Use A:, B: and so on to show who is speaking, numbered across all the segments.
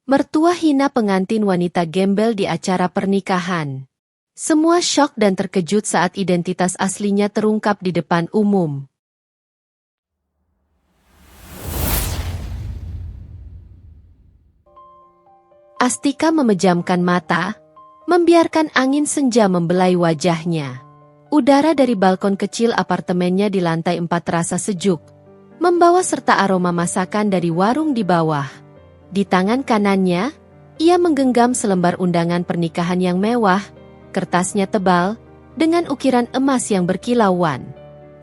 A: Mertua hina pengantin wanita gembel di acara pernikahan. Semua syok dan terkejut saat identitas aslinya terungkap di depan umum. Astika memejamkan mata, membiarkan angin senja membelai wajahnya. Udara dari balkon kecil apartemennya di lantai 4 terasa sejuk, membawa serta aroma masakan dari warung di bawah. Di tangan kanannya, ia menggenggam selembar undangan pernikahan yang mewah, kertasnya tebal, dengan ukiran emas yang berkilauan.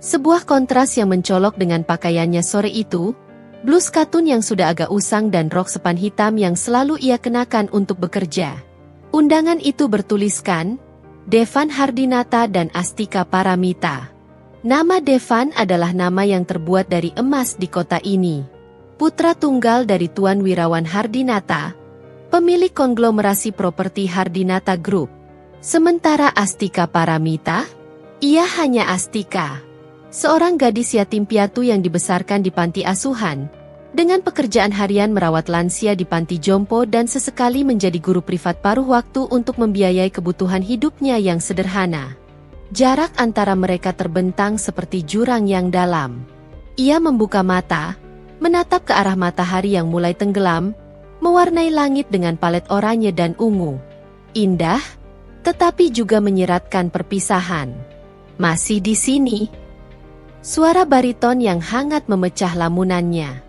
A: Sebuah kontras yang mencolok dengan pakaiannya sore itu, blus katun yang sudah agak usang dan rok sepan hitam yang selalu ia kenakan untuk bekerja. Undangan itu bertuliskan, Devan Hardinata dan Astika Paramita. Nama Devan adalah nama yang terbuat dari emas di kota ini. Putra tunggal dari Tuan Wirawan Hardinata, pemilik konglomerasi properti Hardinata Group. Sementara Astika Paramita, ia hanya Astika, seorang gadis yatim piatu yang dibesarkan di panti asuhan, dengan pekerjaan harian merawat lansia di panti jompo dan sesekali menjadi guru privat paruh waktu untuk membiayai kebutuhan hidupnya yang sederhana. Jarak antara mereka terbentang seperti jurang yang dalam. Ia membuka mata, menatap ke arah matahari yang mulai tenggelam, mewarnai langit dengan palet oranye dan ungu. Indah, tetapi juga menyeratkan perpisahan. Masih di sini? Suara bariton yang hangat memecah lamunannya.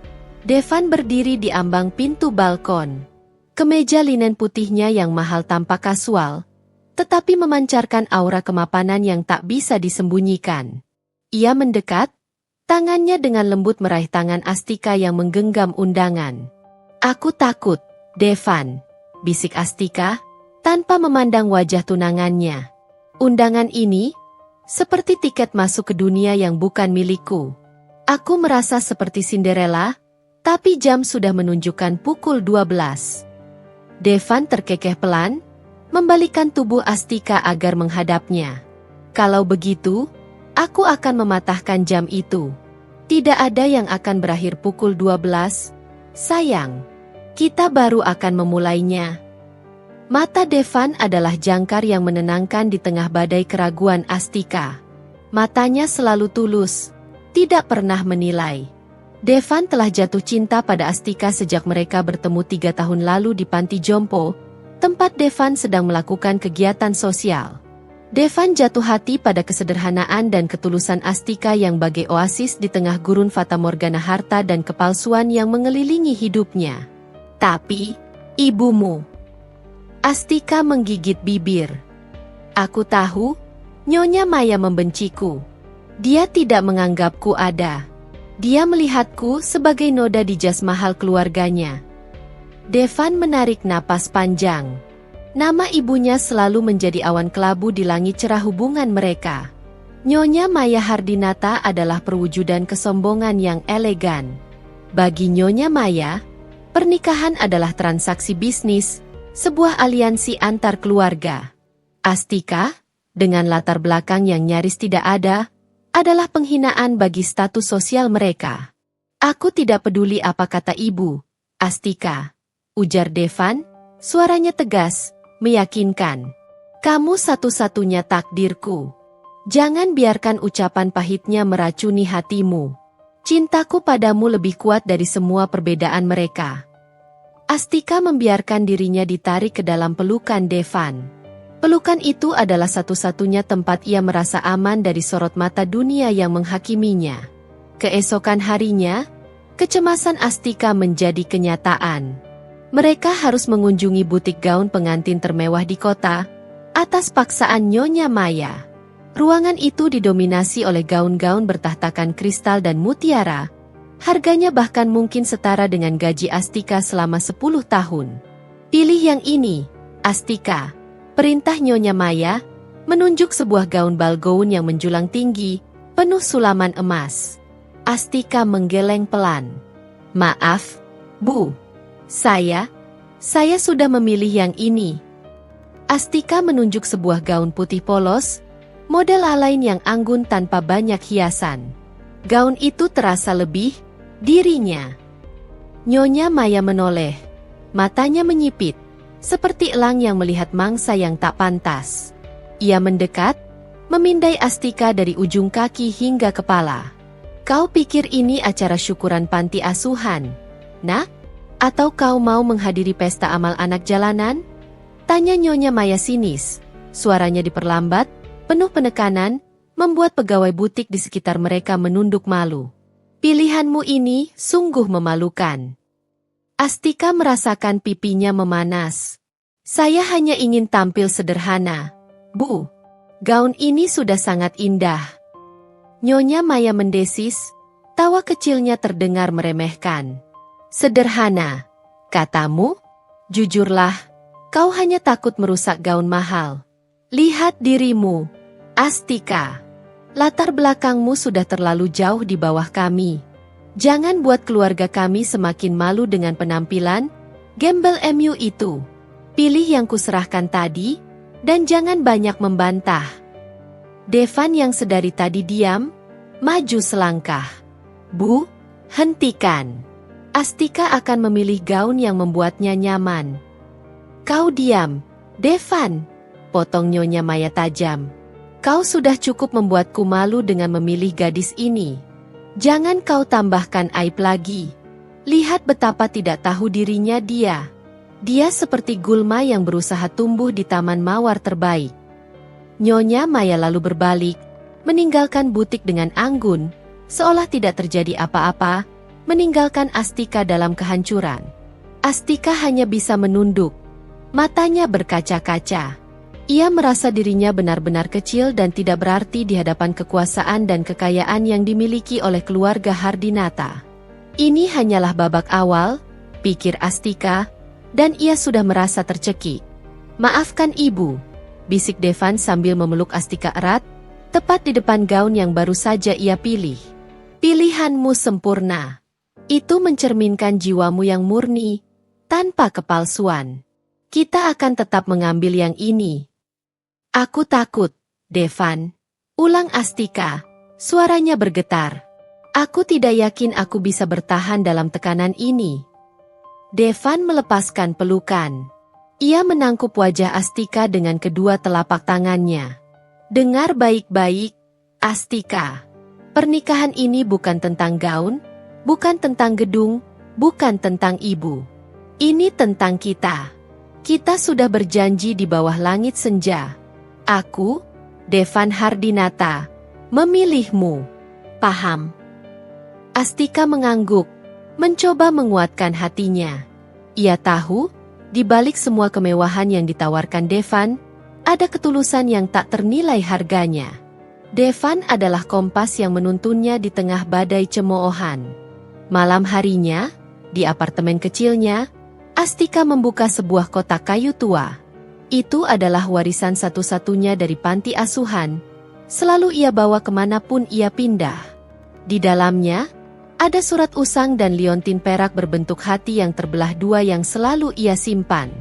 A: Devan berdiri di ambang pintu balkon. Kemeja linen putihnya yang mahal tampak kasual, tetapi memancarkan aura kemapanan yang tak bisa disembunyikan. Ia mendekat, tangannya dengan lembut meraih tangan Astika yang menggenggam undangan. "Aku takut, Devan," bisik Astika, tanpa memandang wajah tunangannya. "Undangan ini, seperti tiket masuk ke dunia yang bukan milikku. Aku merasa seperti Cinderella, tapi jam sudah menunjukkan pukul 12. Devan terkekeh pelan, membalikkan tubuh Astika agar menghadapnya. "Kalau begitu, aku akan mematahkan jam itu. Tidak ada yang akan berakhir pukul 12, sayang. Kita baru akan memulainya." Mata Devan adalah jangkar yang menenangkan di tengah badai keraguan Astika. Matanya selalu tulus, tidak pernah menilai. Devan telah jatuh cinta pada Astika sejak mereka bertemu 3 tahun lalu di panti jompo, tempat Devan sedang melakukan kegiatan sosial. Devan jatuh hati pada kesederhanaan dan ketulusan Astika yang bagai oasis di tengah gurun fatamorgana harta dan kepalsuan yang mengelilingi hidupnya. "Tapi, ibumu..." Astika menggigit bibir. "Aku tahu, Nyonya Maya membenciku. Dia tidak menganggapku ada. Dia melihatku sebagai noda di jas mahal keluarganya." Devan menarik napas panjang. Nama ibunya selalu menjadi awan kelabu di langit cerah hubungan mereka. Nyonya Maya Hardinata adalah perwujudan kesombongan yang elegan. Bagi Nyonya Maya, pernikahan adalah transaksi bisnis, sebuah aliansi antar keluarga. Astika, dengan latar belakang yang nyaris tidak ada, adalah penghinaan bagi status sosial mereka. "Aku tidak peduli apa kata ibu, Astika," ujar Devan, suaranya tegas, meyakinkan. "Kamu satu-satunya takdirku. Jangan biarkan ucapan pahitnya meracuni hatimu. Cintaku padamu lebih kuat dari semua perbedaan mereka." Astika membiarkan dirinya ditarik ke dalam pelukan Devan. Pelukan itu adalah satu-satunya tempat ia merasa aman dari sorot mata dunia yang menghakiminya. Keesokan harinya, kecemasan Astika menjadi kenyataan. Mereka harus mengunjungi butik gaun pengantin termewah di kota, atas paksaan Nyonya Maya. Ruangan itu didominasi oleh gaun-gaun bertahtakan kristal dan mutiara. Harganya bahkan mungkin setara dengan gaji Astika selama 10 tahun. "Pilih yang ini, Astika," perintah Nyonya Maya, menunjuk sebuah gaun bal gaun yang menjulang tinggi, penuh sulaman emas. Astika menggeleng pelan. "Maaf, Bu. Saya sudah memilih yang ini." Astika menunjuk sebuah gaun putih polos, model lain yang anggun tanpa banyak hiasan. Gaun itu terasa lebih dirinya. Nyonya Maya menoleh. Matanya menyipit, seperti elang yang melihat mangsa yang tak pantas. Ia mendekat, memindai Astika dari ujung kaki hingga kepala. Kau pikir ini acara syukuran panti asuhan, nak? Atau kau mau menghadiri pesta amal anak jalanan? Tanya Nyonya Maya sinis. Suaranya diperlambat, penuh penekanan, membuat pegawai butik di sekitar mereka menunduk malu. Pilihanmu ini sungguh memalukan. Astika merasakan pipinya memanas. Saya hanya ingin tampil sederhana, Bu. Gaun ini sudah sangat indah. Nyonya Maya mendesis, tawa kecilnya terdengar meremehkan. Sederhana, katamu? Jujurlah, kau hanya takut merusak gaun mahal. Lihat dirimu, Astika. Latar belakangmu sudah terlalu jauh di bawah kami. Jangan buat keluarga kami semakin malu dengan penampilan gembel MU itu. Pilih yang kuserahkan tadi, dan jangan banyak membantah. Devan yang sedari tadi diam, maju selangkah. Bu, hentikan. Astika akan memilih gaun yang membuatnya nyaman. Kau diam, Devan. Potong Nyonya Maya tajam. Kau sudah cukup membuatku malu dengan memilih gadis ini. Jangan kau tambahkan aib lagi. Lihat betapa tidak tahu dirinya dia. Dia seperti gulma yang berusaha tumbuh di taman mawar terbaik. Nyonya Maya lalu berbalik, meninggalkan butik dengan anggun, seolah tidak terjadi apa-apa, meninggalkan Astika dalam kehancuran. Astika hanya bisa menunduk. Matanya berkaca-kaca. Ia merasa dirinya benar-benar kecil dan tidak berarti di hadapan kekuasaan dan kekayaan yang dimiliki oleh keluarga Hardinata. Ini hanyalah babak awal, pikir Astika, dan ia sudah merasa tercekik. Maafkan ibu, bisik Devan sambil memeluk Astika erat, tepat di depan gaun yang baru saja ia pilih. Pilihanmu sempurna. Itu mencerminkan jiwamu yang murni, tanpa kepalsuan. Kita akan tetap mengambil yang ini. Aku takut, Devan. Ulang Astika, suaranya bergetar. Aku tidak yakin aku bisa bertahan dalam tekanan ini. Devan melepaskan pelukan. Ia menangkup wajah Astika dengan kedua telapak tangannya. Dengar baik-baik, Astika. Pernikahan ini bukan tentang gaun, bukan tentang gedung, bukan tentang ibu. Ini tentang kita. Kita sudah berjanji di bawah langit senja. Aku, Devan Hardinata, memilihmu. Paham? Astika mengangguk, mencoba menguatkan hatinya. Ia tahu, di balik semua kemewahan yang ditawarkan Devan, ada ketulusan yang tak ternilai harganya. Devan adalah kompas yang menuntunnya di tengah badai cemoohan. Malam harinya, di apartemen kecilnya, Astika membuka sebuah kotak kayu tua. Itu adalah warisan satu-satunya dari panti asuhan. Selalu ia bawa kemanapun ia pindah. Di dalamnya, ada surat usang dan liontin perak berbentuk hati yang terbelah dua yang selalu ia simpan.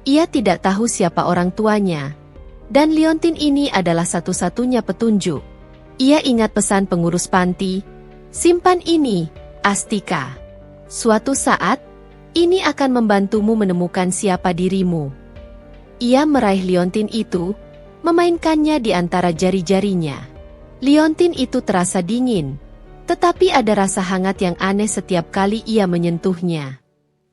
A: Ia tidak tahu siapa orang tuanya. Dan liontin ini adalah satu-satunya petunjuk. Ia ingat pesan pengurus panti. Simpan ini, Astika. Suatu saat, ini akan membantumu menemukan siapa dirimu. Ia meraih liontin itu, memainkannya di antara jari-jarinya. Liontin itu terasa dingin, tetapi ada rasa hangat yang aneh setiap kali ia menyentuhnya.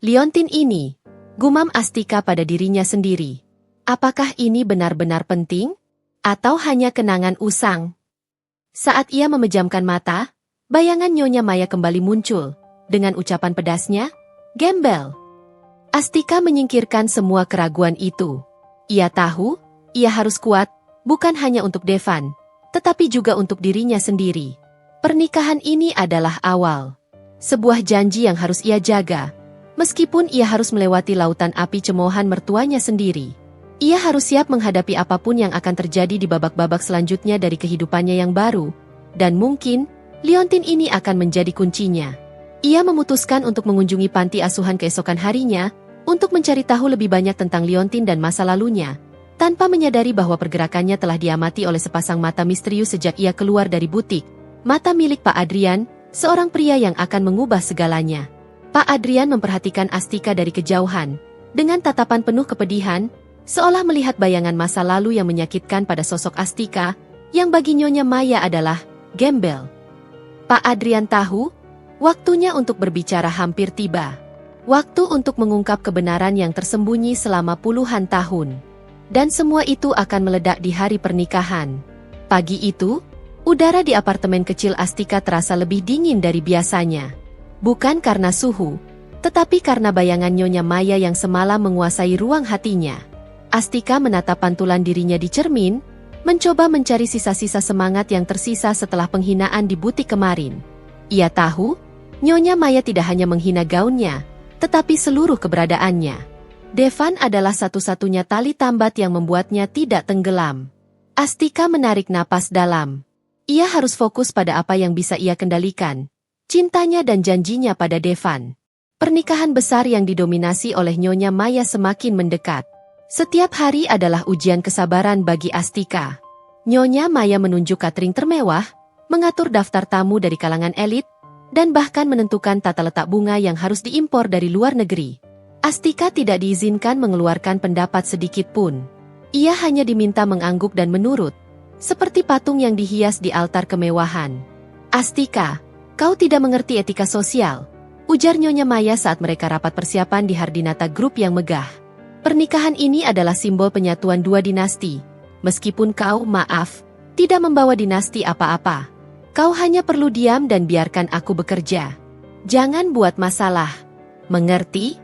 A: Liontin ini, gumam Astika pada dirinya sendiri. Apakah ini benar-benar penting? Atau hanya kenangan usang? Saat ia memejamkan mata, bayangan Nyonya Maya kembali muncul, dengan ucapan pedasnya, "Gembel." Astika menyingkirkan semua keraguan itu. Ia tahu, ia harus kuat, bukan hanya untuk Devan, tetapi juga untuk dirinya sendiri. Pernikahan ini adalah awal. Sebuah janji yang harus ia jaga, meskipun ia harus melewati lautan api cemoohan mertuanya sendiri. Ia harus siap menghadapi apapun yang akan terjadi di babak-babak selanjutnya dari kehidupannya yang baru, dan mungkin, liontin ini akan menjadi kuncinya. Ia memutuskan untuk mengunjungi panti asuhan keesokan harinya, untuk mencari tahu lebih banyak tentang liontin dan masa lalunya, tanpa menyadari bahwa pergerakannya telah diamati oleh sepasang mata misterius sejak ia keluar dari butik. Mata milik Pak Adrian, seorang pria yang akan mengubah segalanya. Pak Adrian memperhatikan Astika dari kejauhan, dengan tatapan penuh kepedihan, seolah melihat bayangan masa lalu yang menyakitkan pada sosok Astika, yang bagi Nyonya Maya adalah gembel. Pak Adrian tahu, waktunya untuk berbicara hampir tiba. Waktu untuk mengungkap kebenaran yang tersembunyi selama puluhan tahun. Dan semua itu akan meledak di hari pernikahan. Pagi itu, udara di apartemen kecil Astika terasa lebih dingin dari biasanya. Bukan karena suhu, tetapi karena bayangan Nyonya Maya yang semalam menguasai ruang hatinya. Astika menatap pantulan dirinya di cermin, mencoba mencari sisa-sisa semangat yang tersisa setelah penghinaan di butik kemarin. Ia tahu, Nyonya Maya tidak hanya menghina gaunnya, tetapi seluruh keberadaannya. Devan adalah satu-satunya tali tambat yang membuatnya tidak tenggelam. Astika menarik napas dalam. Ia harus fokus pada apa yang bisa ia kendalikan. Cintanya dan janjinya pada Devan. Pernikahan besar yang didominasi oleh Nyonya Maya semakin mendekat. Setiap hari adalah ujian kesabaran bagi Astika. Nyonya Maya menunjuk catering termewah, mengatur daftar tamu dari kalangan elit, dan bahkan menentukan tata letak bunga yang harus diimpor dari luar negeri. Astika tidak diizinkan mengeluarkan pendapat sedikit pun. Ia hanya diminta mengangguk dan menurut, seperti patung yang dihias di altar kemewahan. Astika, kau tidak mengerti etika sosial, ujar Nyonya Maya saat mereka rapat persiapan di Hardinata Group yang megah. Pernikahan ini adalah simbol penyatuan dua dinasti. Meskipun kau, maaf, tidak membawa dinasti apa-apa. Kau hanya perlu diam dan biarkan aku bekerja. Jangan buat masalah. Mengerti?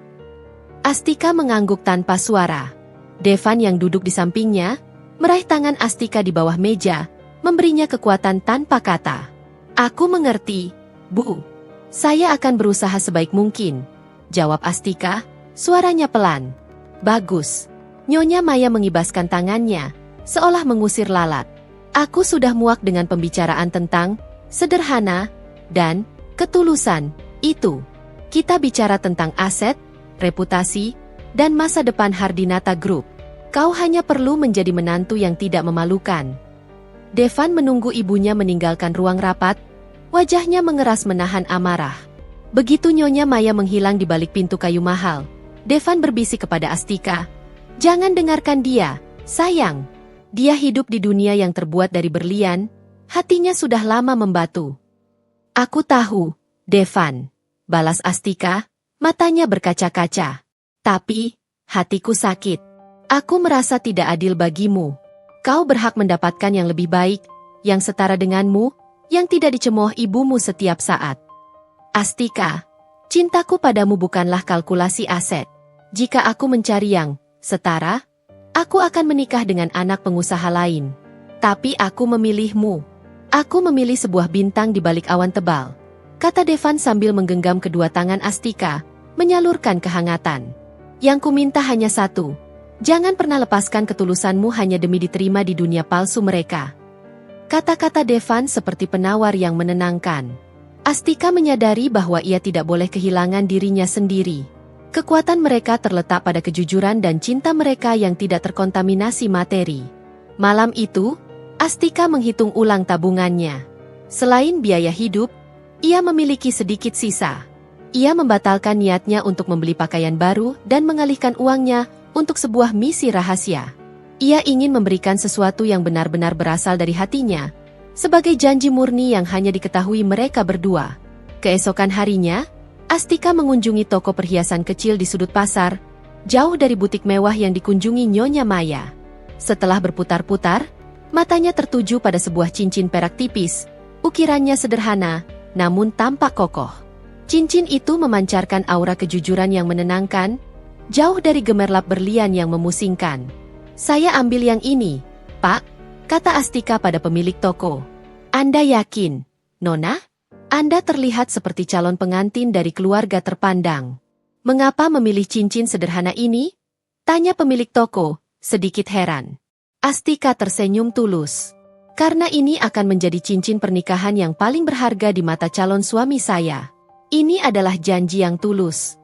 A: Astika mengangguk tanpa suara. Devan yang duduk di sampingnya, meraih tangan Astika di bawah meja, memberinya kekuatan tanpa kata. Aku mengerti, Bu. Saya akan berusaha sebaik mungkin, jawab Astika, suaranya pelan. Bagus. Nyonya Maya mengibaskan tangannya, seolah mengusir lalat. Aku sudah muak dengan pembicaraan tentang sederhana dan ketulusan itu. Kita bicara tentang aset, reputasi, dan masa depan Hardinata Group. Kau hanya perlu menjadi menantu yang tidak memalukan. Devan menunggu ibunya meninggalkan ruang rapat, wajahnya mengeras menahan amarah. Begitu Nyonya Maya menghilang di balik pintu kayu mahal, Devan berbisik kepada Astika, "Jangan dengarkan dia, sayang. Dia hidup di dunia yang terbuat dari berlian, hatinya sudah lama membatu." "Aku tahu, Devan," balas Astika, matanya berkaca-kaca. "Tapi, hatiku sakit. Aku merasa tidak adil bagimu. Kau berhak mendapatkan yang lebih baik, yang setara denganmu, yang tidak dicemooh ibumu setiap saat." "Astika, cintaku padamu bukanlah kalkulasi aset. Jika aku mencari yang setara, aku akan menikah dengan anak pengusaha lain. Tapi aku memilihmu. Aku memilih sebuah bintang di balik awan tebal," kata Devan sambil menggenggam kedua tangan Astika, menyalurkan kehangatan. "Yang kuminta hanya satu. Jangan pernah lepaskan ketulusanmu hanya demi diterima di dunia palsu mereka." Kata-kata Devan seperti penawar yang menenangkan. Astika menyadari bahwa ia tidak boleh kehilangan dirinya sendiri. Kekuatan mereka terletak pada kejujuran dan cinta mereka yang tidak terkontaminasi materi. Malam itu, Astika menghitung ulang tabungannya. Selain biaya hidup, ia memiliki sedikit sisa. Ia membatalkan niatnya untuk membeli pakaian baru dan mengalihkan uangnya untuk sebuah misi rahasia. Ia ingin memberikan sesuatu yang benar-benar berasal dari hatinya, sebagai janji murni yang hanya diketahui mereka berdua. Keesokan harinya, Astika mengunjungi toko perhiasan kecil di sudut pasar, jauh dari butik mewah yang dikunjungi Nyonya Maya. Setelah berputar-putar, matanya tertuju pada sebuah cincin perak tipis. Ukirannya sederhana, namun tampak kokoh. Cincin itu memancarkan aura kejujuran yang menenangkan, jauh dari gemerlap berlian yang memusingkan. "Saya ambil yang ini, Pak," kata Astika pada pemilik toko. "Anda yakin, Nona? Anda terlihat seperti calon pengantin dari keluarga terpandang. Mengapa memilih cincin sederhana ini?" tanya pemilik toko, sedikit heran. Astika tersenyum tulus. "Karena ini akan menjadi cincin pernikahan yang paling berharga di mata calon suami saya. Ini adalah janji yang tulus."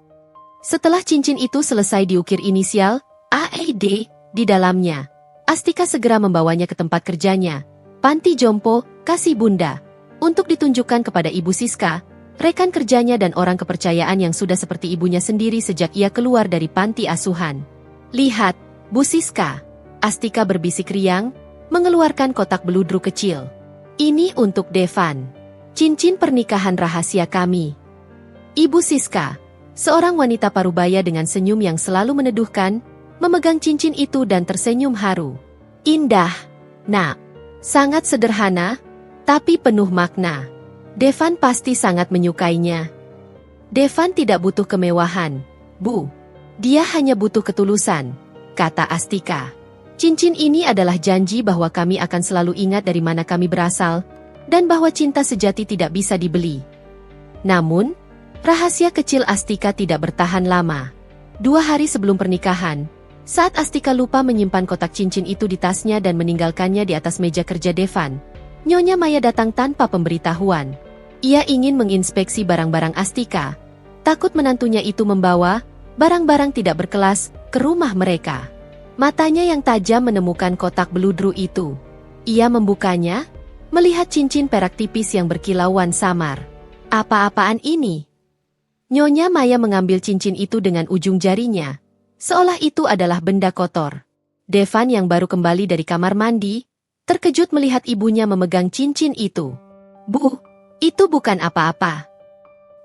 A: Setelah cincin itu selesai diukir inisial AED di dalamnya, Astika segera membawanya ke tempat kerjanya, Panti Jompo Kasih Bunda, untuk ditunjukkan kepada Ibu Siska, rekan kerjanya dan orang kepercayaan yang sudah seperti ibunya sendiri sejak ia keluar dari panti asuhan. "Lihat, Bu Siska," Astika berbisik riang, mengeluarkan kotak beludru kecil. "Ini untuk Devan. Cincin pernikahan rahasia kami." Ibu Siska, seorang wanita parubaya dengan senyum yang selalu meneduhkan, memegang cincin itu dan tersenyum haru. "Indah, Nak. Sangat sederhana, tapi penuh makna. Devan pasti sangat menyukainya." "Devan tidak butuh kemewahan, Bu. Dia hanya butuh ketulusan," kata Astika. "Cincin ini adalah janji bahwa kami akan selalu ingat dari mana kami berasal, dan bahwa cinta sejati tidak bisa dibeli." Namun, rahasia kecil Astika tidak bertahan lama. 2 hari sebelum pernikahan, saat Astika lupa menyimpan kotak cincin itu di tasnya dan meninggalkannya di atas meja kerja Devan, Nyonya Maya datang tanpa pemberitahuan. Ia ingin menginspeksi barang-barang Astika, takut menantunya itu membawa barang-barang tidak berkelas ke rumah mereka. Matanya yang tajam menemukan kotak beludru itu. Ia membukanya, melihat cincin perak tipis yang berkilauan samar. "Apa-apaan ini?" Nyonya Maya mengambil cincin itu dengan ujung jarinya, seolah itu adalah benda kotor. Devan yang baru kembali dari kamar mandi, terkejut melihat ibunya memegang cincin itu. "Bu, itu bukan apa-apa."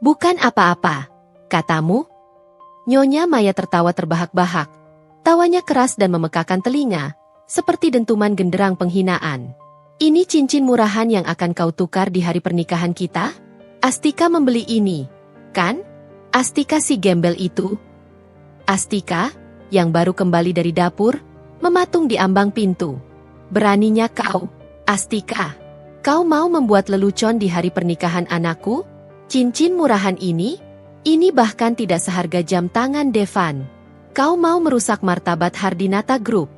A: "Bukan apa-apa, katamu?" Nyonya Maya tertawa terbahak-bahak. Tawanya keras dan memekakan telinga, seperti dentuman genderang penghinaan. "Ini cincin murahan yang akan kau tukar di hari pernikahan kita? Astika membeli ini, kan? Astika si gembel itu." Astika, yang baru kembali dari dapur, mematung di ambang pintu. "Beraninya kau, Astika. Kau mau membuat lelucon di hari pernikahan anakku? Cincin murahan ini? Ini bahkan tidak seharga jam tangan Devan. Kau mau merusak martabat Hardinata Group."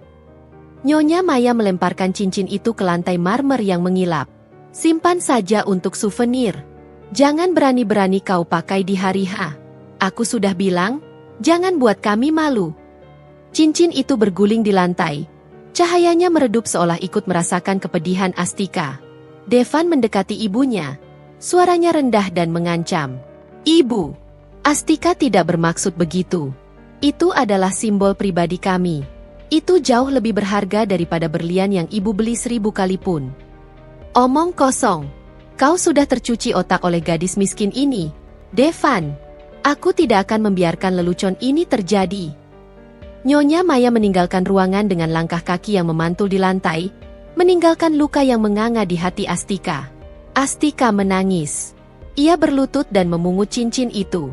A: Nyonya Maya melemparkan cincin itu ke lantai marmer yang mengilap. "Simpan saja untuk souvenir. Jangan berani-berani kau pakai di hari H. Aku sudah bilang, jangan buat kami malu." Cincin itu berguling di lantai. Cahayanya meredup seolah ikut merasakan kepedihan Astika. Devan mendekati ibunya. Suaranya rendah dan mengancam. "Ibu, Astika tidak bermaksud begitu. Itu adalah simbol pribadi kami. Itu jauh lebih berharga daripada berlian yang ibu beli 1000 kali pun." "Omong kosong. Kau sudah tercuci otak oleh gadis miskin ini, Devan. Aku tidak akan membiarkan lelucon ini terjadi." Nyonya Maya meninggalkan ruangan dengan langkah kaki yang memantul di lantai, meninggalkan luka yang menganga di hati Astika. Astika menangis. Ia berlutut dan memungut cincin itu.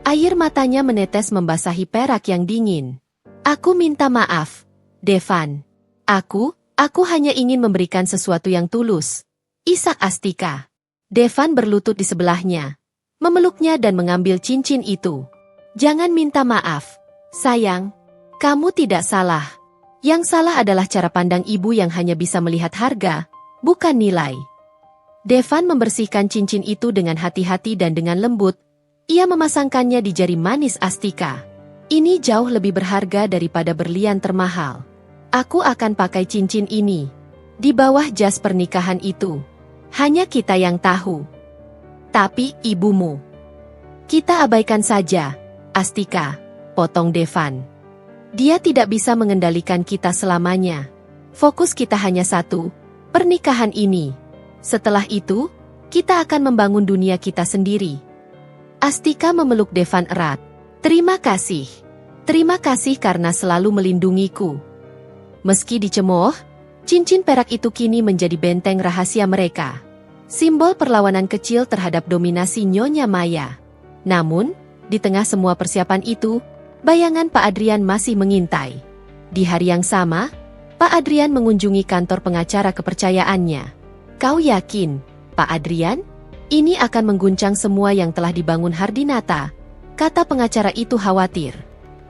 A: Air matanya menetes membasahi perak yang dingin. "Aku minta maaf, Devan. Aku hanya ingin memberikan sesuatu yang tulus." Isak Astika. Devan berlutut di sebelahnya, memeluknya dan mengambil cincin itu. "Jangan minta maaf, sayang. Kamu tidak salah. Yang salah adalah cara pandang ibu yang hanya bisa melihat harga, bukan nilai." Devan membersihkan cincin itu dengan hati-hati dan dengan lembut. Ia memasangkannya di jari manis Astika. "Ini jauh lebih berharga daripada berlian termahal. Aku akan pakai cincin ini di bawah jas pernikahan itu. Hanya kita yang tahu. Tapi ibumu, kita abaikan saja, Astika," potong Devan. "Dia tidak bisa mengendalikan kita selamanya. Fokus kita hanya satu, pernikahan ini. Setelah itu, kita akan membangun dunia kita sendiri." Astika memeluk Devan erat. "Terima kasih. Terima kasih karena selalu melindungiku." Meski dicemooh, cincin perak itu kini menjadi benteng rahasia mereka. Simbol perlawanan kecil terhadap dominasi Nyonya Maya. Namun, di tengah semua persiapan itu, bayangan Pak Adrian masih mengintai. Di hari yang sama, Pak Adrian mengunjungi kantor pengacara kepercayaannya. "Kau yakin, Pak Adrian? Ini akan mengguncang semua yang telah dibangun Hardinata," kata pengacara itu khawatir.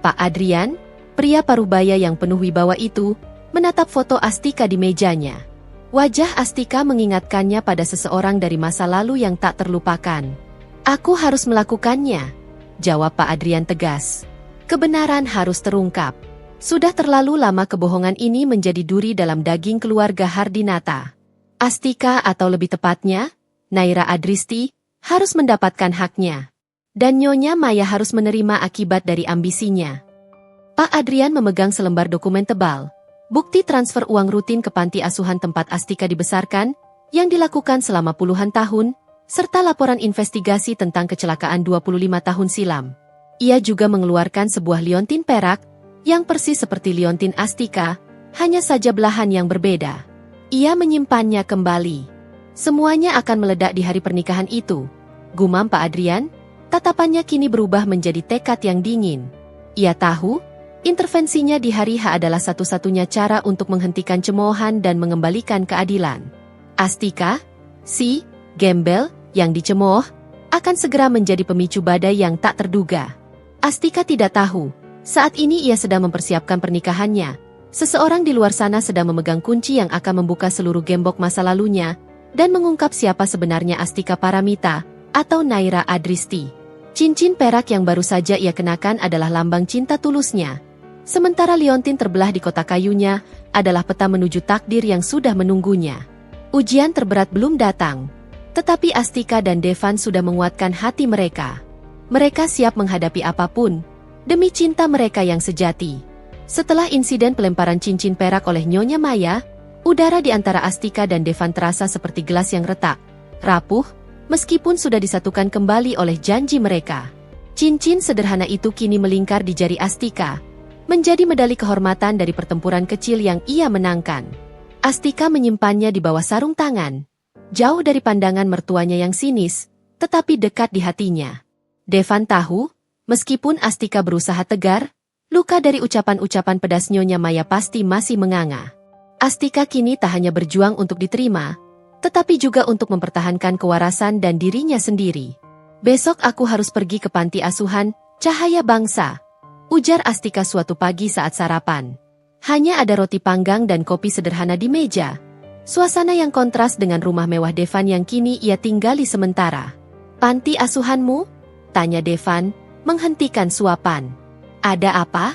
A: Pak Adrian, pria parubaya yang penuh wibawa itu, menatap foto Astika di mejanya. Wajah Astika mengingatkannya pada seseorang dari masa lalu yang tak terlupakan. "Aku harus melakukannya," jawab Pak Adrian tegas. "Kebenaran harus terungkap. Sudah terlalu lama kebohongan ini menjadi duri dalam daging keluarga Hardinata." Astika atau lebih tepatnya, Naira Adristi, harus mendapatkan haknya. Dan Nyonya Maya harus menerima akibat dari ambisinya. Pak Adrian memegang selembar dokumen tebal. Bukti transfer uang rutin ke panti asuhan tempat Astika dibesarkan, yang dilakukan selama puluhan tahun, serta laporan investigasi tentang kecelakaan 25 tahun silam. Ia juga mengeluarkan sebuah liontin perak, yang persis seperti liontin Astika, hanya saja belahan yang berbeda. Ia menyimpannya kembali. Semuanya akan meledak di hari pernikahan itu. Gumam Pak Adrian, tatapannya kini berubah menjadi tekad yang dingin. Ia tahu, intervensinya di hari H adalah satu-satunya cara untuk menghentikan cemoohan dan mengembalikan keadilan. Astika, si gembel yang dicemooh, akan segera menjadi pemicu badai yang tak terduga. Astika tidak tahu, saat ini ia sedang mempersiapkan pernikahannya. Seseorang di luar sana sedang memegang kunci yang akan membuka seluruh gembok masa lalunya, dan mengungkap siapa sebenarnya Astika Paramita, atau Naira Adristi. Cincin perak yang baru saja ia kenakan adalah lambang cinta tulusnya. Sementara liontin terbelah di kotak kayunya, adalah peta menuju takdir yang sudah menunggunya. Ujian terberat belum datang. Tetapi Astika dan Devan sudah menguatkan hati mereka. Mereka siap menghadapi apapun, demi cinta mereka yang sejati. Setelah insiden pelemparan cincin perak oleh Nyonya Maya, udara di antara Astika dan Devan terasa seperti gelas yang retak, rapuh, meskipun sudah disatukan kembali oleh janji mereka. Cincin sederhana itu kini melingkar di jari Astika, menjadi medali kehormatan dari pertempuran kecil yang ia menangkan. Astika menyimpannya di bawah sarung tangan, jauh dari pandangan mertuanya yang sinis, tetapi dekat di hatinya. Devan tahu, meskipun Astika berusaha tegar, luka dari ucapan-ucapan pedas Nyonya Maya pasti masih menganga. Astika kini tak hanya berjuang untuk diterima, tetapi juga untuk mempertahankan kewarasan dan dirinya sendiri. Besok aku harus pergi ke panti asuhan, Cahaya Bangsa, ujar Astika suatu pagi saat sarapan. Hanya ada roti panggang dan kopi sederhana di meja. Suasana yang kontras dengan rumah mewah Devan yang kini ia tinggali sementara. Panti asuhanmu? Tanya Devan, menghentikan suapan. Ada apa?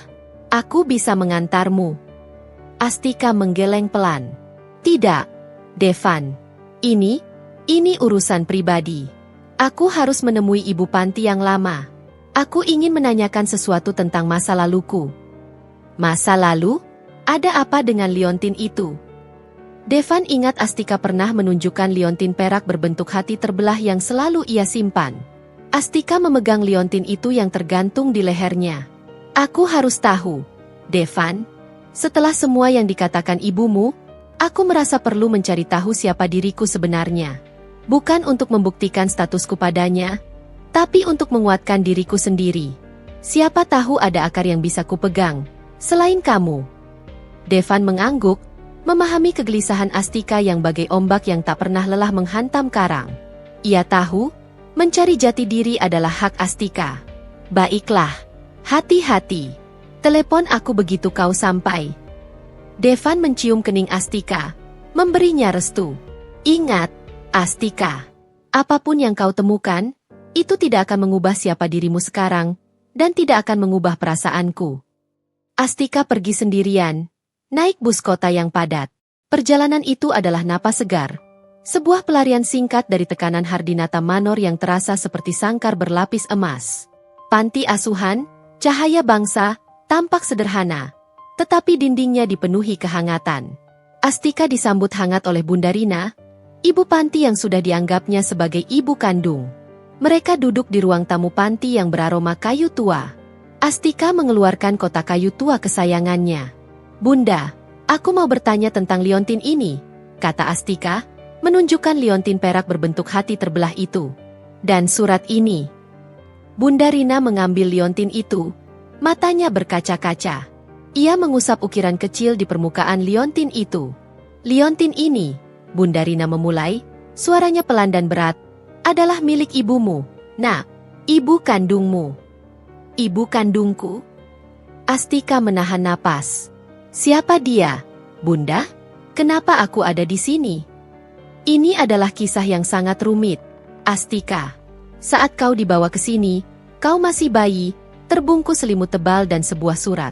A: Aku bisa mengantarmu. Astika menggeleng pelan. Tidak, Devan. Ini urusan pribadi. Aku harus menemui ibu panti yang lama. Aku ingin menanyakan sesuatu tentang masa laluku. Masa lalu? Ada apa dengan liontin itu? Devan ingat Astika pernah menunjukkan liontin perak berbentuk hati terbelah yang selalu ia simpan. Astika memegang liontin itu yang tergantung di lehernya. Aku harus tahu, Devan. Setelah semua yang dikatakan ibumu, aku merasa perlu mencari tahu siapa diriku sebenarnya. Bukan untuk membuktikan statusku padanya, tapi untuk menguatkan diriku sendiri. Siapa tahu ada akar yang bisa kupegang, selain kamu. Devan mengangguk, memahami kegelisahan Astika yang bagai ombak yang tak pernah lelah menghantam karang. Ia tahu, mencari jati diri adalah hak Astika. Baiklah, hati-hati. Telepon aku begitu kau sampai. Devan mencium kening Astika, memberinya restu. Ingat, Astika, apapun yang kau temukan, itu tidak akan mengubah siapa dirimu sekarang, dan tidak akan mengubah perasaanku. Astika pergi sendirian, naik bus kota yang padat. Perjalanan itu adalah napas segar. Sebuah pelarian singkat dari tekanan Hardinata Manor yang terasa seperti sangkar berlapis emas. Panti asuhan, Cahaya Bangsa, tampak sederhana, tetapi dindingnya dipenuhi kehangatan. Astika disambut hangat oleh Bunda Rina, ibu panti yang sudah dianggapnya sebagai ibu kandung. Mereka duduk di ruang tamu panti yang beraroma kayu tua. Astika mengeluarkan kotak kayu tua kesayangannya. Bunda, aku mau bertanya tentang liontin ini, kata Astika, menunjukkan liontin perak berbentuk hati terbelah itu. Dan surat ini. Bunda Rina mengambil liontin itu. Matanya berkaca-kaca. Ia mengusap ukiran kecil di permukaan liontin itu. Liontin ini, Bunda Rina memulai, suaranya pelan dan berat, adalah milik ibumu, nak, ibu kandungmu. Ibu kandungku? Astika menahan napas. Siapa dia, Bunda? Kenapa aku ada di sini? Ini adalah kisah yang sangat rumit, Astika. Saat kau dibawa ke sini, kau masih bayi, terbungkus selimut tebal dan sebuah surat.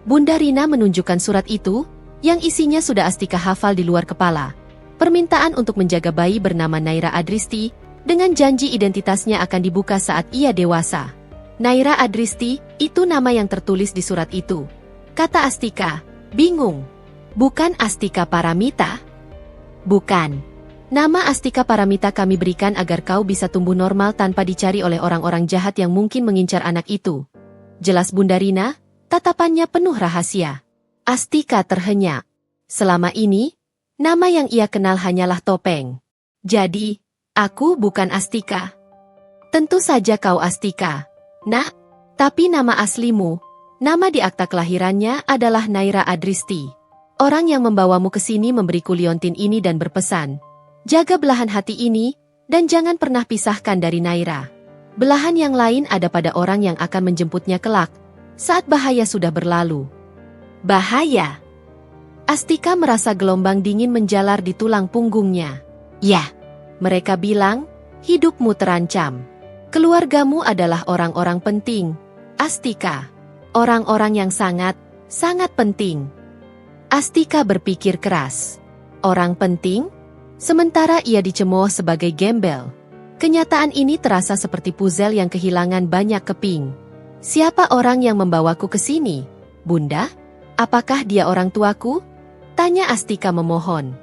A: Bunda Rina menunjukkan surat itu, yang isinya sudah Astika hafal di luar kepala. Permintaan untuk menjaga bayi bernama Naira Adristi, dengan janji identitasnya akan dibuka saat ia dewasa. Naira Adristi, itu nama yang tertulis di surat itu, kata Astika, bingung. Bukan Astika Paramita? Bukan. Nama Astika Paramita kami berikan agar kau bisa tumbuh normal tanpa dicari oleh orang-orang jahat yang mungkin mengincar anak itu. Jelas Bunda Rina, tatapannya penuh rahasia. Astika terhenyak. Selama ini, nama yang ia kenal hanyalah Topeng. Jadi, aku bukan Astika. Tentu saja kau Astika, nak. Tapi nama aslimu, nama di akta kelahirannya adalah Naira Adristi. Orang yang membawamu ke sini memberiku liontin ini dan berpesan, jaga belahan hati ini, dan jangan pernah pisahkan dari Naira. Belahan yang lain ada pada orang yang akan menjemputnya kelak, saat bahaya sudah berlalu. Bahaya? Astika merasa gelombang dingin menjalar di tulang punggungnya. Ya, mereka bilang, hidupmu terancam. Keluargamu adalah orang-orang penting, Astika. Orang-orang yang sangat, sangat penting. Astika berpikir keras. Orang penting? Sementara ia dicemooh sebagai gembel. Kenyataan ini terasa seperti puzzle yang kehilangan banyak keping. Siapa orang yang membawaku ke sini? Bunda? Apakah dia orang tuaku? Tanya Astika memohon.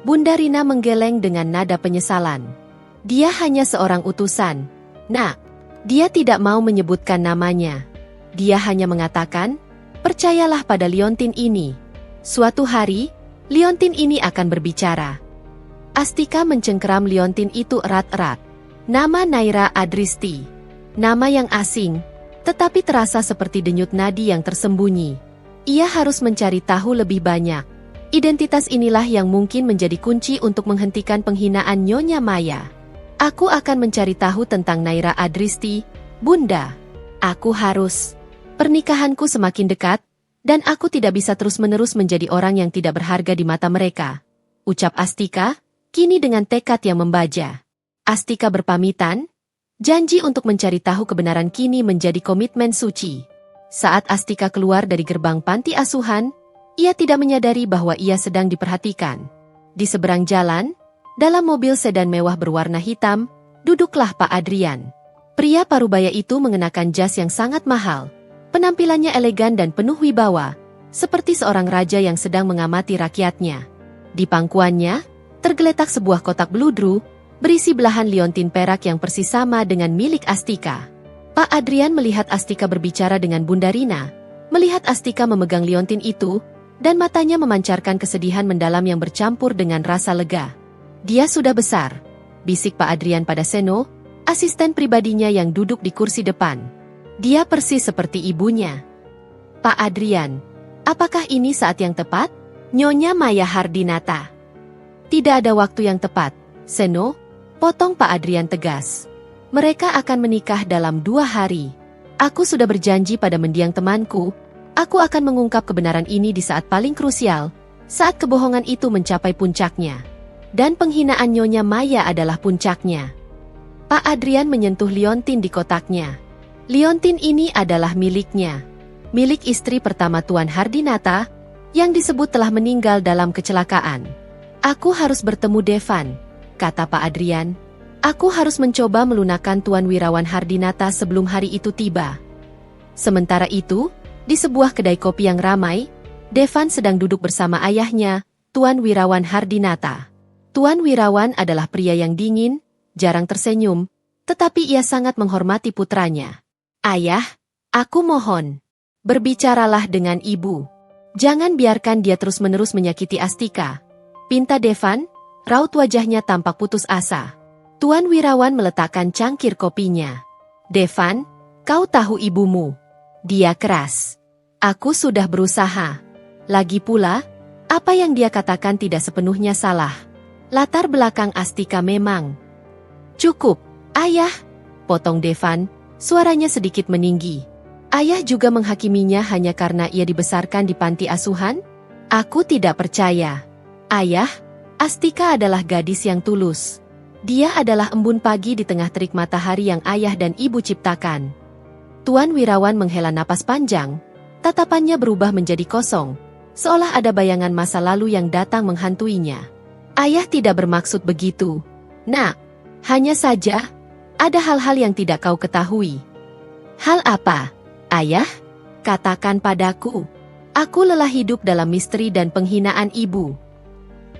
A: Bunda Rina menggeleng dengan nada penyesalan. Dia hanya seorang utusan. Nak, dia tidak mau menyebutkan namanya. Dia hanya mengatakan, percayalah pada liontin ini. Suatu hari, liontin ini akan berbicara. Astika mencengkeram liontin itu erat-erat. Nama Naira Adristi. Nama yang asing, tetapi terasa seperti denyut nadi yang tersembunyi. Ia harus mencari tahu lebih banyak. Identitas inilah yang mungkin menjadi kunci untuk menghentikan penghinaan Nyonya Maya. Aku akan mencari tahu tentang Naira Adristi, Bunda. Aku harus. Pernikahanku semakin dekat, dan aku tidak bisa terus-menerus menjadi orang yang tidak berharga di mata mereka. Ucap Astika, kini dengan tekad yang membaja. Astika berpamitan, janji untuk mencari tahu kebenaran kini menjadi komitmen suci. Saat Astika keluar dari gerbang panti asuhan, ia tidak menyadari bahwa ia sedang diperhatikan. Di seberang jalan, dalam mobil sedan mewah berwarna hitam, duduklah Pak Adrian. Pria parubaya itu mengenakan jas yang sangat mahal. Penampilannya elegan dan penuh wibawa, seperti seorang raja yang sedang mengamati rakyatnya. Di pangkuannya, tergeletak sebuah kotak beludru, berisi belahan liontin perak yang persis sama dengan milik Astika. Pak Adrian melihat Astika berbicara dengan Bunda Rina, melihat Astika memegang liontin itu, dan matanya memancarkan kesedihan mendalam yang bercampur dengan rasa lega. Dia sudah besar, bisik Pak Adrian pada Seno, asisten pribadinya yang duduk di kursi depan. Dia persis seperti ibunya. Pak Adrian, apakah ini saat yang tepat? Nyonya Maya Hardinata. Tidak ada waktu yang tepat, Seno, potong Pak Adrian tegas. Mereka akan menikah dalam 2 hari. Aku sudah berjanji pada mendiang temanku, aku akan mengungkap kebenaran ini di saat paling krusial, saat kebohongan itu mencapai puncaknya. Dan penghinaan Nyonya Maya adalah puncaknya. Pak Adrian menyentuh liontin di kotaknya. Liontin ini adalah miliknya. Milik istri pertama Tuan Hardinata, yang disebut telah meninggal dalam kecelakaan. Aku harus bertemu Devan, kata Pak Adrian. Aku harus mencoba melunakkan Tuan Wirawan Hardinata sebelum hari itu tiba. Sementara itu, di sebuah kedai kopi yang ramai, Devan sedang duduk bersama ayahnya, Tuan Wirawan Hardinata. Tuan Wirawan adalah pria yang dingin, jarang tersenyum, tetapi ia sangat menghormati putranya. Ayah, aku mohon, berbicaralah dengan ibu. Jangan biarkan dia terus-menerus menyakiti Astika. Pinta Devan, raut wajahnya tampak putus asa. Tuan Wirawan meletakkan cangkir kopinya. Devan, kau tahu ibumu. Dia keras. Aku sudah berusaha. Lagi pula, apa yang dia katakan tidak sepenuhnya salah. Latar belakang Astika memang. Cukup, ayah, potong Devan, suaranya sedikit meninggi. Ayah juga menghakiminya hanya karena ia dibesarkan di panti asuhan? Aku tidak percaya. Ayah, Astika adalah gadis yang tulus. Dia adalah embun pagi di tengah terik matahari yang ayah dan ibu ciptakan. Tuan Wirawan menghela napas panjang, tatapannya berubah menjadi kosong, seolah ada bayangan masa lalu yang datang menghantuinya. Ayah tidak bermaksud begitu. Nak, Hanya saja, ada hal-hal yang tidak kau ketahui. Hal apa, ayah? Katakan padaku. Aku lelah hidup dalam misteri dan penghinaan ibu.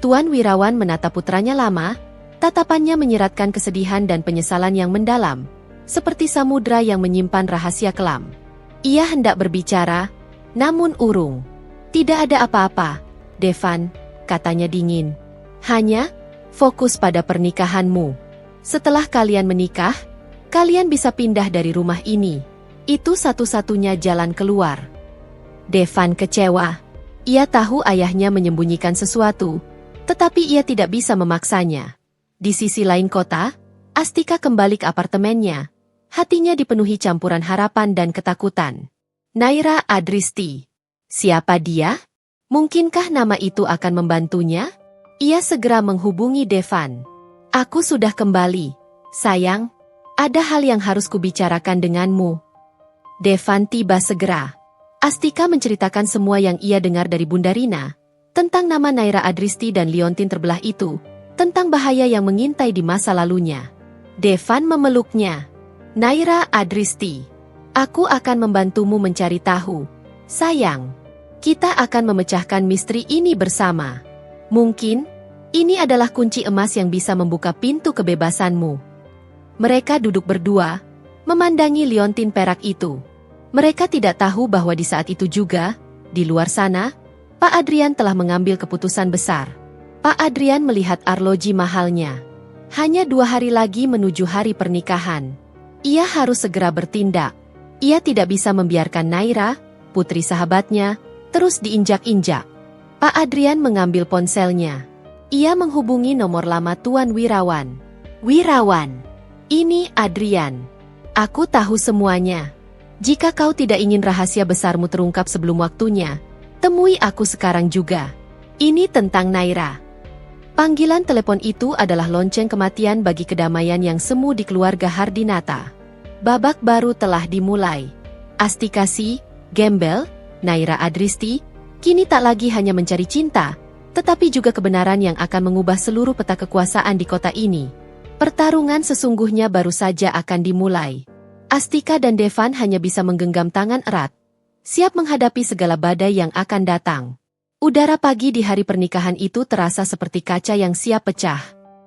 A: Tuan Wirawan menatap putranya lama, tatapannya menyiratkan kesedihan dan penyesalan yang mendalam, seperti samudra yang menyimpan rahasia kelam. Ia hendak berbicara, namun urung. Tidak ada apa-apa, Devan, katanya dingin. Hanya, fokus pada pernikahanmu. Setelah kalian menikah, kalian bisa pindah dari rumah ini. Itu satu-satunya jalan keluar. Devan kecewa. Ia tahu ayahnya menyembunyikan sesuatu, tetapi ia tidak bisa memaksanya. Di sisi lain kota, Astika kembali ke apartemennya. Hatinya dipenuhi campuran harapan dan ketakutan. Naira Adristi. Siapa dia? Mungkinkah nama itu akan membantunya? Ia segera menghubungi Devan. Aku sudah kembali. Sayang, ada hal yang harus kubicarakan denganmu. Devan tiba segera. Astika menceritakan semua yang ia dengar dari Bunda Rina, tentang nama Naira Adristi dan liontin terbelah itu, tentang bahaya yang mengintai di masa lalunya. Devan memeluknya. Naira Adristi, aku akan membantumu mencari tahu. Sayang, kita akan memecahkan misteri ini bersama. Mungkin, ini adalah kunci emas yang bisa membuka pintu kebebasanmu. Mereka duduk berdua, memandangi liontin perak itu. Mereka tidak tahu bahwa di saat itu juga, di luar sana, Pak Adrian telah mengambil keputusan besar. Pak Adrian melihat arloji mahalnya. Hanya 2 hari lagi menuju hari pernikahan. Ia harus segera bertindak. Ia tidak bisa membiarkan Naira, putri sahabatnya, terus diinjak-injak. Pak Adrian mengambil ponselnya. Ia menghubungi nomor lama Tuan Wirawan. Wirawan, ini Adrian. Aku tahu semuanya. Jika kau tidak ingin rahasia besarmu terungkap sebelum waktunya, temui aku sekarang juga. Ini tentang Naira. Panggilan telepon itu adalah lonceng kematian bagi kedamaian yang semu di keluarga Hardinata. Babak baru telah dimulai. Astikasi, gembel, Naira Adristi, kini tak lagi hanya mencari cinta, tetapi juga kebenaran yang akan mengubah seluruh peta kekuasaan di kota ini. Pertarungan sesungguhnya baru saja akan dimulai. Astika dan Devan hanya bisa menggenggam tangan erat, siap menghadapi segala badai yang akan datang. Udara pagi di hari pernikahan itu terasa seperti kaca yang siap pecah.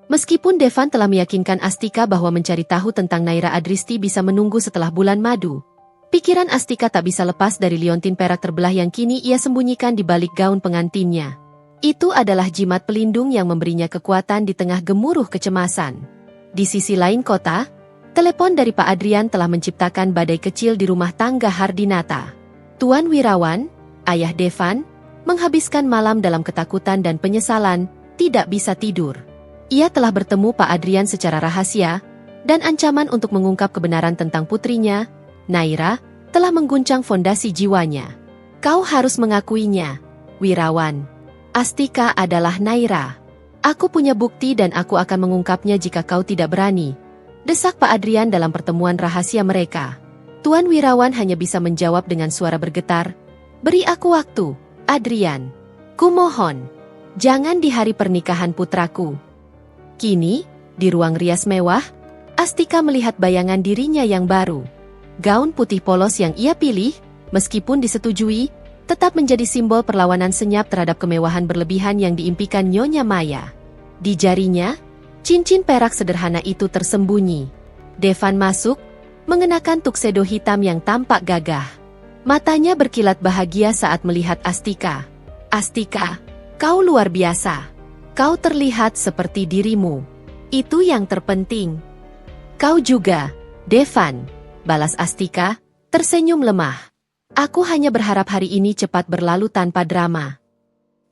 A: Meskipun Devan telah meyakinkan Astika bahwa mencari tahu tentang Naira Adristi bisa menunggu setelah bulan madu, pikiran Astika tak bisa lepas dari liontin perak terbelah yang kini ia sembunyikan di balik gaun pengantinnya. Itu adalah jimat pelindung yang memberinya kekuatan di tengah gemuruh kecemasan. Di sisi lain kota, telepon dari Pak Adrian telah menciptakan badai kecil di rumah tangga Hardinata. Tuan Wirawan, ayah Devan, menghabiskan malam dalam ketakutan dan penyesalan, tidak bisa tidur. Ia telah bertemu Pak Adrian secara rahasia, dan ancaman untuk mengungkap kebenaran tentang putrinya, Naira, telah mengguncang fondasi jiwanya. Kau harus mengakuinya, Wirawan. Astika adalah Naira. Aku punya bukti dan aku akan mengungkapnya jika kau tidak berani. Desak Pak Adrian dalam pertemuan rahasia mereka. Tuan Wirawan hanya bisa menjawab dengan suara bergetar. Beri aku waktu, Adrian. Kumohon, jangan di hari pernikahan putraku. Kini, di ruang rias mewah, Astika melihat bayangan dirinya yang baru. Gaun putih polos yang ia pilih, meskipun disetujui, tetap menjadi simbol perlawanan senyap terhadap kemewahan berlebihan yang diimpikan Nyonya Maya. Di jarinya, cincin perak sederhana itu tersembunyi. Devan masuk, mengenakan tuxedo hitam yang tampak gagah. Matanya berkilat bahagia saat melihat Astika. Astika, kau luar biasa. Kau terlihat seperti dirimu. Itu yang terpenting. Kau juga, Devan, balas Astika, tersenyum lemah. Aku hanya berharap hari ini cepat berlalu tanpa drama.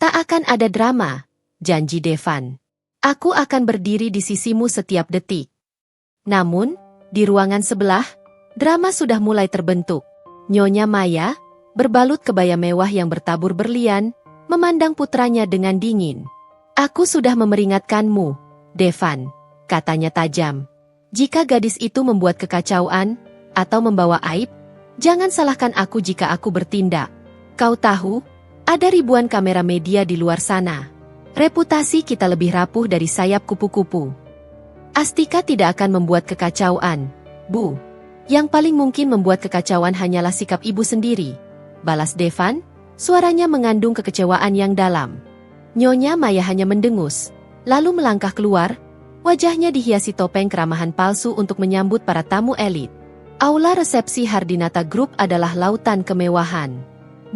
A: Tak akan ada drama, janji Devan. Aku akan berdiri di sisimu setiap detik. Namun, di ruangan sebelah, drama sudah mulai terbentuk. Nyonya Maya, berbalut kebaya mewah yang bertabur berlian, memandang putranya dengan dingin. Aku sudah memeringatkanmu, Devan, katanya tajam. Jika gadis itu membuat kekacauan, atau membawa aib, jangan salahkan aku jika aku bertindak. Kau tahu, ada ribuan kamera media di luar sana. Reputasi kita lebih rapuh dari sayap kupu-kupu. Astika tidak akan membuat kekacauan, Bu. Yang paling mungkin membuat kekacauan hanyalah sikap ibu sendiri, balas Devan, suaranya mengandung kekecewaan yang dalam. Nyonya Maya hanya mendengus, lalu melangkah keluar, wajahnya dihiasi topeng keramahan palsu untuk menyambut para tamu elit. Aula resepsi Hardinata Group adalah lautan kemewahan.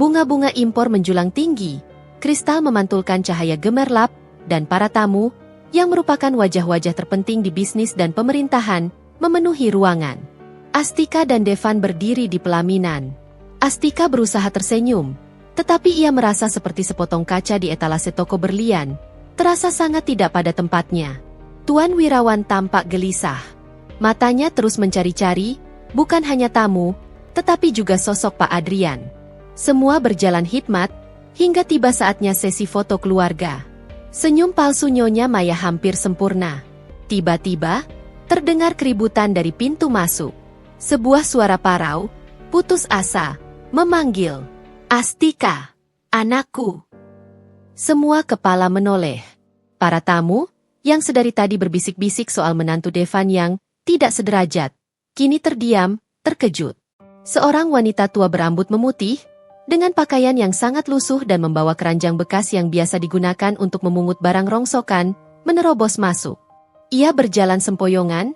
A: Bunga-bunga impor menjulang tinggi, kristal memantulkan cahaya gemerlap, dan para tamu, yang merupakan wajah-wajah terpenting di bisnis dan pemerintahan, memenuhi ruangan. Astika dan Devan berdiri di pelaminan. Astika berusaha tersenyum, tetapi ia merasa seperti sepotong kaca di etalase toko berlian, terasa sangat tidak pada tempatnya. Tuan Wirawan tampak gelisah. Matanya terus mencari-cari, bukan hanya tamu, tetapi juga sosok Pak Adrian. Semua berjalan hikmat, hingga tiba saatnya sesi foto keluarga. Senyum palsu Nyonya Maya hampir sempurna. Tiba-tiba, terdengar keributan dari pintu masuk. Sebuah suara parau, putus asa, memanggil, "Astika, anakku." Semua kepala menoleh. Para tamu, yang sedari tadi berbisik-bisik soal menantu Devan yang tidak sederajat, kini terdiam, terkejut. Seorang wanita tua berambut memutih, dengan pakaian yang sangat lusuh dan membawa keranjang bekas yang biasa digunakan untuk memungut barang rongsokan, menerobos masuk. Ia berjalan sempoyongan,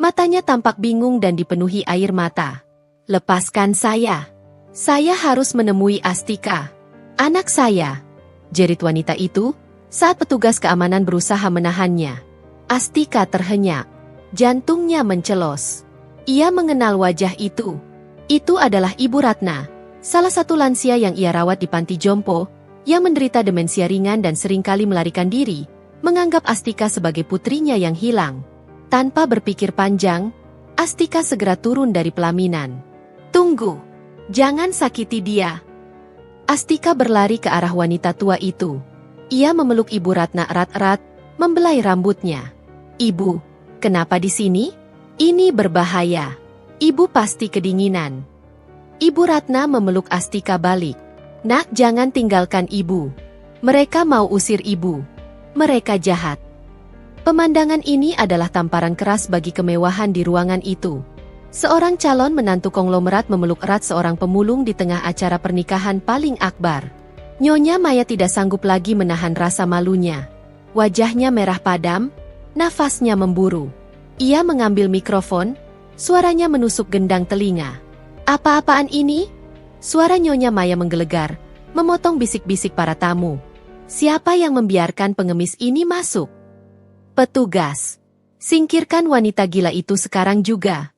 A: matanya tampak bingung dan dipenuhi air mata. "Lepaskan saya. Saya harus menemui Astika. Anak saya," jerit wanita itu, saat petugas keamanan berusaha menahannya. Astika terhenyak. Jantungnya mencelos. Ia mengenal wajah itu. Itu adalah Ibu Ratna, salah satu lansia yang ia rawat di panti jompo, yang menderita demensia ringan dan seringkali melarikan diri, menganggap Astika sebagai putrinya yang hilang. Tanpa berpikir panjang, Astika segera turun dari pelaminan. "Tunggu! Jangan sakiti dia!" Astika berlari ke arah wanita tua itu. Ia memeluk Ibu Ratna erat-erat, membelai rambutnya. "Ibu, kenapa di sini? Ini berbahaya. Ibu pasti kedinginan." Ibu Ratna memeluk Astika balik. "Nak, jangan tinggalkan ibu. Mereka mau usir ibu. Mereka jahat." Pemandangan ini adalah tamparan keras bagi kemewahan di ruangan itu. Seorang calon menantu konglomerat memeluk erat seorang pemulung di tengah acara pernikahan paling akbar. Nyonya Maya tidak sanggup lagi menahan rasa malunya. Wajahnya merah padam, nafasnya memburu. Ia mengambil mikrofon, suaranya menusuk gendang telinga. "Apa-apaan ini?" Suara Nyonya Maya menggelegar, memotong bisik-bisik para tamu. "Siapa yang membiarkan pengemis ini masuk?" "Petugas. Singkirkan wanita gila itu sekarang juga."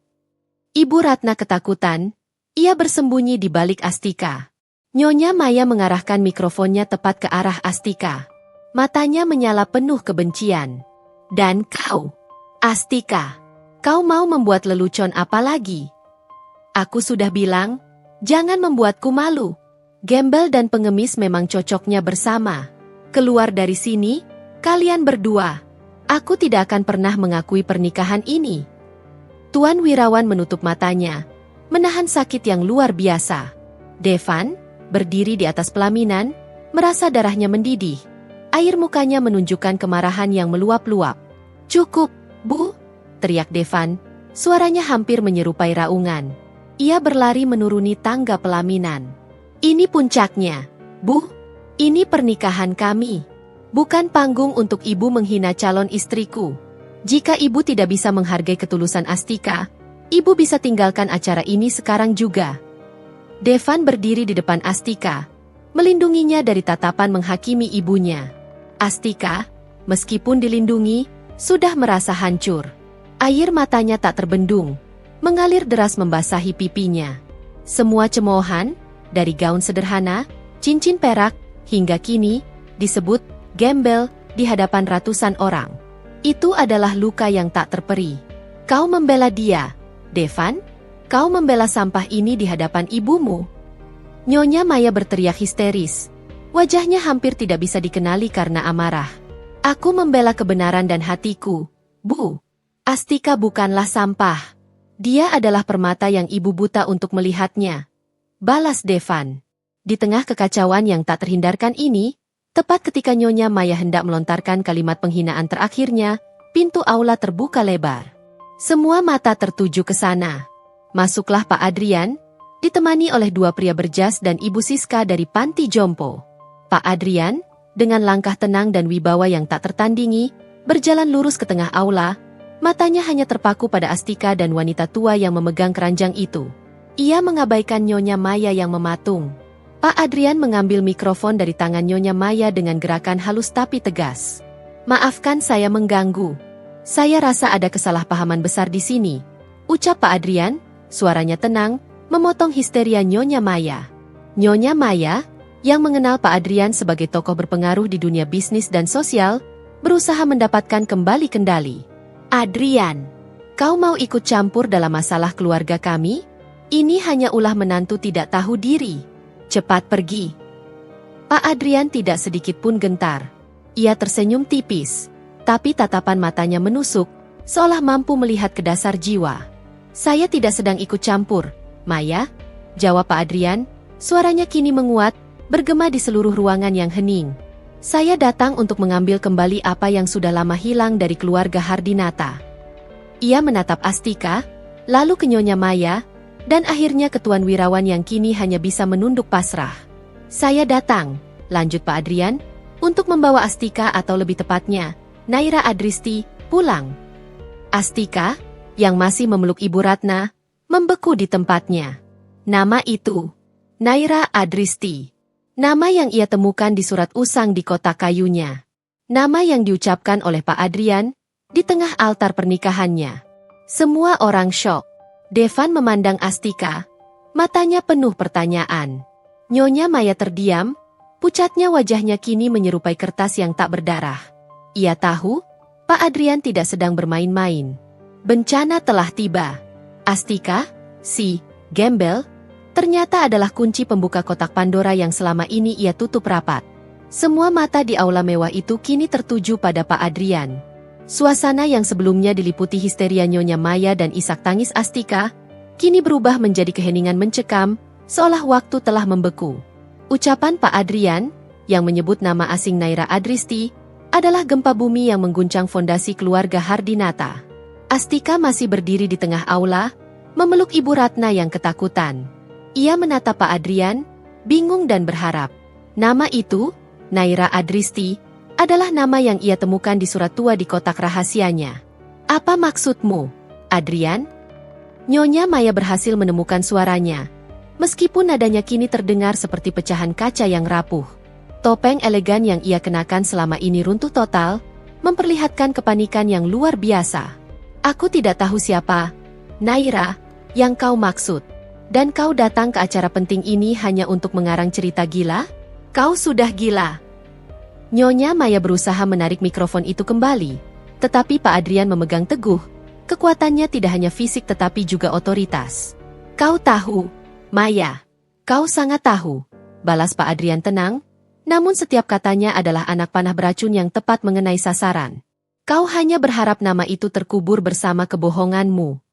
A: Ibu Ratna ketakutan, ia bersembunyi di balik Astika. Nyonya Maya mengarahkan mikrofonnya tepat ke arah Astika. Matanya menyala penuh kebencian. "Dan kau, Astika, kau mau membuat lelucon apa lagi? Aku sudah bilang, jangan membuatku malu. Gembel dan pengemis memang cocoknya bersama. Keluar dari sini, kalian berdua. Aku tidak akan pernah mengakui pernikahan ini." Tuan Wirawan menutup matanya, menahan sakit yang luar biasa. Devan, berdiri di atas pelaminan, merasa darahnya mendidih. Air mukanya menunjukkan kemarahan yang meluap-luap. "Cukup, Bu!" teriak Devan, suaranya hampir menyerupai raungan. Ia berlari menuruni tangga pelaminan. "Ini puncaknya, Bu. Ini pernikahan kami. Bukan panggung untuk ibu menghina calon istriku. Jika ibu tidak bisa menghargai ketulusan Astika, ibu bisa tinggalkan acara ini sekarang juga." Devan berdiri di depan Astika, melindunginya dari tatapan menghakimi ibunya. Astika, meskipun dilindungi, sudah merasa hancur. Air matanya tak terbendung, mengalir deras membasahi pipinya. Semua cemoohan, dari gaun sederhana, cincin perak, hingga kini, disebut gembel di hadapan ratusan orang. Itu adalah luka yang tak terperi. Kau membela dia, Devan? Kau membela sampah ini di hadapan ibumu? Nyonya Maya berteriak histeris. Wajahnya hampir tidak bisa dikenali karena amarah. "Aku membela kebenaran dan hatiku, Bu. Astika bukanlah sampah. Dia adalah permata yang ibu buta untuk melihatnya," balas Devan. Di tengah kekacauan yang tak terhindarkan ini, tepat ketika Nyonya Maya hendak melontarkan kalimat penghinaan terakhirnya, pintu aula terbuka lebar. Semua mata tertuju ke sana. Masuklah Pak Adrian, ditemani oleh dua pria berjas dan Ibu Siska dari panti jompo. Pak Adrian, dengan langkah tenang dan wibawa yang tak tertandingi, berjalan lurus ke tengah aula, matanya hanya terpaku pada Astika dan wanita tua yang memegang keranjang itu. Ia mengabaikan Nyonya Maya yang mematung. Pak Adrian mengambil mikrofon dari tangan Nyonya Maya dengan gerakan halus tapi tegas. "Maafkan saya mengganggu. Saya rasa ada kesalahpahaman besar di sini," ucap Pak Adrian, suaranya tenang, memotong histeria Nyonya Maya. Nyonya Maya, yang mengenal Pak Adrian sebagai tokoh berpengaruh di dunia bisnis dan sosial, berusaha mendapatkan kembali kendali. "Adrian, kau mau ikut campur dalam masalah keluarga kami? Ini hanya ulah menantu tidak tahu diri. Cepat pergi." Pak Adrian tidak sedikit pun gentar. Ia tersenyum tipis, tapi tatapan matanya menusuk, seolah mampu melihat ke dasar jiwa. "Saya tidak sedang ikut campur, Maya," jawab Pak Adrian. Suaranya kini menguat, bergema di seluruh ruangan yang hening. "Saya datang untuk mengambil kembali apa yang sudah lama hilang dari keluarga Hardinata." Ia menatap Astika, lalu ke Nyonya Maya, dan akhirnya ke Tuan Wirawan yang kini hanya bisa menunduk pasrah. "Saya datang," lanjut Pak Adrian, "untuk membawa Astika atau lebih tepatnya, Naira Adristi, pulang." Astika, yang masih memeluk Ibu Ratna, membeku di tempatnya. Nama itu, Naira Adristi. Nama yang ia temukan di surat usang di kotak kayunya. Nama yang diucapkan oleh Pak Adrian di tengah altar pernikahannya. Semua orang syok. Devan memandang Astika, matanya penuh pertanyaan. Nyonya Maya terdiam, pucatnya wajahnya kini menyerupai kertas yang tak berdarah. Ia tahu, Pak Adrian tidak sedang bermain-main. Bencana telah tiba. Astika, si gembel, ternyata adalah kunci pembuka kotak Pandora yang selama ini ia tutup rapat. Semua mata di aula mewah itu kini tertuju pada Pak Adrian. Suasana yang sebelumnya diliputi histeria Nyonya Maya dan isak tangis Astika, kini berubah menjadi keheningan mencekam, seolah waktu telah membeku. Ucapan Pak Adrian, yang menyebut nama asing Naira Adristi, adalah gempa bumi yang mengguncang fondasi keluarga Hardinata. Astika masih berdiri di tengah aula, memeluk Ibu Ratna yang ketakutan. Ia menatap Pak Adrian, bingung dan berharap. Nama itu, Naira Adristi, adalah nama yang ia temukan di surat tua di kotak rahasianya. "Apa maksudmu, Adrian?" Nyonya Maya berhasil menemukan suaranya, meskipun nadanya kini terdengar seperti pecahan kaca yang rapuh. Topeng elegan yang ia kenakan selama ini runtuh total, memperlihatkan kepanikan yang luar biasa. "Aku tidak tahu siapa, Naira, yang kau maksud. Dan kau datang ke acara penting ini hanya untuk mengarang cerita gila? Kau sudah gila." Nyonya Maya berusaha menarik mikrofon itu kembali, tetapi Pak Adrian memegang teguh. Kekuatannya tidak hanya fisik tetapi juga otoritas. "Kau tahu, Maya. Kau sangat tahu," balas Pak Adrian tenang, namun setiap katanya adalah anak panah beracun yang tepat mengenai sasaran. "Kau hanya berharap nama itu terkubur bersama kebohonganmu."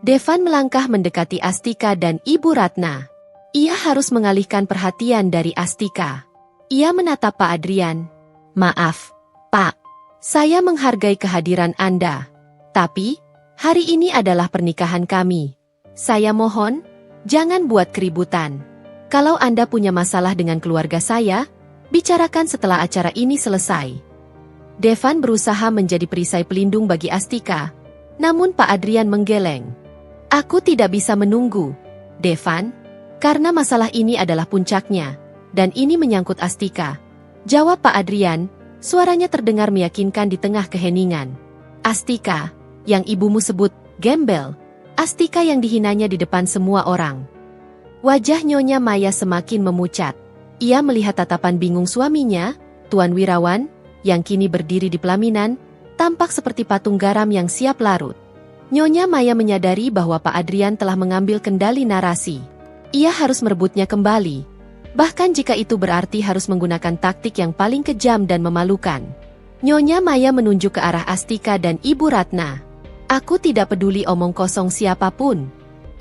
A: Devan melangkah mendekati Astika dan Ibu Ratna. Ia harus mengalihkan perhatian dari Astika. Ia menatap Pak Adrian. "Maaf, Pak. Saya menghargai kehadiran Anda. Tapi, hari ini adalah pernikahan kami. Saya mohon, jangan buat keributan. Kalau Anda punya masalah dengan keluarga saya, bicarakan setelah acara ini selesai." Devan berusaha menjadi perisai pelindung bagi Astika, namun Pak Adrian menggeleng. "Aku tidak bisa menunggu, Devan, karena masalah ini adalah puncaknya, dan ini menyangkut Astika," jawab Pak Adrian, suaranya terdengar meyakinkan di tengah keheningan. "Astika, yang ibumu sebut gembel, Astika yang dihinanya di depan semua orang." Wajah Nyonya Maya semakin memucat. Ia melihat tatapan bingung suaminya, Tuan Wirawan, yang kini berdiri di pelaminan, tampak seperti patung garam yang siap larut. Nyonya Maya menyadari bahwa Pak Adrian telah mengambil kendali narasi. Ia harus merebutnya kembali, bahkan jika itu berarti harus menggunakan taktik yang paling kejam dan memalukan. Nyonya Maya menunjuk ke arah Astika dan Ibu Ratna. "Aku tidak peduli omong kosong siapapun.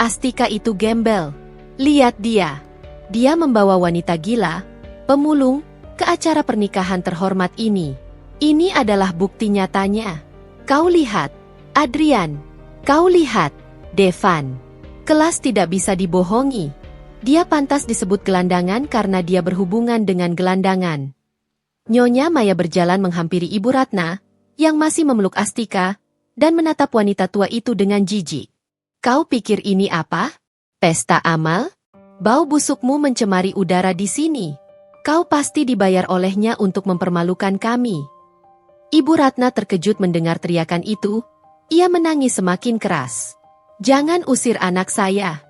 A: Astika itu gembel. Lihat dia. Dia membawa wanita gila, pemulung, ke acara pernikahan terhormat ini. Ini adalah bukti nyatanya." Kau lihat, Adrian. Kau lihat, Devan. Kelas tidak bisa dibohongi. Dia pantas disebut gelandangan karena dia berhubungan dengan gelandangan. Nyonya Maya berjalan menghampiri Ibu Ratna, yang masih memeluk Astika, dan menatap wanita tua itu dengan jijik. Kau pikir ini apa? Pesta amal? Bau busukmu mencemari udara di sini. Kau pasti dibayar olehnya untuk mempermalukan kami. Ibu Ratna terkejut mendengar teriakan itu. Ia menangis semakin keras. Jangan usir anak saya.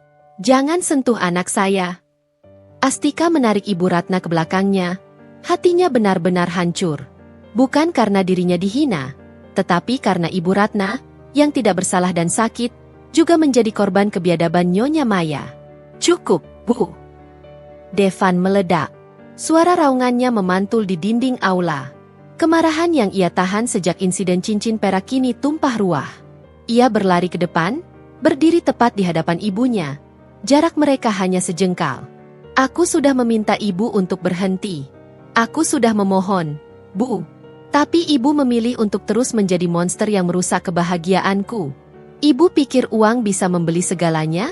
A: Jangan sentuh anak saya. Astika menarik Ibu Ratna ke belakangnya. Hatinya benar-benar hancur. Bukan karena dirinya dihina, tetapi karena Ibu Ratna, yang tidak bersalah dan sakit, juga menjadi korban kebiadaban Nyonya Maya. Cukup, Bu. Devan meledak. Suara raungannya memantul di dinding aula. Kemarahan yang ia tahan sejak insiden cincin perak kini tumpah ruah. Ia berlari ke depan, berdiri tepat di hadapan ibunya. Jarak mereka hanya sejengkal. Aku sudah meminta ibu untuk berhenti. Aku sudah memohon, Bu. Tapi ibu memilih untuk terus menjadi monster yang merusak kebahagiaanku. Ibu pikir uang bisa membeli segalanya?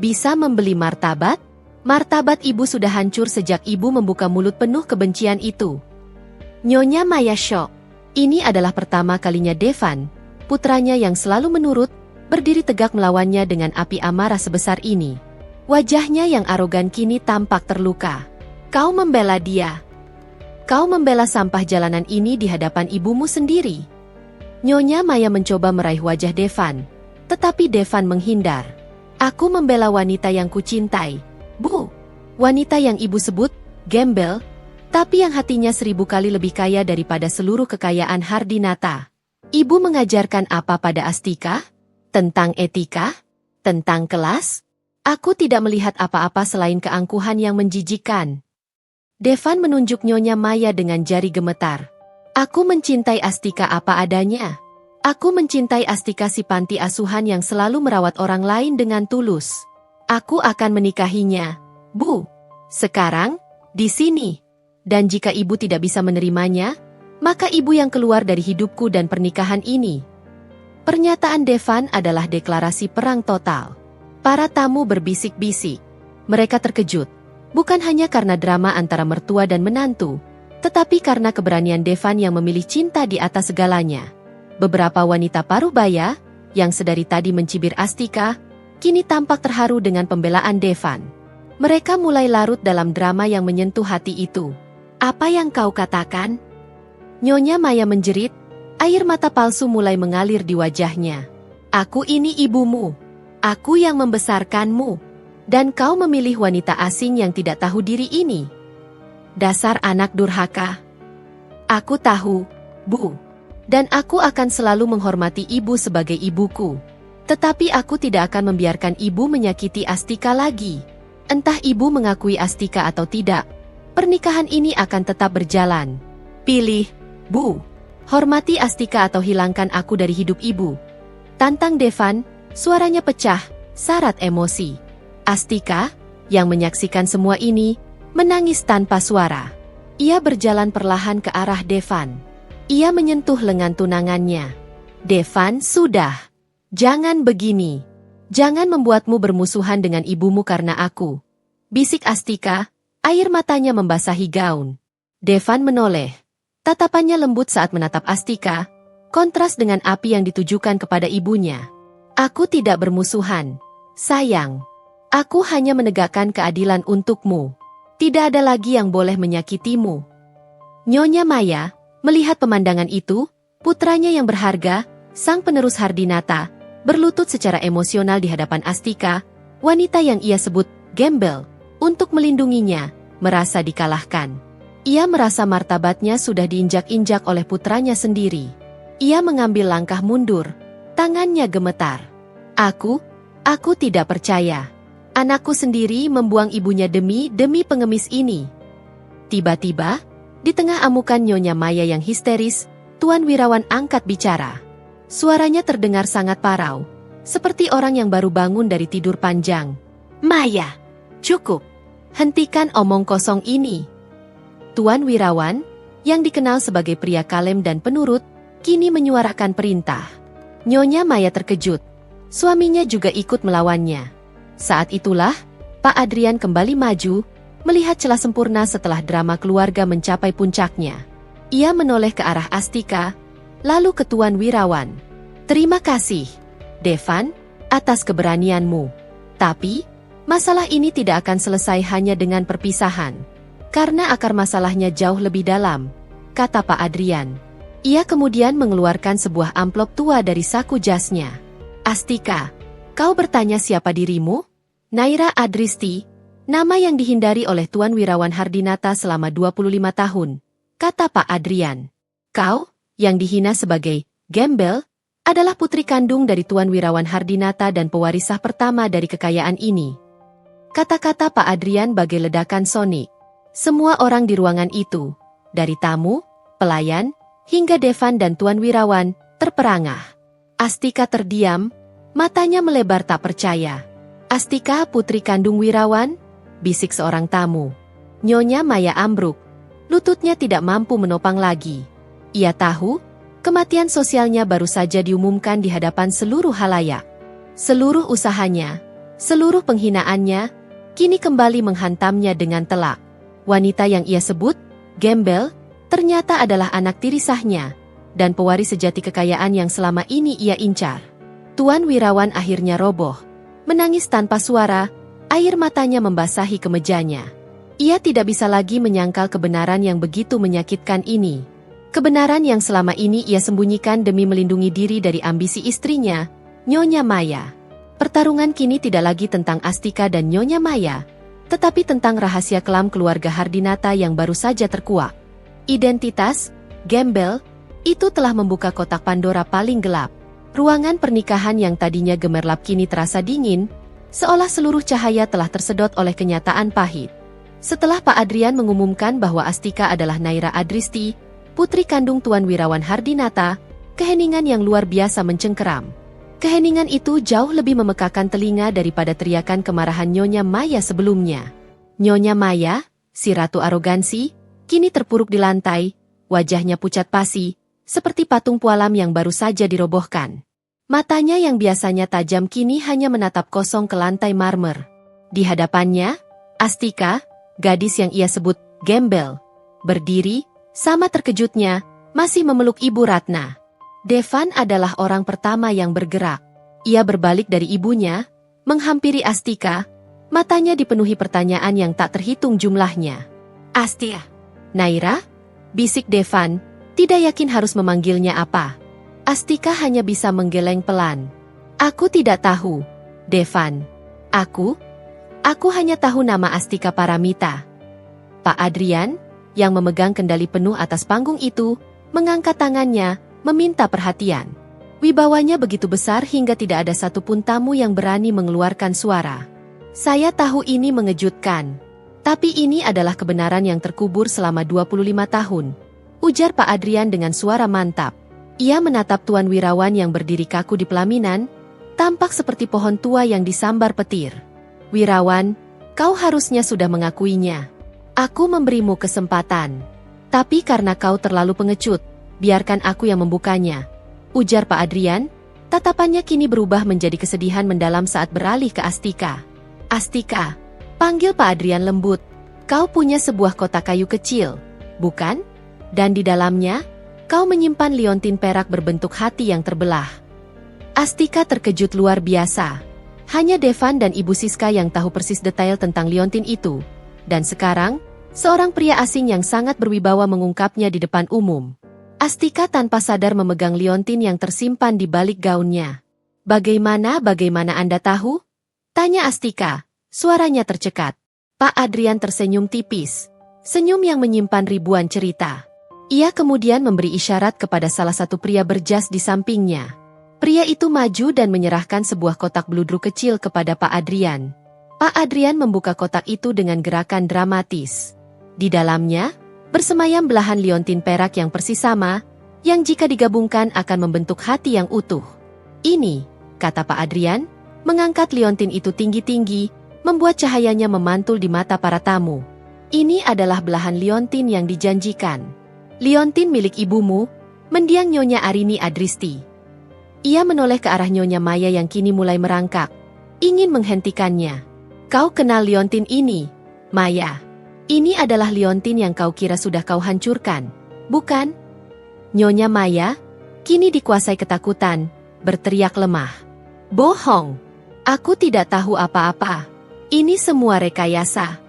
A: Bisa membeli martabat? Martabat ibu sudah hancur sejak ibu membuka mulut penuh kebencian itu. Nyonya Maya syok. Ini adalah pertama kalinya Devan, putranya yang selalu menurut, berdiri tegak melawannya dengan api amarah sebesar ini. Wajahnya yang arogan kini tampak terluka. Kau membela dia. Kau membela sampah jalanan ini di hadapan ibumu sendiri. Nyonya Maya mencoba meraih wajah Devan, tetapi Devan menghindar. Aku membela wanita yang kucintai, Bu. Wanita yang ibu sebut gembel, tapi yang hatinya 1000 kali lebih kaya daripada seluruh kekayaan Hardinata. Ibu mengajarkan apa pada Astika? Tentang etika? Tentang kelas? Aku tidak melihat apa-apa selain keangkuhan yang menjijikkan. Devan menunjuk Nyonya Maya dengan jari gemetar. Aku mencintai Astika apa adanya. Aku mencintai Astika si panti asuhan yang selalu merawat orang lain dengan tulus. Aku akan menikahinya, Bu. Sekarang, di sini. Dan jika ibu tidak bisa menerimanya, maka ibu yang keluar dari hidupku dan pernikahan ini. Pernyataan Devan adalah deklarasi perang total. Para tamu berbisik-bisik. Mereka terkejut. Bukan hanya karena drama antara mertua dan menantu, tetapi karena keberanian Devan yang memilih cinta di atas segalanya. Beberapa wanita paruh baya, yang sedari tadi mencibir Astika, kini tampak terharu dengan pembelaan Devan. Mereka mulai larut dalam drama yang menyentuh hati itu. Apa yang kau katakan? Nyonya Maya menjerit, air mata palsu mulai mengalir di wajahnya. Aku ini ibumu. Aku yang membesarkanmu. Dan kau memilih wanita asing yang tidak tahu diri ini. Dasar anak durhaka. Aku tahu, Bu. Dan aku akan selalu menghormati ibu sebagai ibuku. Tetapi aku tidak akan membiarkan ibu menyakiti Astika lagi. Entah ibu mengakui Astika atau tidak, pernikahan ini akan tetap berjalan. Pilih, Bu. Hormati Astika atau hilangkan aku dari hidup ibu. Tantang Devan, suaranya pecah, syarat emosi. Astika, yang menyaksikan semua ini, menangis tanpa suara. Ia berjalan perlahan ke arah Devan. Ia menyentuh lengan tunangannya. Devan, sudah. Jangan begini. Jangan membuatmu bermusuhan dengan ibumu karena aku. Bisik Astika, air matanya membasahi gaun. Devan menoleh. Tatapannya lembut saat menatap Astika, kontras dengan api yang ditujukan kepada ibunya. Aku tidak bermusuhan. Sayang. Aku hanya menegakkan keadilan untukmu. Tidak ada lagi yang boleh menyakitimu. Nyonya Maya, melihat pemandangan itu, putranya yang berharga, sang penerus Hardinata, berlutut secara emosional di hadapan Astika, wanita yang ia sebut gembel, untuk melindunginya, merasa dikalahkan. Ia merasa martabatnya sudah diinjak-injak oleh putranya sendiri. Ia mengambil langkah mundur, tangannya gemetar. Aku tidak percaya. Anakku sendiri membuang ibunya demi pengemis ini. Tiba-tiba, di tengah amukan Nyonya Maya yang histeris, Tuan Wirawan angkat bicara. Suaranya terdengar sangat parau, seperti orang yang baru bangun dari tidur panjang. Maya, cukup. Hentikan omong kosong ini. Tuan Wirawan, yang dikenal sebagai pria kalem dan penurut, kini menyuarakan perintah. Nyonya Maya terkejut. Suaminya juga ikut melawannya. Saat itulah, Pak Adrian kembali maju, melihat celah sempurna setelah drama keluarga mencapai puncaknya. Ia menoleh ke arah Astika, lalu ke Tuan Wirawan. Terima kasih, Devan, atas keberanianmu. Tapi, masalah ini tidak akan selesai hanya dengan perpisahan. Karena akar masalahnya jauh lebih dalam, kata Pak Adrian. Ia kemudian mengeluarkan sebuah amplop tua dari saku jasnya. Astika, kau bertanya siapa dirimu? Naira Adristi, nama yang dihindari oleh Tuan Wirawan Hardinata selama 25 tahun, kata Pak Adrian. Kau, yang dihina sebagai gembel, adalah putri kandung dari Tuan Wirawan Hardinata dan pewarisah pertama dari kekayaan ini. Kata-kata Pak Adrian bagai ledakan sonik. Semua orang di ruangan itu, dari tamu, pelayan, hingga Devan dan Tuan Wirawan, terperangah. Astika terdiam, matanya melebar tak percaya. Astika putri kandung Wirawan? Bisik seorang tamu. Nyonya Maya ambruk. Lututnya tidak mampu menopang lagi. Ia tahu, kematian sosialnya baru saja diumumkan di hadapan seluruh halayak. Seluruh usahanya, seluruh penghinaannya, kini kembali menghantamnya dengan telak. Wanita yang ia sebut, gembel, ternyata adalah anak tiri sahnya, dan pewaris sejati kekayaan yang selama ini ia incar. Tuan Wirawan akhirnya roboh. Menangis tanpa suara, air matanya membasahi kemejanya. Ia tidak bisa lagi menyangkal kebenaran yang begitu menyakitkan ini. Kebenaran yang selama ini ia sembunyikan demi melindungi diri dari ambisi istrinya, Nyonya Maya. Pertarungan kini tidak lagi tentang Astika dan Nyonya Maya, tetapi tentang rahasia kelam keluarga Hardinata yang baru saja terkuak. Identitas, gembel, itu telah membuka kotak Pandora paling gelap. Ruangan pernikahan yang tadinya gemerlap kini terasa dingin, seolah seluruh cahaya telah tersedot oleh kenyataan pahit. Setelah Pak Adrian mengumumkan bahwa Astika adalah Naira Adristi, putri kandung Tuan Wirawan Hardinata, keheningan yang luar biasa mencengkeram. Keheningan itu jauh lebih memekakan telinga daripada teriakan kemarahan Nyonya Maya sebelumnya. Nyonya Maya, si ratu arogansi, kini terpuruk di lantai, wajahnya pucat pasi, seperti patung pualam yang baru saja dirobohkan. Matanya yang biasanya tajam kini hanya menatap kosong ke lantai marmer. Di hadapannya, Astika, gadis yang ia sebut gembel, berdiri, sama terkejutnya, masih memeluk Ibu Ratna. Devan adalah orang pertama yang bergerak. Ia berbalik dari ibunya, menghampiri Astika, matanya dipenuhi pertanyaan yang tak terhitung jumlahnya. Astia, Naira? Bisik Devan, tidak yakin harus memanggilnya apa. Astika hanya bisa menggeleng pelan. Aku tidak tahu, Devan. Aku hanya tahu nama Astika Paramita. Pak Adrian, yang memegang kendali penuh atas panggung itu, mengangkat tangannya, meminta perhatian. Wibawanya begitu besar hingga tidak ada satupun tamu yang berani mengeluarkan suara. Saya tahu ini mengejutkan. Tapi ini adalah kebenaran yang terkubur selama 25 tahun. Ujar Pak Adrian dengan suara mantap. Ia menatap Tuan Wirawan yang berdiri kaku di pelaminan, tampak seperti pohon tua yang disambar petir. Wirawan, kau harusnya sudah mengakuinya. Aku memberimu kesempatan. Tapi karena kau terlalu pengecut, biarkan aku yang membukanya. Ujar Pak Adrian, tatapannya kini berubah menjadi kesedihan mendalam saat beralih ke Astika. Astika, panggil Pak Adrian lembut. Kau punya sebuah kotak kayu kecil, bukan? Dan di dalamnya, kau menyimpan liontin perak berbentuk hati yang terbelah. Astika terkejut luar biasa. Hanya Devan dan Ibu Siska yang tahu persis detail tentang liontin itu. Dan sekarang, seorang pria asing yang sangat berwibawa mengungkapnya di depan umum. Astika tanpa sadar memegang liontin yang tersimpan di balik gaunnya. Bagaimana Anda tahu? Tanya Astika, suaranya tercekat. Pak Adrian tersenyum tipis. Senyum yang menyimpan ribuan cerita. Ia kemudian memberi isyarat kepada salah satu pria berjas di sampingnya. Pria itu maju dan menyerahkan sebuah kotak bludru kecil kepada Pak Adrian. Pak Adrian membuka kotak itu dengan gerakan dramatis. Di dalamnya, bersemayam belahan liontin perak yang persis sama, yang jika digabungkan akan membentuk hati yang utuh. Ini, kata Pak Adrian, mengangkat liontin itu tinggi-tinggi, membuat cahayanya memantul di mata para tamu. Ini adalah belahan liontin yang dijanjikan. Liontin milik ibumu, mendiang Nyonya Arini Adristi. Ia menoleh ke arah Nyonya Maya yang kini mulai merangkak, ingin menghentikannya. Kau kenal liontin ini, Maya? Ini adalah liontin yang kau kira sudah kau hancurkan, bukan? Nyonya Maya kini dikuasai ketakutan, berteriak lemah. Bohong! Aku tidak tahu apa-apa. Ini semua rekayasa.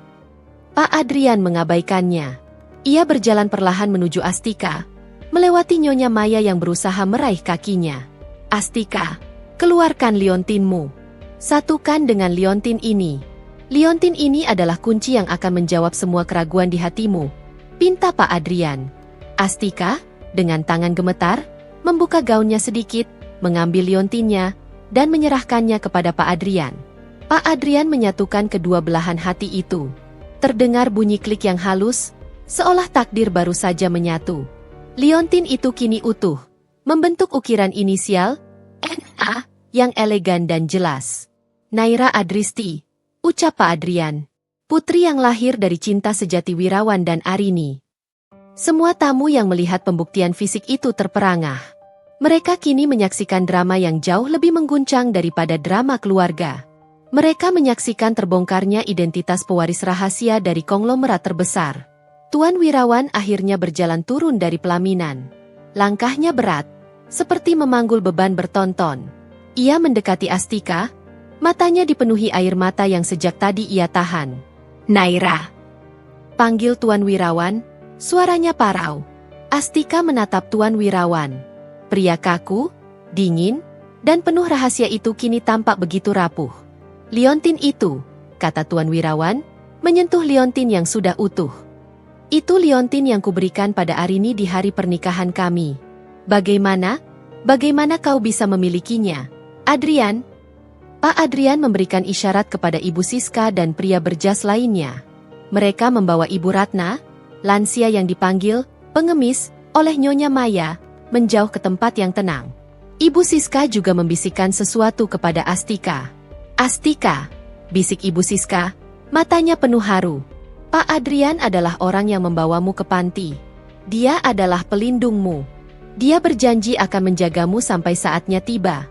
A: Pak Adrian mengabaikannya. Ia berjalan perlahan menuju Astika, melewati Nyonya Maya yang berusaha meraih kakinya. Astika, keluarkan liontinmu. Satukan dengan liontin ini. Liontin ini adalah kunci yang akan menjawab semua keraguan di hatimu, pinta Pak Adrian. Astika, dengan tangan gemetar, membuka gaunnya sedikit, mengambil liontinnya, dan menyerahkannya kepada Pak Adrian. Pak Adrian menyatukan kedua belahan hati itu. Terdengar bunyi klik yang halus, seolah takdir baru saja menyatu. Liontin itu kini utuh, membentuk ukiran inisial, NA, yang elegan dan jelas. Naira Adristi, ucap Pak Adrian. Putri yang lahir dari cinta sejati Wirawan dan Arini. Semua tamu yang melihat pembuktian fisik itu terperangah. Mereka kini menyaksikan drama yang jauh lebih mengguncang daripada drama keluarga. Mereka menyaksikan terbongkarnya identitas pewaris rahasia dari konglomerat terbesar. Tuan Wirawan akhirnya berjalan turun dari pelaminan. Langkahnya berat, seperti memanggul beban bertonton. Ia mendekati Astika, matanya dipenuhi air mata yang sejak tadi ia tahan. Naira! Panggil Tuan Wirawan, suaranya parau. Astika menatap Tuan Wirawan. Pria kaku, dingin, dan penuh rahasia itu kini tampak begitu rapuh. Liontin itu, kata Tuan Wirawan, menyentuh liontin yang sudah utuh. Itu liontin yang kuberikan pada Arini di hari pernikahan kami. Bagaimana? Bagaimana kau bisa memilikinya? Adrian? Pak Adrian memberikan isyarat kepada Ibu Siska dan pria berjas lainnya. Mereka membawa Ibu Ratna, lansia yang dipanggil, pengemis, oleh Nyonya Maya, menjauh ke tempat yang tenang. Ibu Siska juga membisikkan sesuatu kepada Astika. Astika, bisik Ibu Siska, matanya penuh haru. Pak Adrian adalah orang yang membawamu ke panti. Dia adalah pelindungmu. Dia berjanji akan menjagamu sampai saatnya tiba.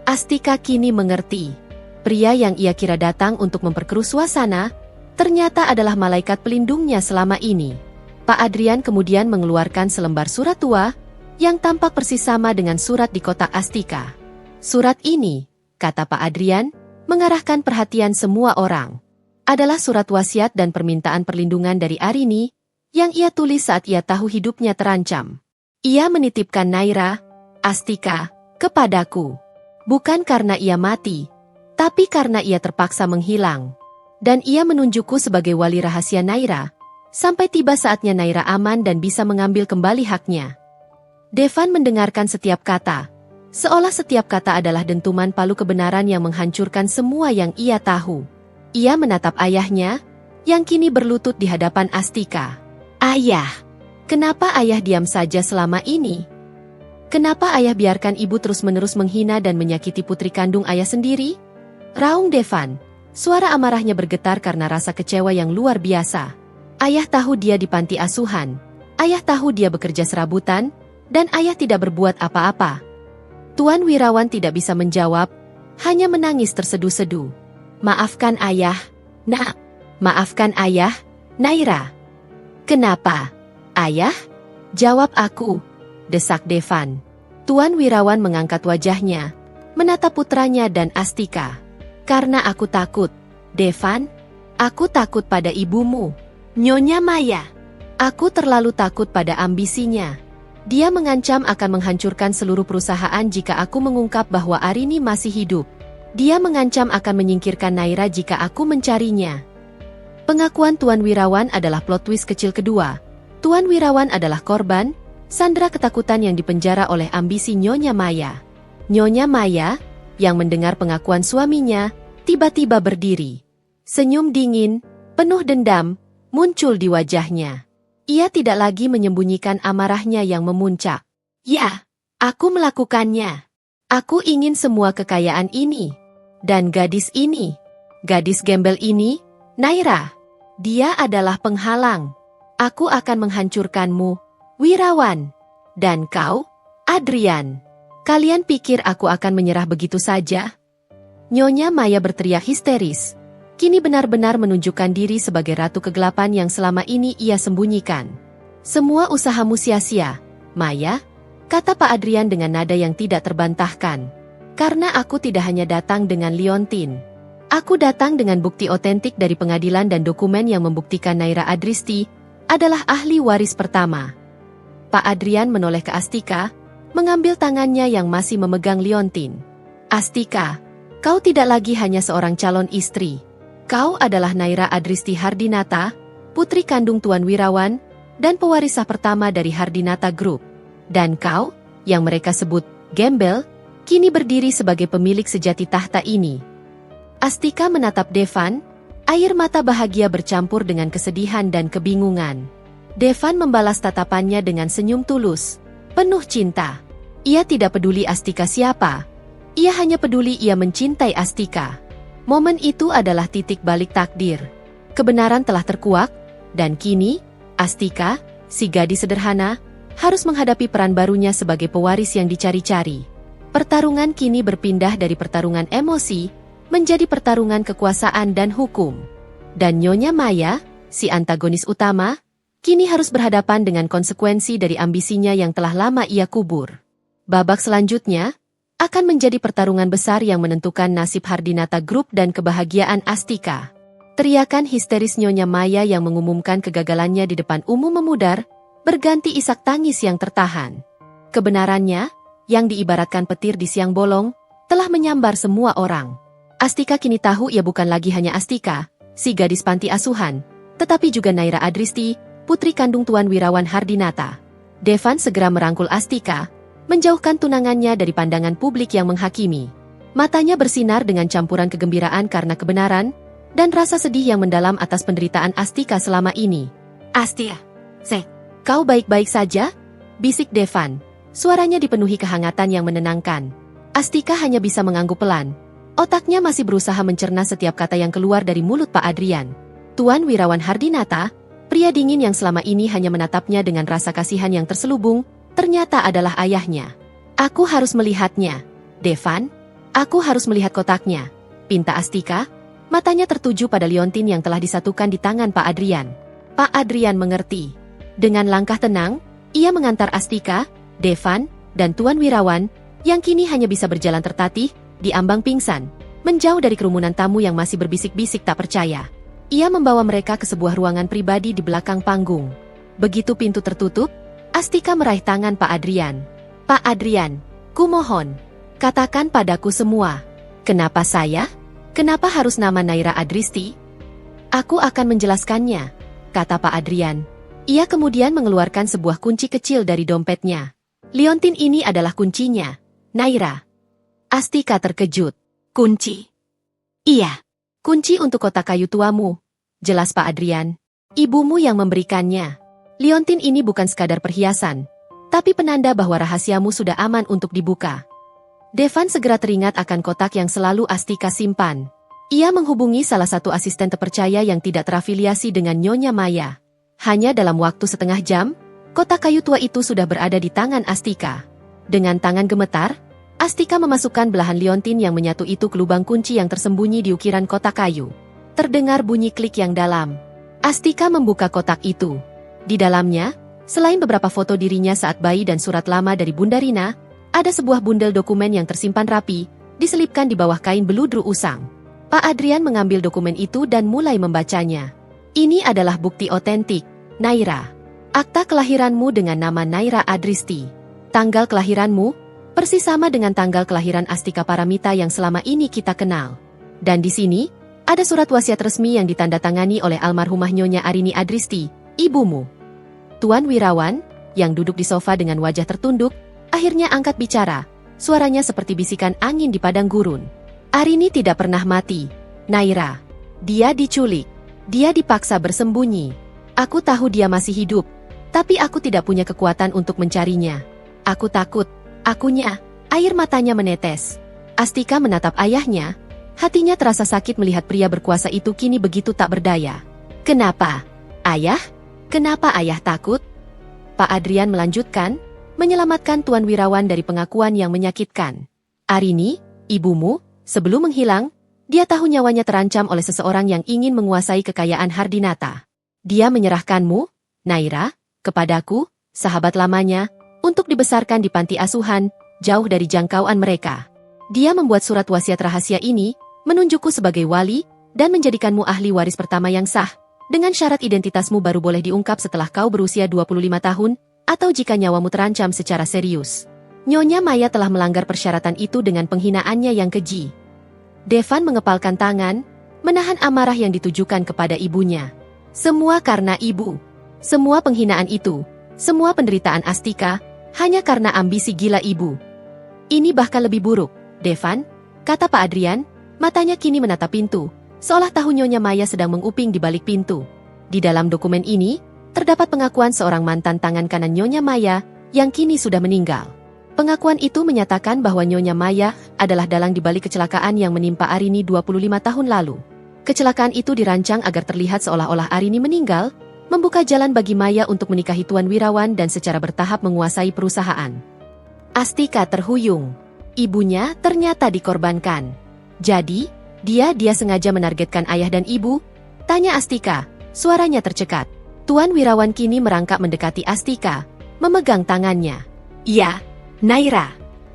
A: Astika kini mengerti. Pria yang ia kira datang untuk memperkeruh suasana, ternyata adalah malaikat pelindungnya selama ini. Pak Adrian kemudian mengeluarkan selembar surat tua, yang tampak persis sama dengan surat di kotak Astika. Surat ini, kata Pak Adrian, mengarahkan perhatian semua orang. Adalah surat wasiat dan permintaan perlindungan dari Arini, yang ia tulis saat ia tahu hidupnya terancam. Ia menitipkan Naira, Astika, kepadaku. Bukan karena ia mati, tapi karena ia terpaksa menghilang. Dan ia menunjukku sebagai wali rahasia Naira, sampai tiba saatnya Naira aman dan bisa mengambil kembali haknya. Devan mendengarkan setiap kata, seolah setiap kata adalah dentuman palu kebenaran yang menghancurkan semua yang ia tahu. Ia menatap ayahnya, yang kini berlutut di hadapan Astika. Ayah, kenapa ayah diam saja selama ini? Kenapa ayah biarkan ibu terus-menerus menghina dan menyakiti putri kandung ayah sendiri? Raung Devan, suara amarahnya bergetar karena rasa kecewa yang luar biasa. Ayah tahu dia di panti asuhan, ayah tahu dia bekerja serabutan, dan ayah tidak berbuat apa-apa. Tuan Wirawan tidak bisa menjawab, hanya menangis terseduh-seduh. Maafkan ayah, nak. Maafkan ayah, Naira. Kenapa? Ayah? Jawab aku, desak Devan. Tuan Wirawan mengangkat wajahnya, menatap putranya dan Astika. Karena aku takut, Devan. Aku takut pada ibumu, Nyonya Maya. Aku terlalu takut pada ambisinya. Dia mengancam akan menghancurkan seluruh perusahaan jika aku mengungkap bahwa Arini masih hidup. Dia mengancam akan menyingkirkan Naira jika aku mencarinya. Pengakuan Tuan Wirawan adalah plot twist kecil kedua. Tuan Wirawan adalah korban, sandera ketakutan yang dipenjara oleh ambisi Nyonya Maya. Nyonya Maya, yang mendengar pengakuan suaminya, tiba-tiba berdiri. Senyum dingin, penuh dendam, muncul di wajahnya. Ia tidak lagi menyembunyikan amarahnya yang memuncak. Ya, aku melakukannya. Aku ingin semua kekayaan ini. Dan gadis ini. Gadis gembel ini, Naira. Dia adalah penghalang. Aku akan menghancurkanmu, Wirawan. Dan kau, Adrian, kalian pikir aku akan menyerah begitu saja? Nyonya Maya berteriak histeris. Kini benar-benar menunjukkan diri sebagai ratu kegelapan yang selama ini ia sembunyikan. Semua usahamu sia-sia, Maya, kata Pak Adrian dengan nada yang tidak terbantahkan. Karena aku tidak hanya datang dengan liontin. Aku datang dengan bukti otentik dari pengadilan dan dokumen yang membuktikan Naira Adristi adalah ahli waris pertama. Pak Adrian menoleh ke Astika, mengambil tangannya yang masih memegang liontin. Astika, kau tidak lagi hanya seorang calon istri. Kau adalah Naira Adristi Hardinata, putri kandung Tuan Wirawan, dan pewaris sah pertama dari Hardinata Group. Dan kau, yang mereka sebut gembel, kini berdiri sebagai pemilik sejati tahta ini. Astika menatap Devan, air mata bahagia bercampur dengan kesedihan dan kebingungan. Devan membalas tatapannya dengan senyum tulus, penuh cinta. Ia tidak peduli Astika siapa. Ia hanya peduli ia mencintai Astika. Momen itu adalah titik balik takdir. Kebenaran telah terkuak, dan kini, Astika, si gadis sederhana, harus menghadapi peran barunya sebagai pewaris yang dicari-cari. Pertarungan kini berpindah dari pertarungan emosi, menjadi pertarungan kekuasaan dan hukum. Dan Nyonya Maya, si antagonis utama, kini harus berhadapan dengan konsekuensi dari ambisinya yang telah lama ia kubur. Babak selanjutnya akan menjadi pertarungan besar yang menentukan nasib Hardinata Group dan kebahagiaan Astika. Teriakan histeris Nyonya Maya yang mengumumkan kegagalannya di depan umum memudar, berganti isak tangis yang tertahan. Kebenarannya, yang diibaratkan petir di siang bolong, telah menyambar semua orang. Astika kini tahu ia bukan lagi hanya Astika, si gadis panti asuhan, tetapi juga Naira Adristi, putri kandung Tuan Wirawan Hardinata. Devan segera merangkul Astika, menjauhkan tunangannya dari pandangan publik yang menghakimi. Matanya bersinar dengan campuran kegembiraan karena kebenaran, dan rasa sedih yang mendalam atas penderitaan Astika selama ini. Astia, kau baik-baik saja? Bisik Devan. Suaranya dipenuhi kehangatan yang menenangkan. Astika hanya bisa mengangguk pelan. Otaknya masih berusaha mencerna setiap kata yang keluar dari mulut Pak Adrian. Tuan Wirawan Hardinata, pria dingin yang selama ini hanya menatapnya dengan rasa kasihan yang terselubung, ternyata adalah ayahnya. Aku harus melihatnya. Devan, aku harus melihat kotaknya, pinta Astika. Matanya tertuju pada liontin yang telah disatukan di tangan Pak Adrian. Pak Adrian mengerti. Dengan langkah tenang, ia mengantar Astika, Devan, dan Tuan Wirawan, yang kini hanya bisa berjalan tertatih, di ambang pingsan, menjauh dari kerumunan tamu yang masih berbisik-bisik tak percaya. Ia membawa mereka ke sebuah ruangan pribadi di belakang panggung. Begitu pintu tertutup, Astika meraih tangan Pak Adrian. Pak Adrian, kumohon, katakan padaku semua. Kenapa saya? Kenapa harus nama Naira Adristi? Aku akan menjelaskannya, kata Pak Adrian. Ia kemudian mengeluarkan sebuah kunci kecil dari dompetnya. Liontin ini adalah kuncinya, Naira. Astika terkejut. Kunci? Iya, kunci untuk kotak kayu tuamu, jelas Pak Adrian. Ibumu yang memberikannya. Liontin ini bukan sekadar perhiasan, tapi penanda bahwa rahasiamu sudah aman untuk dibuka. Devan segera teringat akan kotak yang selalu Astika simpan. Ia menghubungi salah satu asisten terpercaya yang tidak terafiliasi dengan Nyonya Maya. Hanya dalam waktu setengah jam, kotak kayu tua itu sudah berada di tangan Astika. Dengan tangan gemetar, Astika memasukkan belahan liontin yang menyatu itu ke lubang kunci yang tersembunyi di ukiran kotak kayu. Terdengar bunyi klik yang dalam. Astika membuka kotak itu. Di dalamnya, selain beberapa foto dirinya saat bayi dan surat lama dari Bunda Rina, ada sebuah bundel dokumen yang tersimpan rapi, diselipkan di bawah kain beludru usang. Pak Adrian mengambil dokumen itu dan mulai membacanya. Ini adalah bukti otentik, Naira. Akta kelahiranmu dengan nama Naira Adristi. Tanggal kelahiranmu, persis sama dengan tanggal kelahiran Astika Paramita yang selama ini kita kenal. Dan di sini, ada surat wasiat resmi yang ditandatangani oleh almarhumah Nyonya Arini Adristi, ibumu. Tuan Wirawan, yang duduk di sofa dengan wajah tertunduk, akhirnya angkat bicara. Suaranya seperti bisikan angin di padang gurun. Arini tidak pernah mati, Naira. Dia diculik. Dia dipaksa bersembunyi. Aku tahu dia masih hidup, tapi aku tidak punya kekuatan untuk mencarinya. Aku takut. Akunya, air matanya menetes. Astika menatap ayahnya. Hatinya terasa sakit melihat pria berkuasa itu kini begitu tak berdaya. Kenapa? Ayah? Kenapa ayah takut? Pak Adrian melanjutkan, menyelamatkan Tuan Wirawan dari pengakuan yang menyakitkan. Arini, ibumu, sebelum menghilang, dia tahu nyawanya terancam oleh seseorang yang ingin menguasai kekayaan Hardinata. Dia menyerahkanmu, Naira, kepadaku, sahabat lamanya, untuk dibesarkan di panti asuhan, jauh dari jangkauan mereka. Dia membuat surat wasiat rahasia ini, menunjukku sebagai wali, dan menjadikanmu ahli waris pertama yang sah, dengan syarat identitasmu baru boleh diungkap setelah kau berusia 25 tahun, atau jika nyawamu terancam secara serius. Nyonya Maya telah melanggar persyaratan itu dengan penghinaannya yang keji. Devan mengepalkan tangan, menahan amarah yang ditujukan kepada ibunya. Semua karena ibu. Semua penghinaan itu, semua penderitaan Astika, hanya karena ambisi gila ibu. Ini bahkan lebih buruk, Devan, kata Pak Adrian, matanya kini menatap pintu, seolah tahu Nyonya Maya sedang menguping di balik pintu. Di dalam dokumen ini, terdapat pengakuan seorang mantan tangan kanan Nyonya Maya, yang kini sudah meninggal. Pengakuan itu menyatakan bahwa Nyonya Maya adalah dalang di balik kecelakaan yang menimpa Arini 25 tahun lalu. Kecelakaan itu dirancang agar terlihat seolah-olah Arini meninggal, membuka jalan bagi Maya untuk menikahi Tuan Wirawan dan secara bertahap menguasai perusahaan. Astika terhuyung. Ibunya ternyata dikorbankan. Jadi, dia sengaja menargetkan ayah dan ibu? Tanya Astika, suaranya tercekat. Tuan Wirawan kini merangkak mendekati Astika, memegang tangannya. Iya, Naira.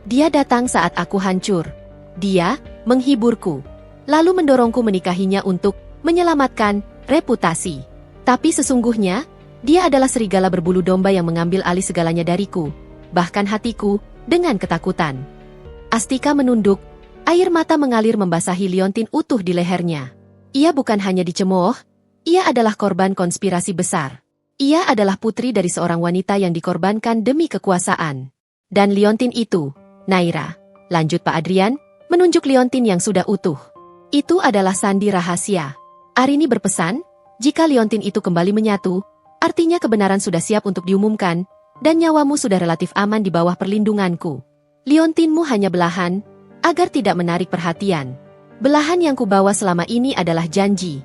A: Dia datang saat aku hancur. Dia menghiburku, lalu mendorongku menikahinya untuk menyelamatkan reputasi. Tapi sesungguhnya, dia adalah serigala berbulu domba yang mengambil alih segalanya dariku, bahkan hatiku, dengan ketakutan. Astika menunduk, air mata mengalir membasahi liontin utuh di lehernya. Ia bukan hanya dicemooh, ia adalah korban konspirasi besar. Ia adalah putri dari seorang wanita yang dikorbankan demi kekuasaan. Dan liontin itu, Naira, lanjut Pak Adrian, menunjuk liontin yang sudah utuh. Itu adalah sandi rahasia. Arini berpesan, jika liontin itu kembali menyatu, artinya kebenaran sudah siap untuk diumumkan, dan nyawamu sudah relatif aman di bawah perlindunganku. Liontinmu hanya belahan, agar tidak menarik perhatian. Belahan yang kubawa selama ini adalah janji.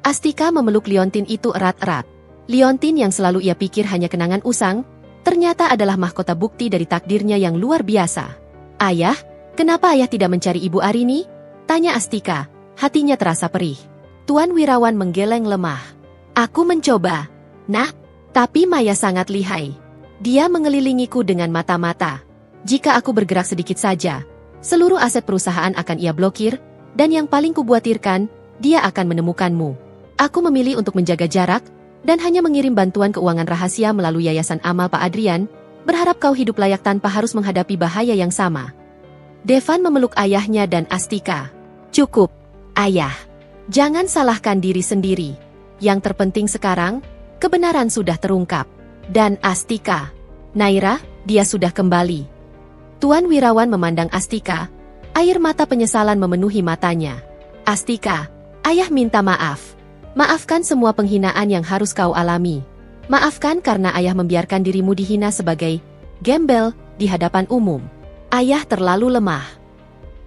A: Astika memeluk liontin itu erat-erat. Liontin yang selalu ia pikir hanya kenangan usang, ternyata adalah mahkota bukti dari takdirnya yang luar biasa. Ayah, kenapa ayah tidak mencari Ibu Arini? Tanya Astika, hatinya terasa perih. Tuan Wirawan menggeleng lemah. Aku mencoba, nak, tapi Maya sangat lihai. Dia mengelilingiku dengan mata-mata. Jika aku bergerak sedikit saja, seluruh aset perusahaan akan ia blokir, dan yang paling kubuatirkan, dia akan menemukanmu. Aku memilih untuk menjaga jarak, dan hanya mengirim bantuan keuangan rahasia melalui Yayasan Amal Pak Adrian, berharap kau hidup layak tanpa harus menghadapi bahaya yang sama. Devan memeluk ayahnya dan Astika. Cukup, ayah. Jangan salahkan diri sendiri. Yang terpenting sekarang, kebenaran sudah terungkap. Dan Astika, Naira, dia sudah kembali. Tuan Wirawan memandang Astika, air mata penyesalan memenuhi matanya. Astika, ayah minta maaf. Maafkan semua penghinaan yang harus kau alami. Maafkan karena ayah membiarkan dirimu dihina sebagai gembel di hadapan umum. Ayah terlalu lemah.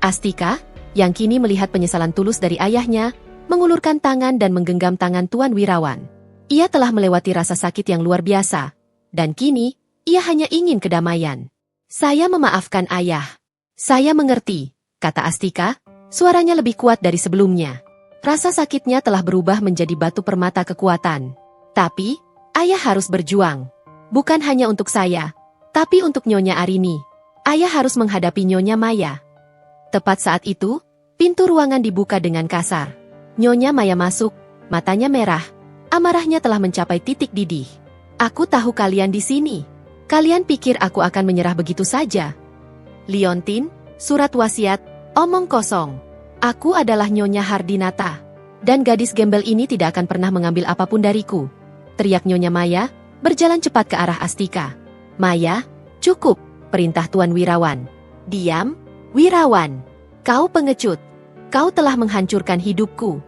A: Astika, yang kini melihat penyesalan tulus dari ayahnya, mengulurkan tangan dan menggenggam tangan Tuan Wirawan. Ia telah melewati rasa sakit yang luar biasa, dan kini, ia hanya ingin kedamaian. Saya memaafkan ayah. Saya mengerti, kata Astika, suaranya lebih kuat dari sebelumnya. Rasa sakitnya telah berubah menjadi batu permata kekuatan. Tapi, ayah harus berjuang. Bukan hanya untuk saya, tapi untuk Nyonya Arini. Ayah harus menghadapi Nyonya Maya. Tepat saat itu, pintu ruangan dibuka dengan kasar. Nyonya Maya masuk, matanya merah. Amarahnya telah mencapai titik didih. Aku tahu kalian di sini. Kalian pikir aku akan menyerah begitu saja? Liontin, surat wasiat, omong kosong. Aku adalah Nyonya Hardinata, dan gadis gembel ini tidak akan pernah mengambil apapun dariku. Teriak Nyonya Maya, berjalan cepat ke arah Astika. Maya, cukup, perintah Tuan Wirawan. Diam, Wirawan. Kau pengecut. Kau telah menghancurkan hidupku.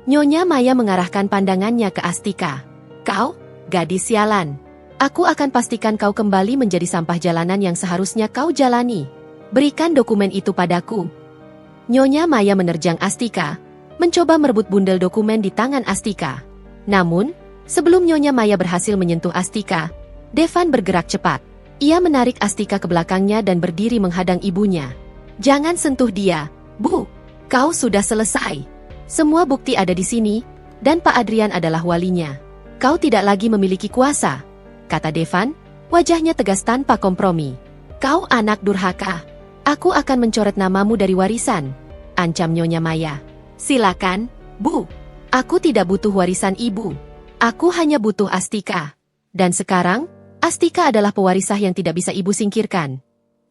A: Nyonya Maya mengarahkan pandangannya ke Astika. Kau, gadis sialan. Aku akan pastikan kau kembali menjadi sampah jalanan yang seharusnya kau jalani. Berikan dokumen itu padaku. Nyonya Maya menerjang Astika, mencoba merebut bundel dokumen di tangan Astika. Namun, sebelum Nyonya Maya berhasil menyentuh Astika, Devan bergerak cepat. Ia menarik Astika ke belakangnya dan berdiri menghadang ibunya. Jangan sentuh dia, Bu. Kau sudah selesai. Semua bukti ada di sini, dan Pak Adrian adalah walinya. Kau tidak lagi memiliki kuasa, kata Devan, wajahnya tegas tanpa kompromi. Kau anak durhaka. Aku akan mencoret namamu dari warisan, ancam Nyonya Maya. Silakan, Bu. Aku tidak butuh warisan ibu. Aku hanya butuh Astika. Dan sekarang, Astika adalah pewarisah yang tidak bisa ibu singkirkan.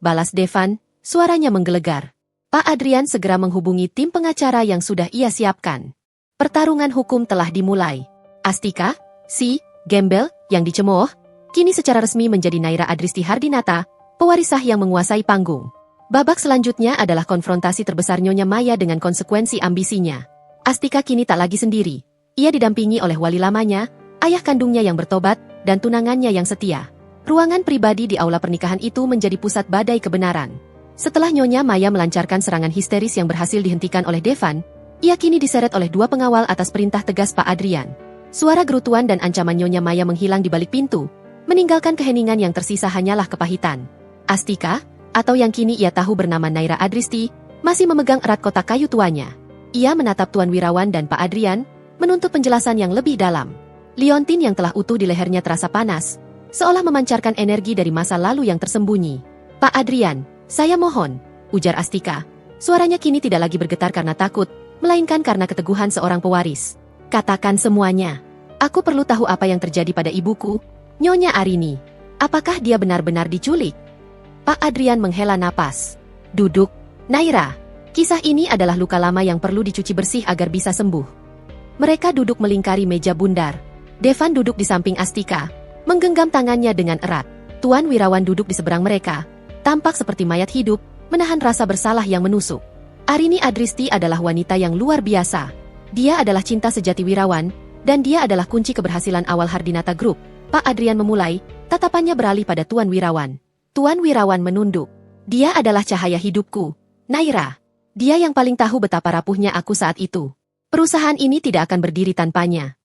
A: Balas Devan, suaranya menggelegar. Pak Adrian segera menghubungi tim pengacara yang sudah ia siapkan. Pertarungan hukum telah dimulai. Astika, si gembel yang dicemooh, kini secara resmi menjadi Naira Adristi Hardinata, pewarisah yang menguasai panggung. Babak selanjutnya adalah konfrontasi terbesar Nyonya Maya dengan konsekuensi ambisinya. Astika kini tak lagi sendiri. Ia didampingi oleh wali lamanya, ayah kandungnya yang bertobat, dan tunangannya yang setia. Ruangan pribadi di aula pernikahan itu menjadi pusat badai kebenaran. Setelah Nyonya Maya melancarkan serangan histeris yang berhasil dihentikan oleh Devan, ia kini diseret oleh 2 pengawal atas perintah tegas Pak Adrian. Suara gerutuan dan ancaman Nyonya Maya menghilang di balik pintu, meninggalkan keheningan yang tersisa hanyalah kepahitan. Astika, atau yang kini ia tahu bernama Naira Adristi, masih memegang erat kotak kayu tuanya. Ia menatap Tuan Wirawan dan Pak Adrian, menuntut penjelasan yang lebih dalam. Liontin yang telah utuh di lehernya terasa panas, seolah memancarkan energi dari masa lalu yang tersembunyi. Pak Adrian, saya mohon, ujar Astika. Suaranya kini tidak lagi bergetar karena takut, melainkan karena keteguhan seorang pewaris. Katakan semuanya. Aku perlu tahu apa yang terjadi pada ibuku, Nyonya Arini. Apakah dia benar-benar diculik? Pak Adrian menghela napas. Duduk, Naira. Kisah ini adalah luka lama yang perlu dicuci bersih agar bisa sembuh. Mereka duduk melingkari meja bundar. Devan duduk di samping Astika, menggenggam tangannya dengan erat. Tuan Wirawan duduk di seberang mereka, tampak seperti mayat hidup, menahan rasa bersalah yang menusuk. Arini Adristi adalah wanita yang luar biasa. Dia adalah cinta sejati Wirawan, dan dia adalah kunci keberhasilan awal Hardinata Group. Pak Adrian memulai, tatapannya beralih pada Tuan Wirawan. Tuan Wirawan menunduk. Dia adalah cahaya hidupku, Naira. Dia yang paling tahu betapa rapuhnya aku saat itu. Perusahaan ini tidak akan berdiri tanpanya.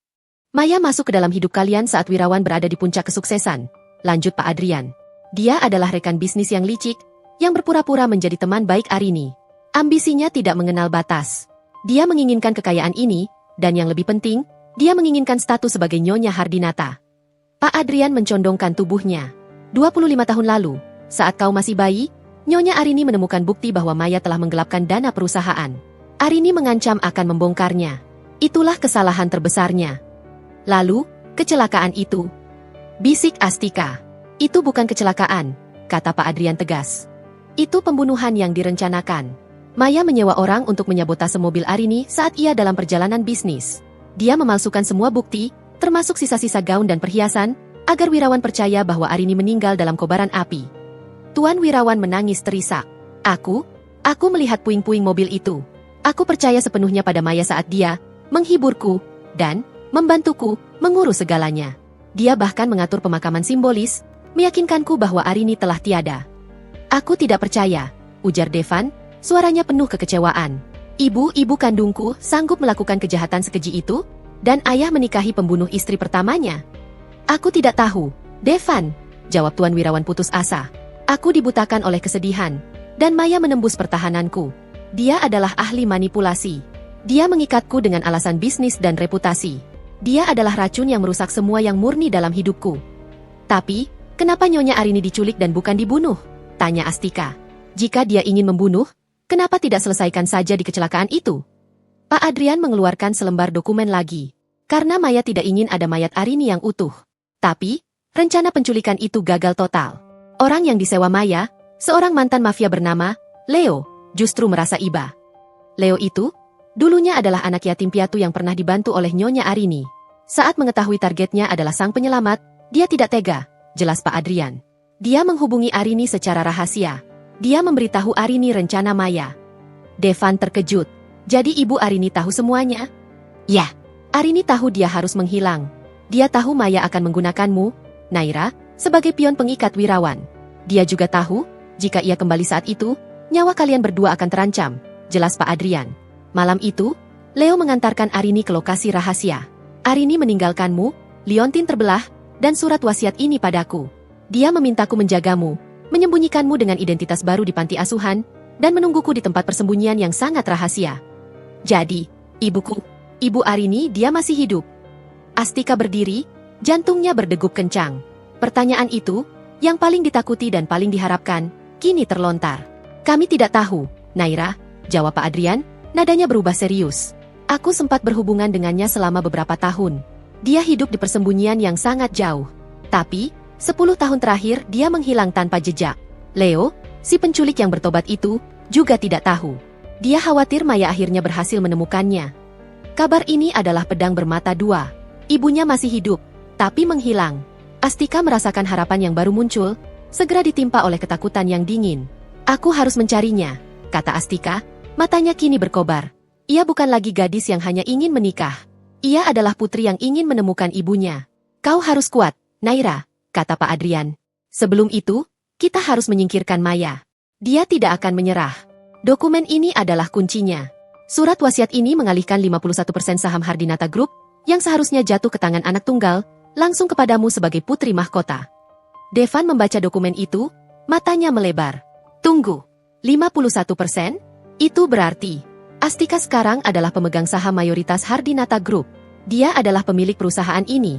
A: Maya masuk ke dalam hidup kalian saat Wirawan berada di puncak kesuksesan, lanjut Pak Adrian. Dia adalah rekan bisnis yang licik, yang berpura-pura menjadi teman baik Arini. Ambisinya tidak mengenal batas. Dia menginginkan kekayaan ini, dan yang lebih penting, dia menginginkan status sebagai Nyonya Hardinata. Pak Adrian mencondongkan tubuhnya. 25 tahun lalu, saat kau masih bayi, Nyonya Arini menemukan bukti bahwa Maya telah menggelapkan dana perusahaan. Arini mengancam akan membongkarnya. Itulah kesalahan terbesarnya. Lalu, kecelakaan itu. Bisik Astika. Itu bukan kecelakaan, kata Pak Adrian tegas. Itu pembunuhan yang direncanakan. Maya menyewa orang untuk menyabotase mobil Arini saat ia dalam perjalanan bisnis. Dia memalsukan semua bukti, termasuk sisa-sisa gaun dan perhiasan, agar Wirawan percaya bahwa Arini meninggal dalam kobaran api. Tuan Wirawan menangis terisak. Aku melihat puing-puing mobil itu. Aku percaya sepenuhnya pada Maya saat dia menghiburku dan membantuku mengurus segalanya. Dia bahkan mengatur pemakaman simbolis, meyakinkanku bahwa Arini telah tiada. Aku tidak percaya, ujar Devan, suaranya penuh kekecewaan. Ibu kandungku sanggup melakukan kejahatan sekeji itu, dan ayah menikahi pembunuh istri pertamanya. Aku tidak tahu, Devan, jawab Tuan Wirawan putus asa. Aku dibutakan oleh kesedihan, dan Maya menembus pertahananku. Dia adalah ahli manipulasi. Dia mengikatku dengan alasan bisnis dan reputasi. Dia adalah racun yang merusak semua yang murni dalam hidupku. Tapi, kenapa Nyonya Arini diculik dan bukan dibunuh? Tanya Astika. Jika dia ingin membunuh, kenapa tidak selesaikan saja di kecelakaan itu? Pak Adrian mengeluarkan selembar dokumen lagi. Karena Maya tidak ingin ada mayat Arini yang utuh. Tapi, rencana penculikan itu gagal total. Orang yang disewa Maya, seorang mantan mafia bernama Leo, justru merasa iba. Leo itu, dulunya adalah anak yatim piatu yang pernah dibantu oleh Nyonya Arini. Saat mengetahui targetnya adalah sang penyelamat, dia tidak tega, jelas Pak Adrian. Dia menghubungi Arini secara rahasia. Dia memberitahu Arini rencana Maya. Devan terkejut. Jadi ibu Arini tahu semuanya? Ya, Arini tahu dia harus menghilang. Dia tahu Maya akan menggunakanmu, Naira, sebagai pion pengikat Wirawan. Dia juga tahu, jika ia kembali saat itu, nyawa kalian berdua akan terancam, jelas Pak Adrian. Malam itu, Leo mengantarkan Arini ke lokasi rahasia. Arini meninggalkanmu, liontin terbelah, dan surat wasiat ini padaku. Dia memintaku menjagamu, menyembunyikanmu dengan identitas baru di panti asuhan, dan menungguku di tempat persembunyian yang sangat rahasia. Jadi, ibuku, Ibu Arini, dia masih hidup. Astika berdiri, jantungnya berdegup kencang. Pertanyaan itu, yang paling ditakuti dan paling diharapkan, kini terlontar. Kami tidak tahu, Naira, jawab Pak Adrian, nadanya berubah serius. Aku sempat berhubungan dengannya selama beberapa tahun. Dia hidup di persembunyian yang sangat jauh. Tapi, 10 tahun terakhir dia menghilang tanpa jejak. Leo, si penculik yang bertobat itu, juga tidak tahu. Dia khawatir Maya akhirnya berhasil menemukannya. Kabar ini adalah pedang bermata dua. Ibunya masih hidup, tapi menghilang. Astika merasakan harapan yang baru muncul, segera ditimpa oleh ketakutan yang dingin. Aku harus mencarinya, kata Astika, matanya kini berkobar. Ia bukan lagi gadis yang hanya ingin menikah. Ia adalah putri yang ingin menemukan ibunya. Kau harus kuat, Naira, kata Pak Adrian. Sebelum itu, kita harus menyingkirkan Maya. Dia tidak akan menyerah. Dokumen ini adalah kuncinya. Surat wasiat ini mengalihkan 51% saham Hardinata Group, yang seharusnya jatuh ke tangan anak tunggal, langsung kepadamu sebagai putri mahkota. Devan membaca dokumen itu, matanya melebar. Tunggu, 51%? Itu berarti, Astika sekarang adalah pemegang saham mayoritas Hardinata Group. Dia adalah pemilik perusahaan ini.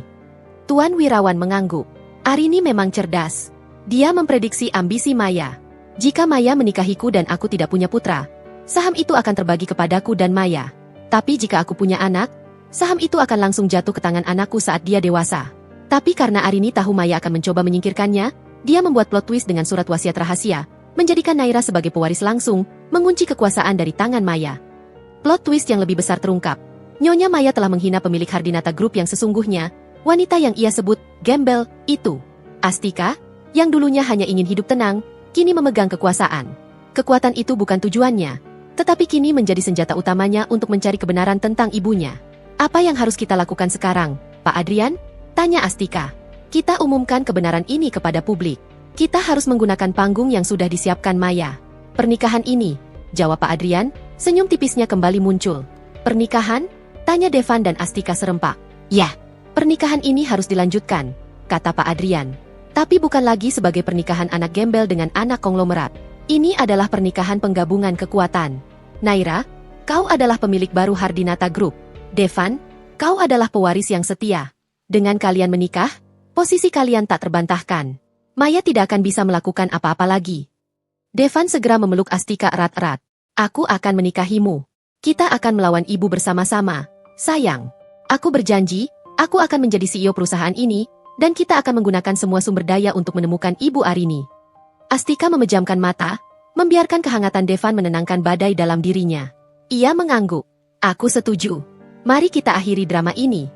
A: Tuan Wirawan mengangguk. Arini memang cerdas. Dia memprediksi ambisi Maya. Jika Maya menikahiku dan aku tidak punya putra, saham itu akan terbagi kepadaku dan Maya. Tapi jika aku punya anak, saham itu akan langsung jatuh ke tangan anakku saat dia dewasa. Tapi karena Arini tahu Maya akan mencoba menyingkirkannya, dia membuat plot twist dengan surat wasiat rahasia, menjadikan Naira sebagai pewaris langsung, mengunci kekuasaan dari tangan Maya. Plot twist yang lebih besar terungkap. Nyonya Maya telah menghina pemilik Hardinata Group yang sesungguhnya, wanita yang ia sebut gembel itu. Astika, yang dulunya hanya ingin hidup tenang, kini memegang kekuasaan. Kekuatan itu bukan tujuannya, tetapi kini menjadi senjata utamanya untuk mencari kebenaran tentang ibunya. Apa yang harus kita lakukan sekarang, Pak Adrian? Tanya Astika. Kita umumkan kebenaran ini kepada publik. Kita harus menggunakan panggung yang sudah disiapkan Maya. Pernikahan ini, jawab Pak Adrian, senyum tipisnya kembali muncul. Pernikahan? Tanya Devan dan Astika serempak. Ya, pernikahan ini harus dilanjutkan, kata Pak Adrian. Tapi bukan lagi sebagai pernikahan anak gembel dengan anak konglomerat. Ini adalah pernikahan penggabungan kekuatan. Naira, kau adalah pemilik baru Hardinata Group. Devan, kau adalah pewaris yang setia. Dengan kalian menikah, posisi kalian tak terbantahkan. Maya tidak akan bisa melakukan apa-apa lagi. Devan segera memeluk Astika erat-erat. Aku akan menikahimu. Kita akan melawan ibu bersama-sama. Sayang, aku berjanji, aku akan menjadi CEO perusahaan ini, dan kita akan menggunakan semua sumber daya untuk menemukan Ibu Arini. Astika memejamkan mata, membiarkan kehangatan Devan menenangkan badai dalam dirinya. Ia mengangguk. Aku setuju. Mari kita akhiri drama ini.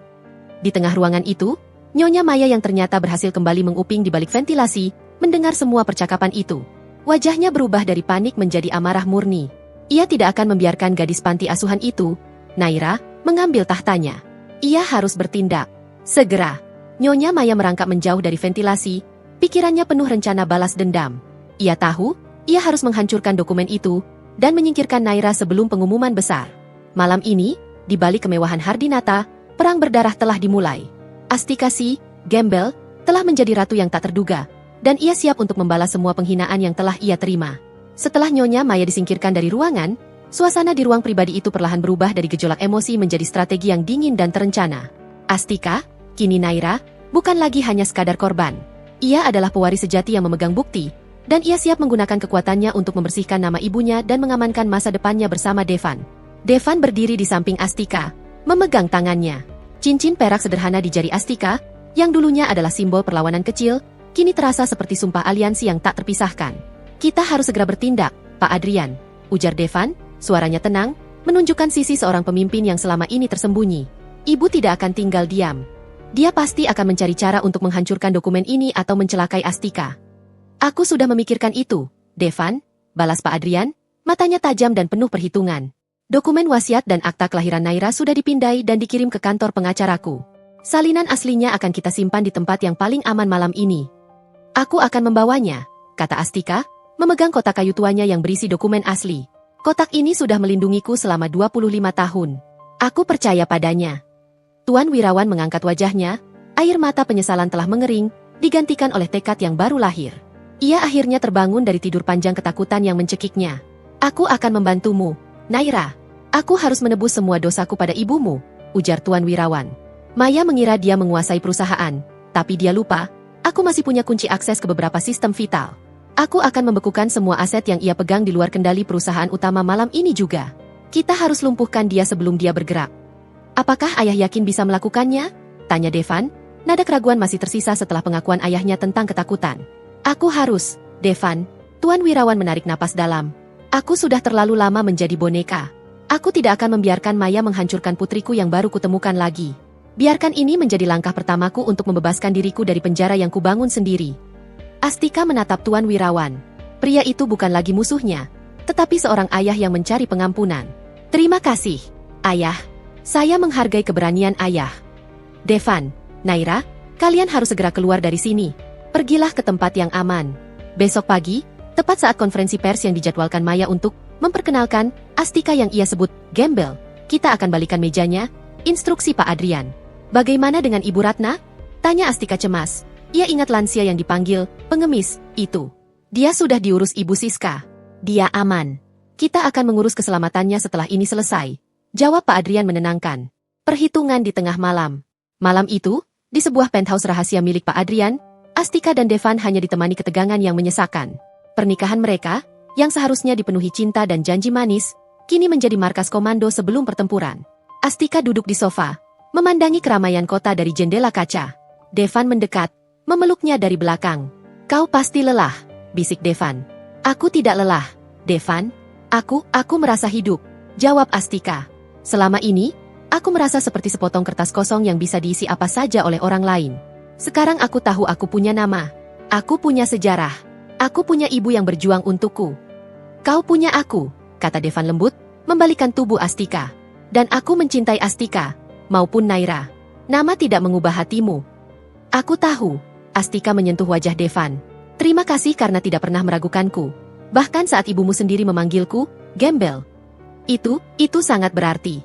A: Di tengah ruangan itu, Nyonya Maya yang ternyata berhasil kembali menguping di balik ventilasi, mendengar semua percakapan itu. Wajahnya berubah dari panik menjadi amarah murni. Ia tidak akan membiarkan gadis panti asuhan itu, Naira, mengambil tahtanya. Ia harus bertindak. Segera. Nyonya Maya merangkak menjauh dari ventilasi, pikirannya penuh rencana balas dendam. Ia tahu, ia harus menghancurkan dokumen itu, dan menyingkirkan Naira sebelum pengumuman besar. Malam ini, di balik kemewahan Hardinata, perang berdarah telah dimulai. Astika si, gembel, telah menjadi ratu yang tak terduga, dan ia siap untuk membalas semua penghinaan yang telah ia terima. Setelah Nyonya Maya disingkirkan dari ruangan, suasana di ruang pribadi itu perlahan berubah dari gejolak emosi menjadi strategi yang dingin dan terencana. Astika, kini Naira, bukan lagi hanya sekadar korban. Ia adalah pewaris sejati yang memegang bukti, dan ia siap menggunakan kekuatannya untuk membersihkan nama ibunya dan mengamankan masa depannya bersama Devan. Devan berdiri di samping Astika, memegang tangannya. Cincin perak sederhana di jari Astika, yang dulunya adalah simbol perlawanan kecil, kini terasa seperti sumpah aliansi yang tak terpisahkan. Kita harus segera bertindak, Pak Adrian, ujar Devan, suaranya tenang, menunjukkan sisi seorang pemimpin yang selama ini tersembunyi. Ibu tidak akan tinggal diam. Dia pasti akan mencari cara untuk menghancurkan dokumen ini atau mencelakai Astika. Aku sudah memikirkan itu, Devan, balas Pak Adrian, matanya tajam dan penuh perhitungan. Dokumen wasiat dan akta kelahiran Naira sudah dipindai dan dikirim ke kantor pengacaraku. Salinan aslinya akan kita simpan di tempat yang paling aman malam ini. Aku akan membawanya, kata Astika, memegang kotak kayu tuanya yang berisi dokumen asli. Kotak ini sudah melindungiku selama 25 tahun. Aku percaya padanya. Tuan Wirawan mengangkat wajahnya, air mata penyesalan telah mengering, digantikan oleh tekad yang baru lahir. Ia akhirnya terbangun dari tidur panjang ketakutan yang mencekiknya. Aku akan membantumu, Naira. Aku harus menebus semua dosaku pada ibumu, ujar Tuan Wirawan. Maya mengira dia menguasai perusahaan, tapi dia lupa, aku masih punya kunci akses ke beberapa sistem vital. Aku akan membekukan semua aset yang ia pegang di luar kendali perusahaan utama malam ini juga. Kita harus lumpuhkan dia sebelum dia bergerak. Apakah ayah yakin bisa melakukannya? Tanya Devan. Nada keraguan masih tersisa setelah pengakuan ayahnya tentang ketakutan. Aku harus, Devan. Tuan Wirawan menarik napas dalam. Aku sudah terlalu lama menjadi boneka. Aku tidak akan membiarkan Maya menghancurkan putriku yang baru kutemukan lagi. Biarkan ini menjadi langkah pertamaku untuk membebaskan diriku dari penjara yang kubangun sendiri. Astika menatap Tuan Wirawan. Pria itu bukan lagi musuhnya, tetapi seorang ayah yang mencari pengampunan. Terima kasih, ayah. Saya menghargai keberanian ayah. Devan, Naira, kalian harus segera keluar dari sini. Pergilah ke tempat yang aman. Besok pagi, tepat saat konferensi pers yang dijadwalkan Maya untuk memperkenalkan Astika yang ia sebut gembel, kita akan balikan mejanya. Instruksi Pak Adrian. Bagaimana dengan Ibu Ratna? Tanya Astika cemas. Ia ingat lansia yang dipanggil pengemis itu. Dia sudah diurus Ibu Siska. Dia aman. Kita akan mengurus keselamatannya setelah ini selesai. Jawab Pak Adrian menenangkan. Perhitungan di tengah malam. Malam itu, di sebuah penthouse rahasia milik Pak Adrian, Astika dan Devan hanya ditemani ketegangan yang menyesakan. Pernikahan mereka, yang seharusnya dipenuhi cinta dan janji manis, kini menjadi markas komando sebelum pertempuran. Astika duduk di sofa, memandangi keramaian kota dari jendela kaca. Devan mendekat, memeluknya dari belakang. Kau pasti lelah, bisik Devan. Aku tidak lelah, Devan. Aku merasa hidup, jawab Astika. Selama ini, aku merasa seperti sepotong kertas kosong yang bisa diisi apa saja oleh orang lain. Sekarang aku tahu aku punya nama. Aku punya sejarah. Aku punya ibu yang berjuang untukku. Kau punya aku, kata Devan lembut, membalikan tubuh Astika. Dan aku mencintai Astika, maupun Naira. Nama tidak mengubah hatimu. Aku tahu, Astika menyentuh wajah Devan. Terima kasih karena tidak pernah meragukanku. Bahkan saat ibumu sendiri memanggilku, gembel. Itu sangat berarti.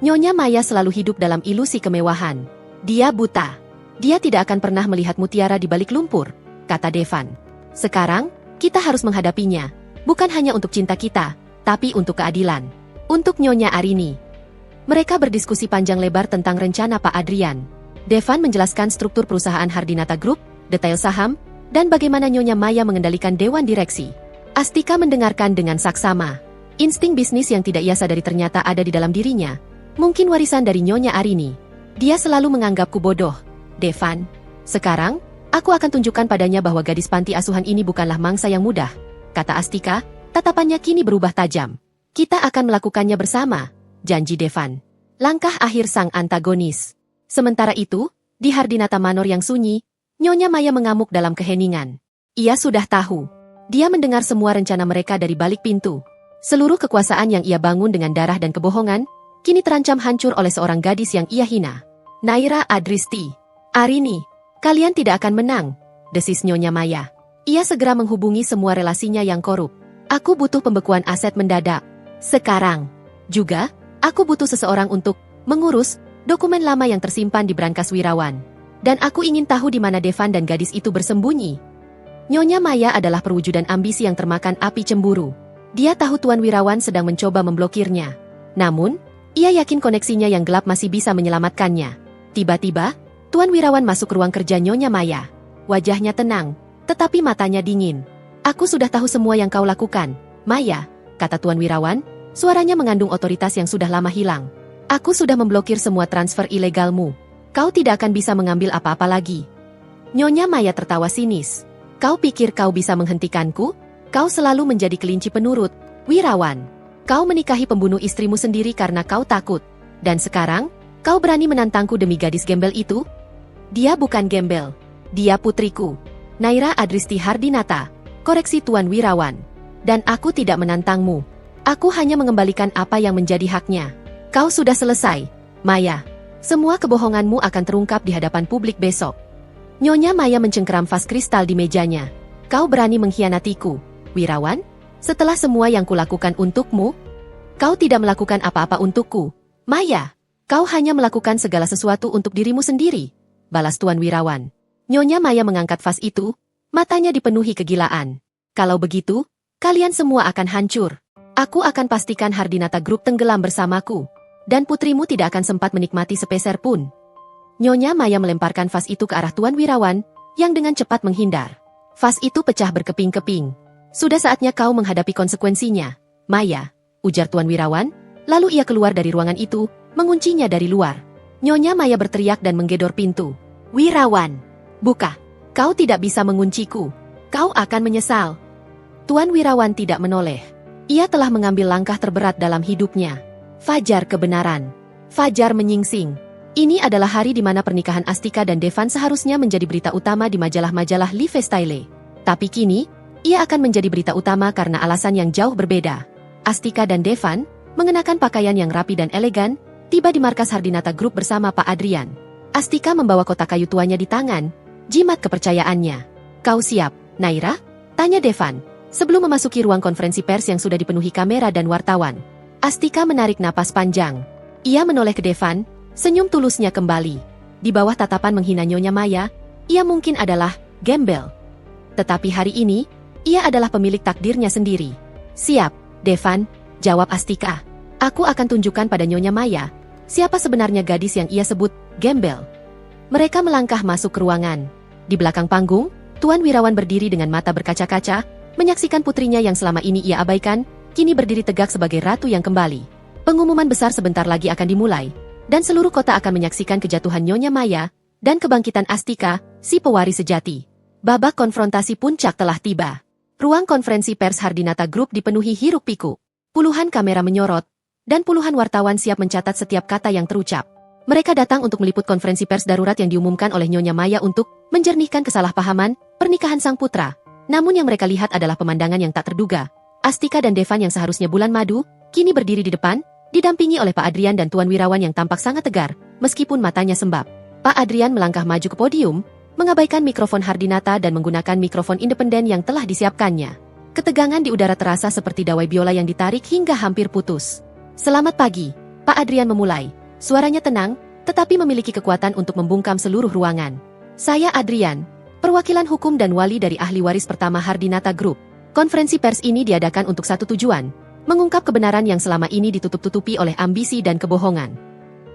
A: Nyonya Maya selalu hidup dalam ilusi kemewahan. Dia buta. Dia tidak akan pernah melihat mutiara di balik lumpur, kata Devan. Sekarang, kita harus menghadapinya. Bukan hanya untuk cinta kita, tapi untuk keadilan. Untuk Nyonya Arini. Mereka berdiskusi panjang lebar tentang rencana Pak Adrian. Devan menjelaskan struktur perusahaan Hardinata Group, detail saham, dan bagaimana Nyonya Maya mengendalikan dewan direksi. Astika mendengarkan dengan saksama. Insting bisnis yang tidak ia sadari ternyata ada di dalam dirinya. Mungkin warisan dari Nyonya Arini. Dia selalu menganggapku bodoh. Devan, sekarang, aku akan tunjukkan padanya bahwa gadis panti asuhan ini bukanlah mangsa yang mudah, kata Astika, tatapannya kini berubah tajam. Kita akan melakukannya bersama, janji Devan. Langkah akhir sang antagonis. Sementara itu, di Hardinata Manor yang sunyi, Nyonya Maya mengamuk dalam keheningan. Ia sudah tahu. Dia mendengar semua rencana mereka dari balik pintu. Seluruh kekuasaan yang ia bangun dengan darah dan kebohongan, kini terancam hancur oleh seorang gadis yang ia hina. Naira Adristi. Arini, kalian tidak akan menang, desis Nyonya Maya. Ia segera menghubungi semua relasinya yang korup. Aku butuh pembekuan aset mendadak. Sekarang. Juga, aku butuh seseorang untuk mengurus dokumen lama yang tersimpan di brankas Wirawan. Dan aku ingin tahu di mana Devan dan gadis itu bersembunyi. Nyonya Maya adalah perwujudan ambisi yang termakan api cemburu. Dia tahu Tuan Wirawan sedang mencoba memblokirnya. Namun, ia yakin koneksinya yang gelap masih bisa menyelamatkannya. Tiba-tiba, Tuan Wirawan masuk ke ruang kerja Nyonya Maya. Wajahnya tenang, tetapi matanya dingin. Aku sudah tahu semua yang kau lakukan, Maya, kata Tuan Wirawan. Suaranya mengandung otoritas yang sudah lama hilang. Aku sudah memblokir semua transfer ilegalmu. Kau tidak akan bisa mengambil apa-apa lagi. Nyonya Maya tertawa sinis. Kau pikir kau bisa menghentikanku? Kau selalu menjadi kelinci penurut, Wirawan. Kau menikahi pembunuh istrimu sendiri karena kau takut. Dan sekarang, kau berani menantangku demi gadis gembel itu? Dia bukan gembel. Dia putriku. Naira Adristi Hardinata. Koreksi Tuan Wirawan. Dan aku tidak menantangmu. Aku hanya mengembalikan apa yang menjadi haknya. Kau sudah selesai, Maya. Semua kebohonganmu akan terungkap di hadapan publik besok. Nyonya Maya mencengkeram vas kristal di mejanya. Kau berani mengkhianatiku, Wirawan? Setelah semua yang kulakukan untukmu? Kau tidak melakukan apa-apa untukku, Maya. Kau hanya melakukan segala sesuatu untuk dirimu sendiri, balas Tuan Wirawan. Nyonya Maya mengangkat vas itu, matanya dipenuhi kegilaan. Kalau begitu, kalian semua akan hancur. Aku akan pastikan Hardinata Group tenggelam bersamaku. Dan putrimu tidak akan sempat menikmati sepeser pun. Nyonya Maya melemparkan vas itu ke arah Tuan Wirawan, yang dengan cepat menghindar. Vas itu pecah berkeping-keping. Sudah saatnya kau menghadapi konsekuensinya, Maya, ujar Tuan Wirawan, lalu ia keluar dari ruangan itu, menguncinya dari luar. Nyonya Maya berteriak dan menggedor pintu. Wirawan, buka, kau tidak bisa mengunciku. Kau akan menyesal. Tuan Wirawan tidak menoleh. Ia telah mengambil langkah terberat dalam hidupnya. Fajar kebenaran. Fajar menyingsing. Ini adalah hari di mana pernikahan Astika dan Devan seharusnya menjadi berita utama di majalah-majalah Lifestyle. Tapi kini, ia akan menjadi berita utama karena alasan yang jauh berbeda. Astika dan Devan, mengenakan pakaian yang rapi dan elegan, tiba di markas Hardinata Group bersama Pak Adrian. Astika membawa kotak kayu tuanya di tangan, jimat kepercayaannya. Kau siap, Naira? Tanya Devan, sebelum memasuki ruang konferensi pers yang sudah dipenuhi kamera dan wartawan. Astika menarik napas panjang. Ia menoleh ke Devan, senyum tulusnya kembali. Di bawah tatapan menghina Nyonya Maya, ia mungkin adalah gembel. Tetapi hari ini, ia adalah pemilik takdirnya sendiri. Siap, Devan, jawab Astika. Aku akan tunjukkan pada Nyonya Maya, siapa sebenarnya gadis yang ia sebut gembel. Mereka melangkah masuk ke ruangan. Di belakang panggung, Tuan Wirawan berdiri dengan mata berkaca-kaca, menyaksikan putrinya yang selama ini ia abaikan, kini berdiri tegak sebagai ratu yang kembali. Pengumuman besar sebentar lagi akan dimulai, dan seluruh kota akan menyaksikan kejatuhan Nyonya Maya, dan kebangkitan Astika, si pewaris sejati. Babak konfrontasi puncak telah tiba. Ruang konferensi pers Hardinata Group dipenuhi hiruk-pikuk. Puluhan kamera menyorot, dan puluhan wartawan siap mencatat setiap kata yang terucap. Mereka datang untuk meliput konferensi pers darurat yang diumumkan oleh Nyonya Maya untuk menjernihkan kesalahpahaman pernikahan sang putra. Namun yang mereka lihat adalah pemandangan yang tak terduga. Astika dan Devan yang seharusnya bulan madu, kini berdiri di depan, didampingi oleh Pak Adrian dan Tuan Wirawan yang tampak sangat tegar, meskipun matanya sembab. Pak Adrian melangkah maju ke podium, mengabaikan mikrofon Hardinata dan menggunakan mikrofon independen yang telah disiapkannya. Ketegangan di udara terasa seperti dawai biola yang ditarik hingga hampir putus. Selamat pagi, Pak Adrian memulai. Suaranya tenang, tetapi memiliki kekuatan untuk membungkam seluruh ruangan. Saya Adrian, perwakilan hukum dan wali dari ahli waris pertama Hardinata Group. Konferensi pers ini diadakan untuk satu tujuan, mengungkap kebenaran yang selama ini ditutup-tutupi oleh ambisi dan kebohongan.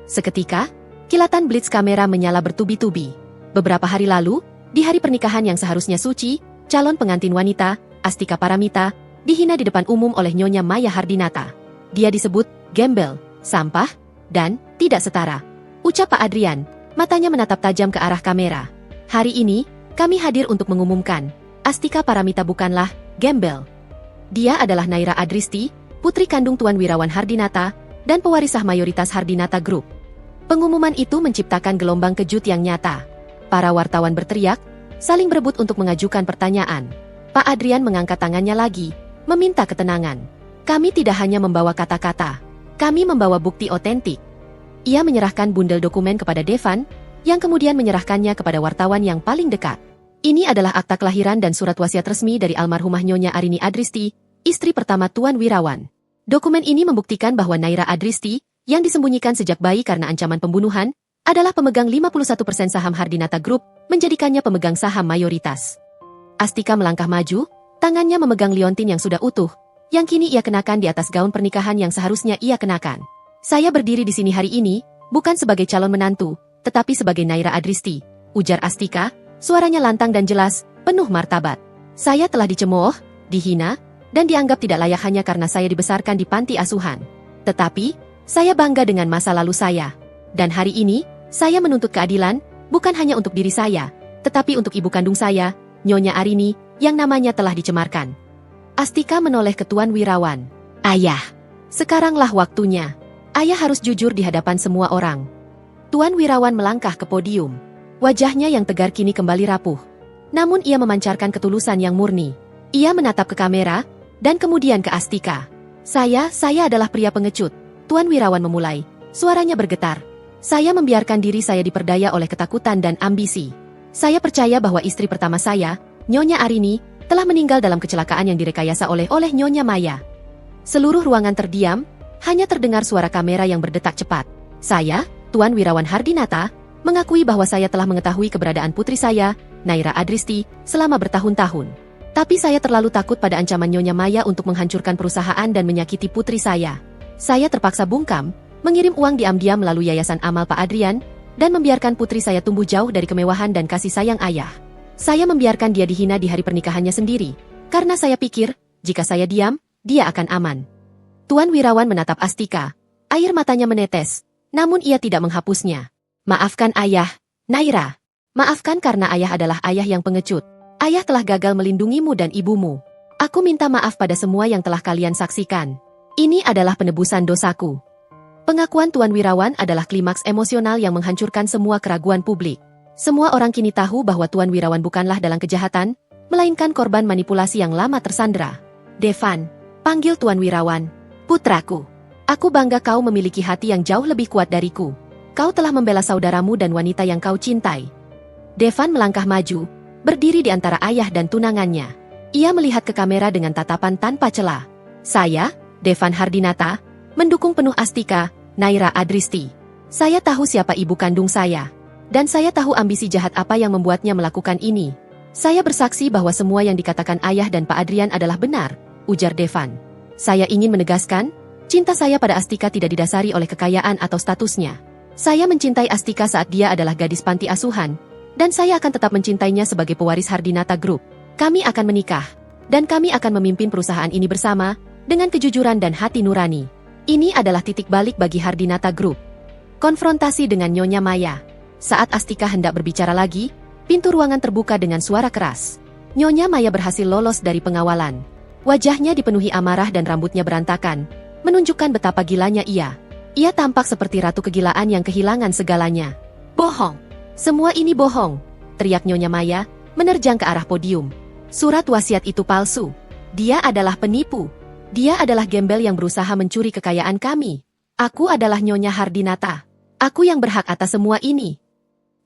A: Seketika, kilatan blitz kamera menyala bertubi-tubi. Beberapa hari lalu, di hari pernikahan yang seharusnya suci, calon pengantin wanita, Astika Paramita, dihina di depan umum oleh Nyonya Maya Hardinata. Dia disebut gembel, sampah, dan tidak setara. Ucap Pak Adrian, matanya menatap tajam ke arah kamera. Hari ini, kami hadir untuk mengumumkan, Astika Paramita bukanlah gembel. Dia adalah Naira Adristi, putri kandung Tuan Wirawan Hardinata, dan pewaris sah mayoritas Hardinata Group. Pengumuman itu menciptakan gelombang kejut yang nyata. Para wartawan berteriak, saling berebut untuk mengajukan pertanyaan. Pak Adrian mengangkat tangannya lagi, meminta ketenangan. Kami tidak hanya membawa kata-kata, kami membawa bukti otentik. Ia menyerahkan bundel dokumen kepada Devan, yang kemudian menyerahkannya kepada wartawan yang paling dekat. Ini adalah akta kelahiran dan surat wasiat resmi dari almarhumah Nyonya Arini Adristi, istri pertama Tuan Wirawan. Dokumen ini membuktikan bahwa Naira Adristi, yang disembunyikan sejak bayi karena ancaman pembunuhan, adalah pemegang 51% saham Hardinata Group, menjadikannya pemegang saham mayoritas. Astika melangkah maju, tangannya memegang liontin yang sudah utuh, yang kini ia kenakan di atas gaun pernikahan yang seharusnya ia kenakan. Saya berdiri di sini hari ini, bukan sebagai calon menantu, tetapi sebagai Naira Adristi, ujar Astika, suaranya lantang dan jelas, penuh martabat. Saya telah dicemooh, dihina, dan dianggap tidak layak hanya karena saya dibesarkan di panti asuhan. Tetapi, saya bangga dengan masa lalu saya. Dan hari ini, saya menuntut keadilan, bukan hanya untuk diri saya, tetapi untuk ibu kandung saya, Nyonya Arini, yang namanya telah dicemarkan. Astika menoleh ke Tuan Wirawan. Ayah, sekaranglah waktunya. Ayah harus jujur di hadapan semua orang. Tuan Wirawan melangkah ke podium. Wajahnya yang tegar kini kembali rapuh. Namun ia memancarkan ketulusan yang murni. Ia menatap ke kamera, dan kemudian ke Astika. Saya adalah pria pengecut. Tuan Wirawan memulai. Suaranya bergetar. Saya membiarkan diri saya diperdaya oleh ketakutan dan ambisi. Saya percaya bahwa istri pertama saya, Nyonya Arini, telah meninggal dalam kecelakaan yang direkayasa oleh Nyonya Maya. Seluruh ruangan terdiam, hanya terdengar suara kamera yang berdetak cepat. Saya, Tuan Wirawan Hardinata, mengakui bahwa saya telah mengetahui keberadaan putri saya, Naira Adristi, selama bertahun-tahun. Tapi saya terlalu takut pada ancaman Nyonya Maya untuk menghancurkan perusahaan dan menyakiti putri saya. Saya terpaksa bungkam, mengirim uang diam-diam melalui Yayasan Amal Pak Adrian, dan membiarkan putri saya tumbuh jauh dari kemewahan dan kasih sayang ayah. Saya membiarkan dia dihina di hari pernikahannya sendiri, karena saya pikir, jika saya diam, dia akan aman. Tuan Wirawan menatap Astika. Air matanya menetes, namun ia tidak menghapusnya. Maafkan ayah, Naira. Maafkan karena ayah adalah ayah yang pengecut. Ayah telah gagal melindungimu dan ibumu. Aku minta maaf pada semua yang telah kalian saksikan. Ini adalah penebusan dosaku. Pengakuan Tuan Wirawan adalah klimaks emosional yang menghancurkan semua keraguan publik. Semua orang kini tahu bahwa Tuan Wirawan bukanlah dalang kejahatan, melainkan korban manipulasi yang lama tersandera. Devan, panggil Tuan Wirawan. Putraku, aku bangga kau memiliki hati yang jauh lebih kuat dariku. Kau telah membela saudaramu dan wanita yang kau cintai. Devan melangkah maju, berdiri di antara ayah dan tunangannya. Ia melihat ke kamera dengan tatapan tanpa celah. Saya, Devan Hardinata, mendukung penuh Astika, Naira Adristi. Saya tahu siapa ibu kandung saya. Dan saya tahu ambisi jahat apa yang membuatnya melakukan ini. Saya bersaksi bahwa semua yang dikatakan ayah dan Pak Adrian adalah benar, ujar Devan. Saya ingin menegaskan, cinta saya pada Astika tidak didasari oleh kekayaan atau statusnya. Saya mencintai Astika saat dia adalah gadis panti asuhan, dan saya akan tetap mencintainya sebagai pewaris Hardinata Group. Kami akan menikah, dan kami akan memimpin perusahaan ini bersama, dengan kejujuran dan hati nurani. Ini adalah titik balik bagi Hardinata Group. Konfrontasi dengan Nyonya Maya. Saat Astika hendak berbicara lagi, pintu ruangan terbuka dengan suara keras. Nyonya Maya berhasil lolos dari pengawalan. Wajahnya dipenuhi amarah dan rambutnya berantakan, menunjukkan betapa gilanya ia. Ia tampak seperti ratu kegilaan yang kehilangan segalanya. Bohong! Semua ini bohong! Teriak Nyonya Maya, menerjang ke arah podium. Surat wasiat itu palsu. Dia adalah penipu. Dia adalah gembel yang berusaha mencuri kekayaan kami. Aku adalah Nyonya Hardinata. Aku yang berhak atas semua ini.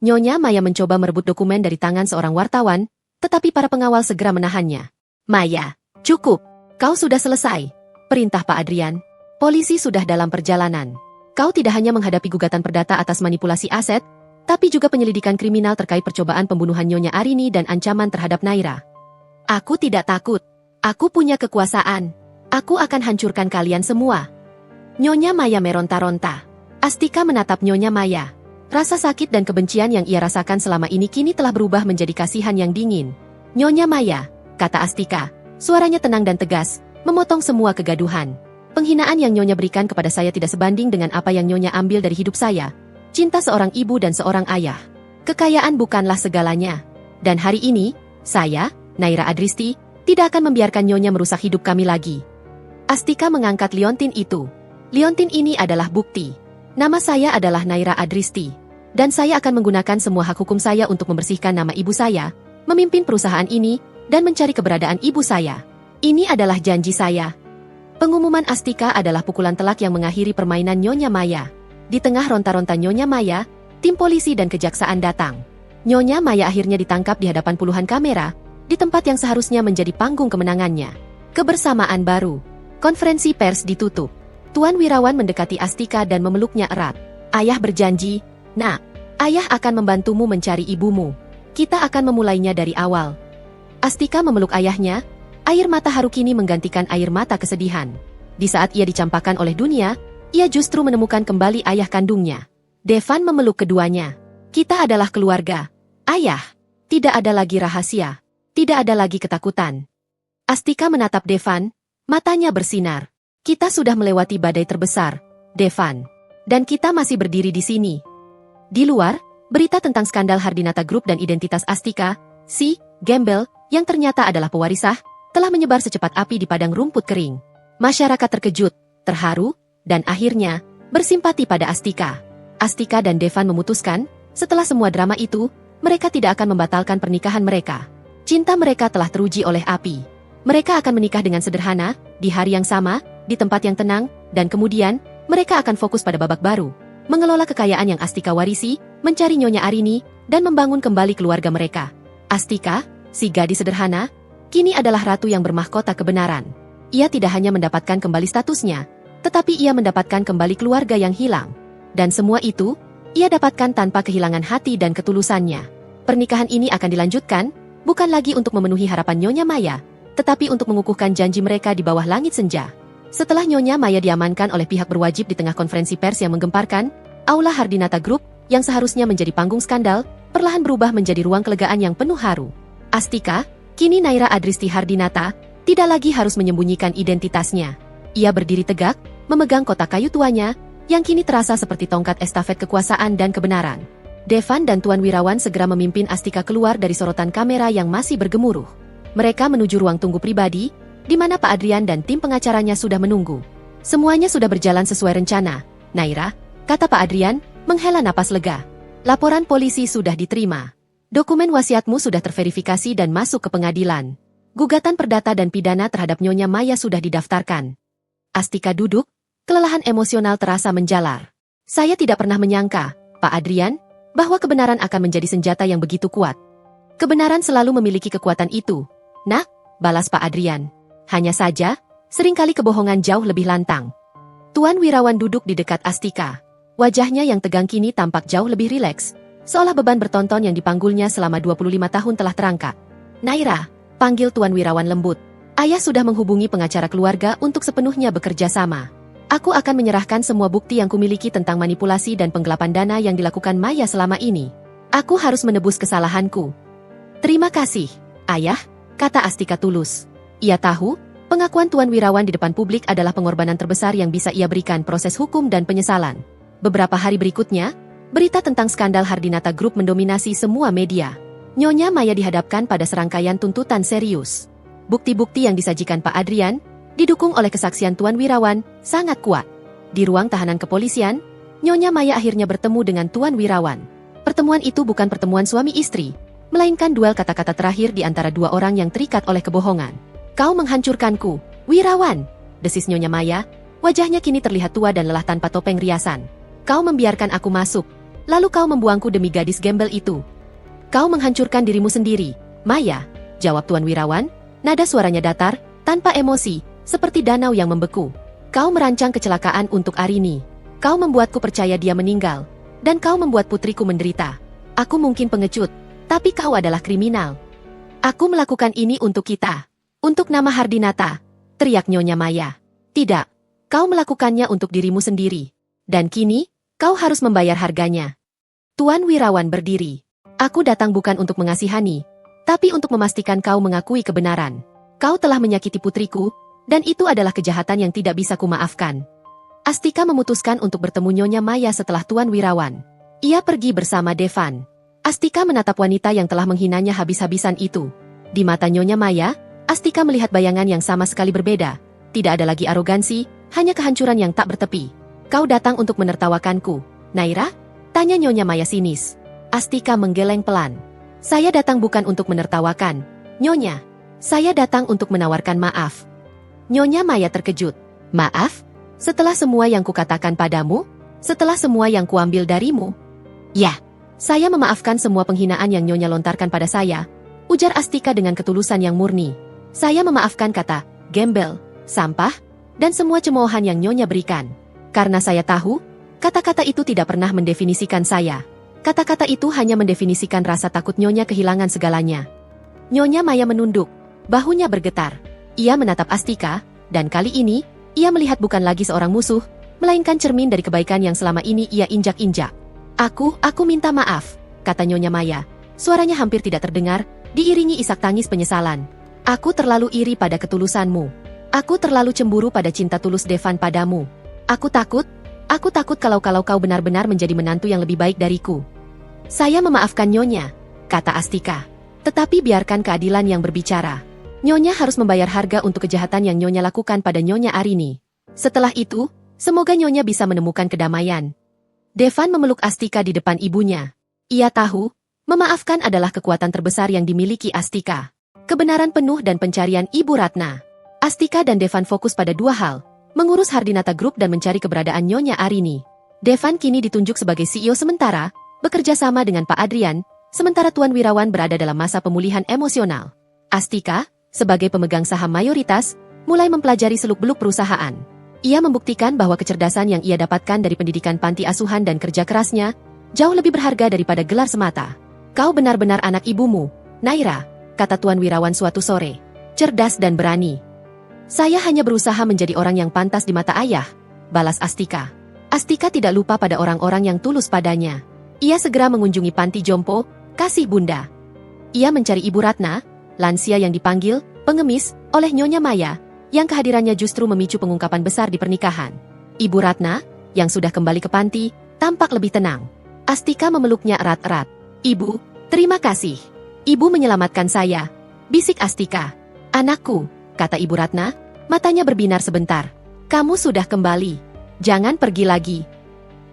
A: Nyonya Maya mencoba merebut dokumen dari tangan seorang wartawan, tetapi para pengawal segera menahannya. Maya, cukup. Kau sudah selesai. Perintah Pak Adrian. Polisi sudah dalam perjalanan. Kau tidak hanya menghadapi gugatan perdata atas manipulasi aset, tapi juga penyelidikan kriminal terkait percobaan pembunuhan Nyonya Arini dan ancaman terhadap Naira. Aku tidak takut. Aku punya kekuasaan. Aku akan hancurkan kalian semua. Nyonya Maya meronta-ronta. Astika menatap Nyonya Maya. Rasa sakit dan kebencian yang ia rasakan selama ini kini telah berubah menjadi kasihan yang dingin. Nyonya Maya, kata Astika. Suaranya tenang dan tegas, memotong semua kegaduhan. Penghinaan yang Nyonya berikan kepada saya tidak sebanding dengan apa yang Nyonya ambil dari hidup saya. Cinta seorang ibu dan seorang ayah. Kekayaan bukanlah segalanya. Dan hari ini, saya, Naira Adristi, tidak akan membiarkan Nyonya merusak hidup kami lagi. Astika mengangkat liontin itu. Liontin ini adalah bukti. Nama saya adalah Naira Adristi. Dan saya akan menggunakan semua hak hukum saya untuk membersihkan nama ibu saya, memimpin perusahaan ini, dan mencari keberadaan ibu saya. Ini adalah janji saya. Pengumuman Astika adalah pukulan telak yang mengakhiri permainan Nyonya Maya. Di tengah ronta-ronta Nyonya Maya, tim polisi dan kejaksaan datang. Nyonya Maya akhirnya ditangkap di hadapan puluhan kamera, di tempat yang seharusnya menjadi panggung kemenangannya. Kebersamaan baru. Konferensi pers ditutup. Tuan Wirawan mendekati Astika dan memeluknya erat. Ayah berjanji, Nak, ayah akan membantumu mencari ibumu. Kita akan memulainya dari awal. Astika memeluk ayahnya, air mata haru kini menggantikan air mata kesedihan. Di saat ia dicampakkan oleh dunia, ia justru menemukan kembali ayah kandungnya. Devan memeluk keduanya. Kita adalah keluarga. Ayah, tidak ada lagi rahasia. Tidak ada lagi ketakutan. Astika menatap Devan, matanya bersinar. Kita sudah melewati badai terbesar, Devan. Dan kita masih berdiri di sini. Di luar, berita tentang skandal Hardinata Group dan identitas Astika, si gembel, yang ternyata adalah pewarisah, telah menyebar secepat api di padang rumput kering. Masyarakat terkejut, terharu, dan akhirnya, bersimpati pada Astika. Astika dan Devan memutuskan, setelah semua drama itu, mereka tidak akan membatalkan pernikahan mereka. Cinta mereka telah teruji oleh api. Mereka akan menikah dengan sederhana, di hari yang sama, di tempat yang tenang, dan kemudian, mereka akan fokus pada babak baru. Mengelola kekayaan yang Astika warisi, mencari Nyonya Arini, dan membangun kembali keluarga mereka. Astika, si gadis sederhana, kini adalah ratu yang bermahkota kebenaran. Ia tidak hanya mendapatkan kembali statusnya, tetapi ia mendapatkan kembali keluarga yang hilang. Dan semua itu, ia dapatkan tanpa kehilangan hati dan ketulusannya. Pernikahan ini akan dilanjutkan, bukan lagi untuk memenuhi harapan Nyonya Maya, tetapi untuk mengukuhkan janji mereka di bawah langit senja. Setelah Nyonya Maya diamankan oleh pihak berwajib di tengah konferensi pers yang menggemparkan, Aula Hardinata Group, yang seharusnya menjadi panggung skandal, perlahan berubah menjadi ruang kelegaan yang penuh haru. Astika, kini Naira Adristi Hardinata, tidak lagi harus menyembunyikan identitasnya. Ia berdiri tegak, memegang kotak kayu tuanya, yang kini terasa seperti tongkat estafet kekuasaan dan kebenaran. Devan dan Tuan Wirawan segera memimpin Astika keluar dari sorotan kamera yang masih bergemuruh. Mereka menuju ruang tunggu pribadi, di mana Pak Adrian dan tim pengacaranya sudah menunggu. Semuanya sudah berjalan sesuai rencana, Naira, kata Pak Adrian, menghela napas lega. Laporan polisi sudah diterima. Dokumen wasiatmu sudah terverifikasi dan masuk ke pengadilan. Gugatan perdata dan pidana terhadap Nyonya Maya sudah didaftarkan. Astika duduk, kelelahan emosional terasa menjalar. Saya tidak pernah menyangka, Pak Adrian, bahwa kebenaran akan menjadi senjata yang begitu kuat. Kebenaran selalu memiliki kekuatan itu. Nak, balas Pak Adrian. Hanya saja, seringkali kebohongan jauh lebih lantang. Tuan Wirawan duduk di dekat Astika. Wajahnya yang tegang kini tampak jauh lebih rileks, seolah beban bertonton yang dipanggulnya selama 25 tahun telah terangkat. Naira, panggil Tuan Wirawan lembut. Ayah sudah menghubungi pengacara keluarga untuk sepenuhnya bekerja sama. Aku akan menyerahkan semua bukti yang kumiliki tentang manipulasi dan penggelapan dana yang dilakukan Maya selama ini. Aku harus menebus kesalahanku. Terima kasih, Ayah, kata Astika tulus. Ia tahu, pengakuan Tuan Wirawan di depan publik adalah pengorbanan terbesar yang bisa ia berikan proses hukum dan penyesalan. Beberapa hari berikutnya, berita tentang skandal Hardinata Group mendominasi semua media. Nyonya Maya dihadapkan pada serangkaian tuntutan serius. Bukti-bukti yang disajikan Pak Adrian, didukung oleh kesaksian Tuan Wirawan, sangat kuat. Di ruang tahanan kepolisian, Nyonya Maya akhirnya bertemu dengan Tuan Wirawan. Pertemuan itu bukan pertemuan suami istri, melainkan duel kata-kata terakhir di antara dua orang yang terikat oleh kebohongan. Kau menghancurkanku, Wirawan, desis Nyonya Maya, wajahnya kini terlihat tua dan lelah tanpa topeng riasan. Kau membiarkan aku masuk, lalu kau membuangku demi gadis gembel itu. Kau menghancurkan dirimu sendiri, Maya, jawab Tuan Wirawan, nada suaranya datar, tanpa emosi, seperti danau yang membeku. Kau merancang kecelakaan untuk Arini. Kau membuatku percaya dia meninggal, dan kau membuat putriku menderita. Aku mungkin pengecut, tapi kau adalah kriminal. Aku melakukan ini untuk kita. Untuk nama Hardinata, teriak Nyonya Maya. Tidak, kau melakukannya untuk dirimu sendiri. Dan kini, kau harus membayar harganya. Tuan Wirawan berdiri. Aku datang bukan untuk mengasihani, tapi untuk memastikan kau mengakui kebenaran. Kau telah menyakiti putriku, dan itu adalah kejahatan yang tidak bisa kumaafkan. Astika memutuskan untuk bertemu Nyonya Maya setelah Tuan Wirawan. Ia pergi bersama Devan. Astika menatap wanita yang telah menghinanya habis-habisan itu. Di mata Nyonya Maya, Astika melihat bayangan yang sama sekali berbeda. Tidak ada lagi arogansi, hanya kehancuran yang tak bertepi. Kau datang untuk menertawakanku, Naira? Tanya Nyonya Maya sinis. Astika menggeleng pelan. Saya datang bukan untuk menertawakan, Nyonya. Saya datang untuk menawarkan maaf. Nyonya Maya terkejut. Maaf? Setelah semua yang kukatakan padamu? Setelah semua yang kuambil darimu? Ya, saya memaafkan semua penghinaan yang Nyonya lontarkan pada saya, ujar Astika dengan ketulusan yang murni. Saya memaafkan kata, gembel, sampah, dan semua cemoohan yang Nyonya berikan. Karena saya tahu, kata-kata itu tidak pernah mendefinisikan saya. Kata-kata itu hanya mendefinisikan rasa takut Nyonya kehilangan segalanya. Nyonya Maya menunduk, bahunya bergetar. Ia menatap Astika, dan kali ini, ia melihat bukan lagi seorang musuh, melainkan cermin dari kebaikan yang selama ini ia injak-injak. Aku minta maaf, kata Nyonya Maya. Suaranya hampir tidak terdengar, diiringi isak tangis penyesalan. Aku terlalu iri pada ketulusanmu. Aku terlalu cemburu pada cinta tulus Devan padamu. Aku takut kalau kau benar-benar menjadi menantu yang lebih baik dariku. Saya memaafkan Nyonya, kata Astika. Tetapi biarkan keadilan yang berbicara. Nyonya harus membayar harga untuk kejahatan yang Nyonya lakukan pada Nyonya Arini. Setelah itu, semoga Nyonya bisa menemukan kedamaian. Devan memeluk Astika di depan ibunya. Ia tahu, memaafkan adalah kekuatan terbesar yang dimiliki Astika. Kebenaran penuh dan pencarian Ibu Ratna. Astika dan Devan fokus pada dua hal, mengurus Hardinata Group dan mencari keberadaan Nyonya Arini. Devan kini ditunjuk sebagai CEO sementara, bekerja sama dengan Pak Adrian, sementara Tuan Wirawan berada dalam masa pemulihan emosional. Astika, sebagai pemegang saham mayoritas, mulai mempelajari seluk-beluk perusahaan. Ia membuktikan bahwa kecerdasan yang ia dapatkan dari pendidikan panti asuhan dan kerja kerasnya jauh lebih berharga daripada gelar semata. Kau benar-benar anak ibumu, Naira, kata Tuan Wirawan suatu sore. Cerdas dan berani. Saya hanya berusaha menjadi orang yang pantas di mata ayah, balas Astika. Astika tidak lupa pada orang-orang yang tulus padanya. Ia segera mengunjungi panti jompo, kasih bunda. Ia mencari Ibu Ratna, lansia yang dipanggil pengemis oleh Nyonya Maya, yang kehadirannya justru memicu pengungkapan besar di pernikahan. Ibu Ratna, yang sudah kembali ke panti, tampak lebih tenang. Astika memeluknya erat-erat. Ibu, terima kasih. Ibu menyelamatkan saya, bisik Astika. Anakku, kata Ibu Ratna, matanya berbinar sebentar. Kamu sudah kembali. Jangan pergi lagi.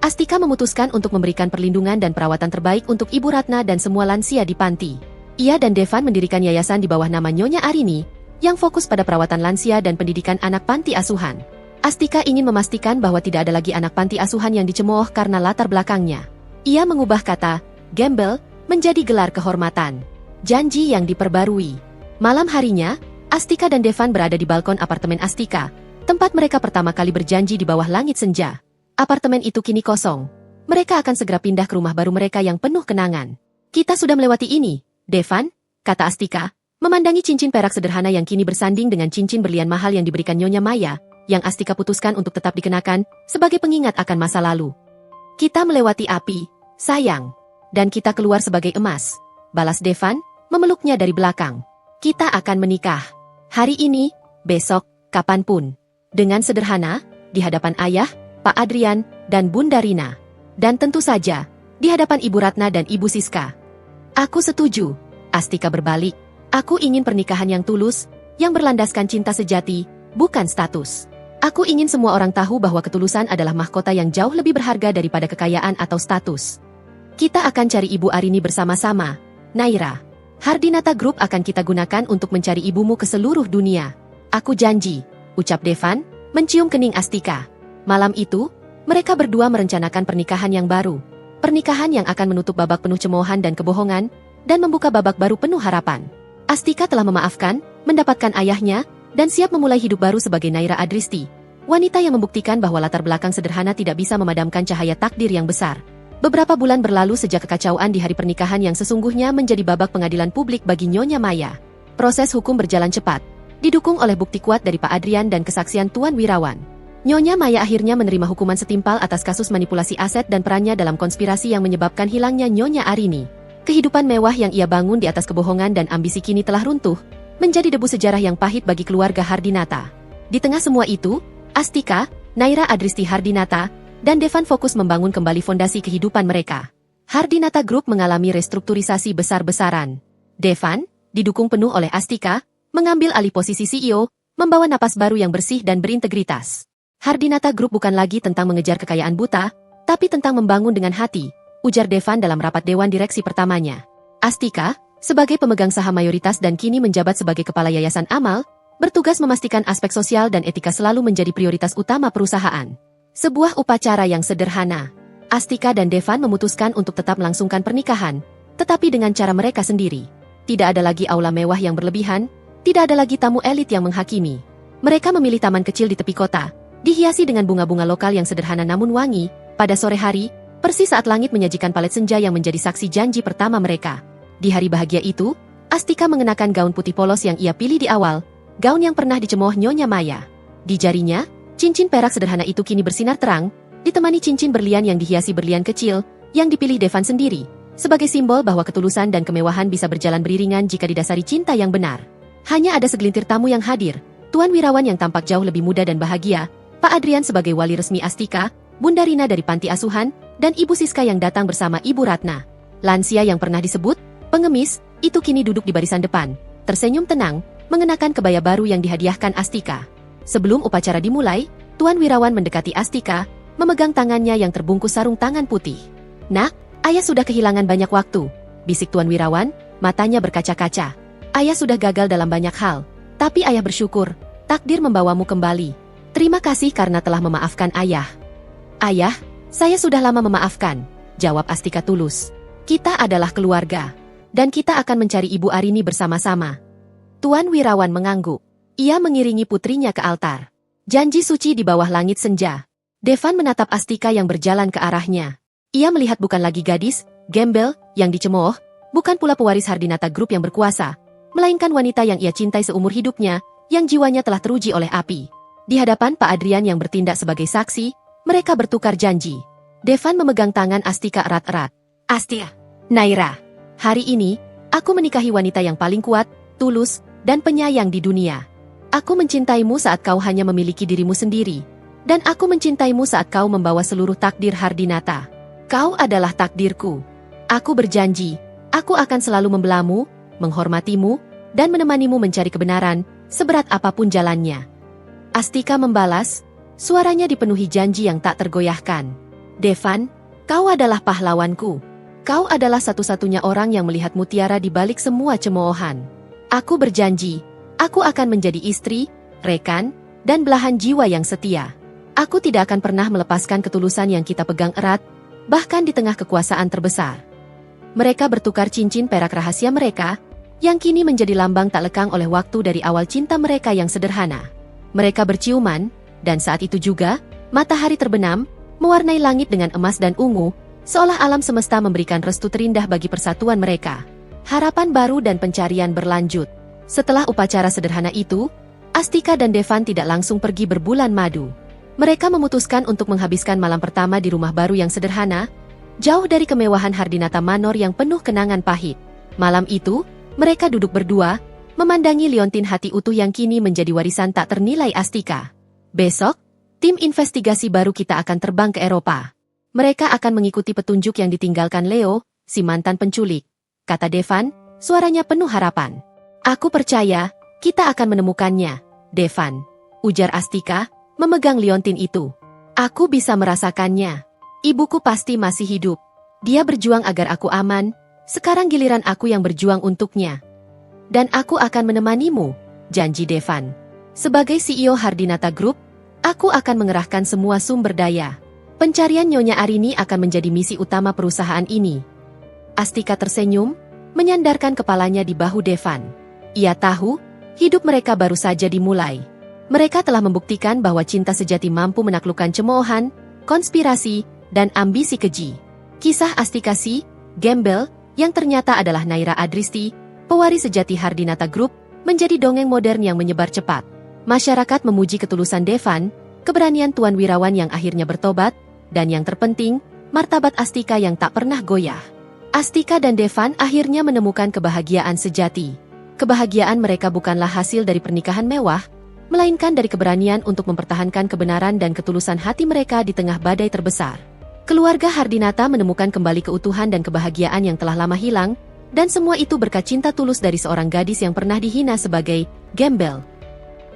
A: Astika memutuskan untuk memberikan perlindungan dan perawatan terbaik untuk Ibu Ratna dan semua lansia di panti. Ia dan Devan mendirikan yayasan di bawah nama Nyonya Arini, yang fokus pada perawatan lansia dan pendidikan anak panti asuhan. Astika ingin memastikan bahwa tidak ada lagi anak panti asuhan yang dicemooh karena latar belakangnya. Ia mengubah kata, gembel, menjadi gelar kehormatan. Janji yang diperbarui. Malam harinya, Astika dan Devan berada di balkon apartemen Astika, tempat mereka pertama kali berjanji di bawah langit senja. Apartemen itu kini kosong. Mereka akan segera pindah ke rumah baru mereka yang penuh kenangan. Kita sudah melewati ini, Devan, kata Astika, memandangi cincin perak sederhana yang kini bersanding dengan cincin berlian mahal yang diberikan Nyonya Maya, yang Astika putuskan untuk tetap dikenakan sebagai pengingat akan masa lalu. Kita melewati api, sayang, dan kita keluar sebagai emas, balas Devan, memeluknya dari belakang. Kita akan menikah. Hari ini, besok, kapanpun. Dengan sederhana, di hadapan ayah, Pak Adrian, dan Bunda Rina. Dan tentu saja, di hadapan Ibu Ratna dan Ibu Siska. Aku setuju, Astika berbalik. Aku ingin pernikahan yang tulus, yang berlandaskan cinta sejati, bukan status. Aku ingin semua orang tahu bahwa ketulusan adalah mahkota yang jauh lebih berharga daripada kekayaan atau status. Kita akan cari Ibu Arini bersama-sama, Naira. Hardinata Group akan kita gunakan untuk mencari ibumu ke seluruh dunia. Aku janji, ucap Devan, mencium kening Astika. Malam itu, mereka berdua merencanakan pernikahan yang baru. Pernikahan yang akan menutup babak penuh cemoohan dan kebohongan, dan membuka babak baru penuh harapan. Astika telah memaafkan, mendapatkan ayahnya, dan siap memulai hidup baru sebagai Naira Adristi, wanita yang membuktikan bahwa latar belakang sederhana tidak bisa memadamkan cahaya takdir yang besar. Beberapa bulan berlalu sejak kekacauan di hari pernikahan yang sesungguhnya menjadi babak pengadilan publik bagi Nyonya Maya. Proses hukum berjalan cepat, didukung oleh bukti kuat dari Pak Adrian dan kesaksian Tuan Wirawan. Nyonya Maya akhirnya menerima hukuman setimpal atas kasus manipulasi aset dan perannya dalam konspirasi yang menyebabkan hilangnya Nyonya Arini. Kehidupan mewah yang ia bangun di atas kebohongan dan ambisi kini telah runtuh, menjadi debu sejarah yang pahit bagi keluarga Hardinata. Di tengah semua itu, Astika, Naira Adristi Hardinata, dan Devan fokus membangun kembali fondasi kehidupan mereka. Hardinata Group mengalami restrukturisasi besar-besaran. Devan, didukung penuh oleh Astika, mengambil alih posisi CEO, membawa napas baru yang bersih dan berintegritas. Hardinata Group bukan lagi tentang mengejar kekayaan buta, tapi tentang membangun dengan hati, ujar Devan dalam rapat dewan direksi pertamanya. Astika, sebagai pemegang saham mayoritas dan kini menjabat sebagai kepala yayasan amal, bertugas memastikan aspek sosial dan etika selalu menjadi prioritas utama perusahaan. Sebuah upacara yang sederhana. Astika dan Devan memutuskan untuk tetap melangsungkan pernikahan, tetapi dengan cara mereka sendiri. Tidak ada lagi aula mewah yang berlebihan, tidak ada lagi tamu elit yang menghakimi. Mereka memilih taman kecil di tepi kota, dihiasi dengan bunga-bunga lokal yang sederhana namun wangi. Pada sore hari, persis saat langit menyajikan palet senja yang menjadi saksi janji pertama mereka. Di hari bahagia itu, Astika mengenakan gaun putih polos yang ia pilih di awal, gaun yang pernah dicemooh Nyonya Maya. Di jarinya, cincin perak sederhana itu kini bersinar terang, ditemani cincin berlian yang dihiasi berlian kecil, yang dipilih Devan sendiri, sebagai simbol bahwa ketulusan dan kemewahan bisa berjalan beriringan jika didasari cinta yang benar. Hanya ada segelintir tamu yang hadir, Tuan Wirawan yang tampak jauh lebih muda dan bahagia, Pak Adrian sebagai wali resmi Astika, Bunda Rina dari panti asuhan, dan Ibu Siska yang datang bersama Ibu Ratna. Lansia yang pernah disebut pengemis, itu kini duduk di barisan depan, tersenyum tenang, mengenakan kebaya baru yang dihadiahkan Astika. Sebelum upacara dimulai, Tuan Wirawan mendekati Astika, memegang tangannya yang terbungkus sarung tangan putih. Nak, ayah sudah kehilangan banyak waktu, bisik Tuan Wirawan, matanya berkaca-kaca. Ayah sudah gagal dalam banyak hal, tapi ayah bersyukur, takdir membawamu kembali. Terima kasih karena telah memaafkan ayah. Ayah, saya sudah lama memaafkan, jawab Astika tulus. Kita adalah keluarga, dan kita akan mencari Ibu Arini bersama-sama. Tuan Wirawan mengangguk. Ia mengiringi putrinya ke altar. Janji suci di bawah langit senja. Devan menatap Astika yang berjalan ke arahnya. Ia melihat bukan lagi gadis, gembel, yang dicemooh, bukan pula pewaris Hardinata Group yang berkuasa, melainkan wanita yang ia cintai seumur hidupnya, yang jiwanya telah teruji oleh api. Di hadapan Pak Adrian yang bertindak sebagai saksi, mereka bertukar janji. Devan memegang tangan Astika erat-erat. Astia, Naira, hari ini, aku menikahi wanita yang paling kuat, tulus, dan penyayang di dunia. Aku mencintaimu saat kau hanya memiliki dirimu sendiri. Dan aku mencintaimu saat kau membawa seluruh takdir Hardinata. Kau adalah takdirku. Aku berjanji, aku akan selalu membelamu, menghormatimu, dan menemanimu mencari kebenaran, seberat apapun jalannya. Astika membalas, suaranya dipenuhi janji yang tak tergoyahkan. Devan, kau adalah pahlawanku. Kau adalah satu-satunya orang yang melihat mutiara di balik semua cemoohan. Aku berjanji, aku akan menjadi istri, rekan, dan belahan jiwa yang setia. Aku tidak akan pernah melepaskan ketulusan yang kita pegang erat, bahkan di tengah kekuasaan terbesar. Mereka bertukar cincin perak rahasia mereka, yang kini menjadi lambang tak lekang oleh waktu dari awal cinta mereka yang sederhana. Mereka berciuman, dan saat itu juga, matahari terbenam, mewarnai langit dengan emas dan ungu, seolah alam semesta memberikan restu terindah bagi persatuan mereka. Harapan baru dan pencarian berlanjut. Setelah upacara sederhana itu, Astika dan Devan tidak langsung pergi berbulan madu. Mereka memutuskan untuk menghabiskan malam pertama di rumah baru yang sederhana, jauh dari kemewahan Hardinata Manor yang penuh kenangan pahit. Malam itu, mereka duduk berdua, memandangi liontin hati utuh yang kini menjadi warisan tak ternilai Astika. Besok, tim investigasi baru kita akan terbang ke Eropa. Mereka akan mengikuti petunjuk yang ditinggalkan Leo, si mantan penculik. Kata Devan, suaranya penuh harapan. Aku percaya, kita akan menemukannya, Devan. Ujar Astika, memegang liontin itu. Aku bisa merasakannya. Ibuku pasti masih hidup. Dia berjuang agar aku aman, sekarang giliran aku yang berjuang untuknya. Dan aku akan menemanimu, janji Devan. Sebagai CEO Hardinata Group, aku akan mengerahkan semua sumber daya. Pencarian Nyonya Arini akan menjadi misi utama perusahaan ini. Astika tersenyum, menyandarkan kepalanya di bahu Devan. Ia tahu, hidup mereka baru saja dimulai. Mereka telah membuktikan bahwa cinta sejati mampu menaklukkan cemoohan, konspirasi, dan ambisi keji. Kisah Astika si gembel, yang ternyata adalah Naira Adristi, pewaris sejati Hardinata Group, menjadi dongeng modern yang menyebar cepat. Masyarakat memuji ketulusan Devan, keberanian Tuan Wirawan yang akhirnya bertobat, dan yang terpenting, martabat Astika yang tak pernah goyah. Astika dan Devan akhirnya menemukan kebahagiaan sejati. Kebahagiaan mereka bukanlah hasil dari pernikahan mewah, melainkan dari keberanian untuk mempertahankan kebenaran dan ketulusan hati mereka di tengah badai terbesar. Keluarga Hardinata menemukan kembali keutuhan dan kebahagiaan yang telah lama hilang, dan semua itu berkat cinta tulus dari seorang gadis yang pernah dihina sebagai gembel.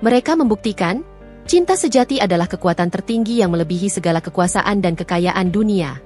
A: Mereka membuktikan, cinta sejati adalah kekuatan tertinggi yang melebihi segala kekuasaan dan kekayaan dunia.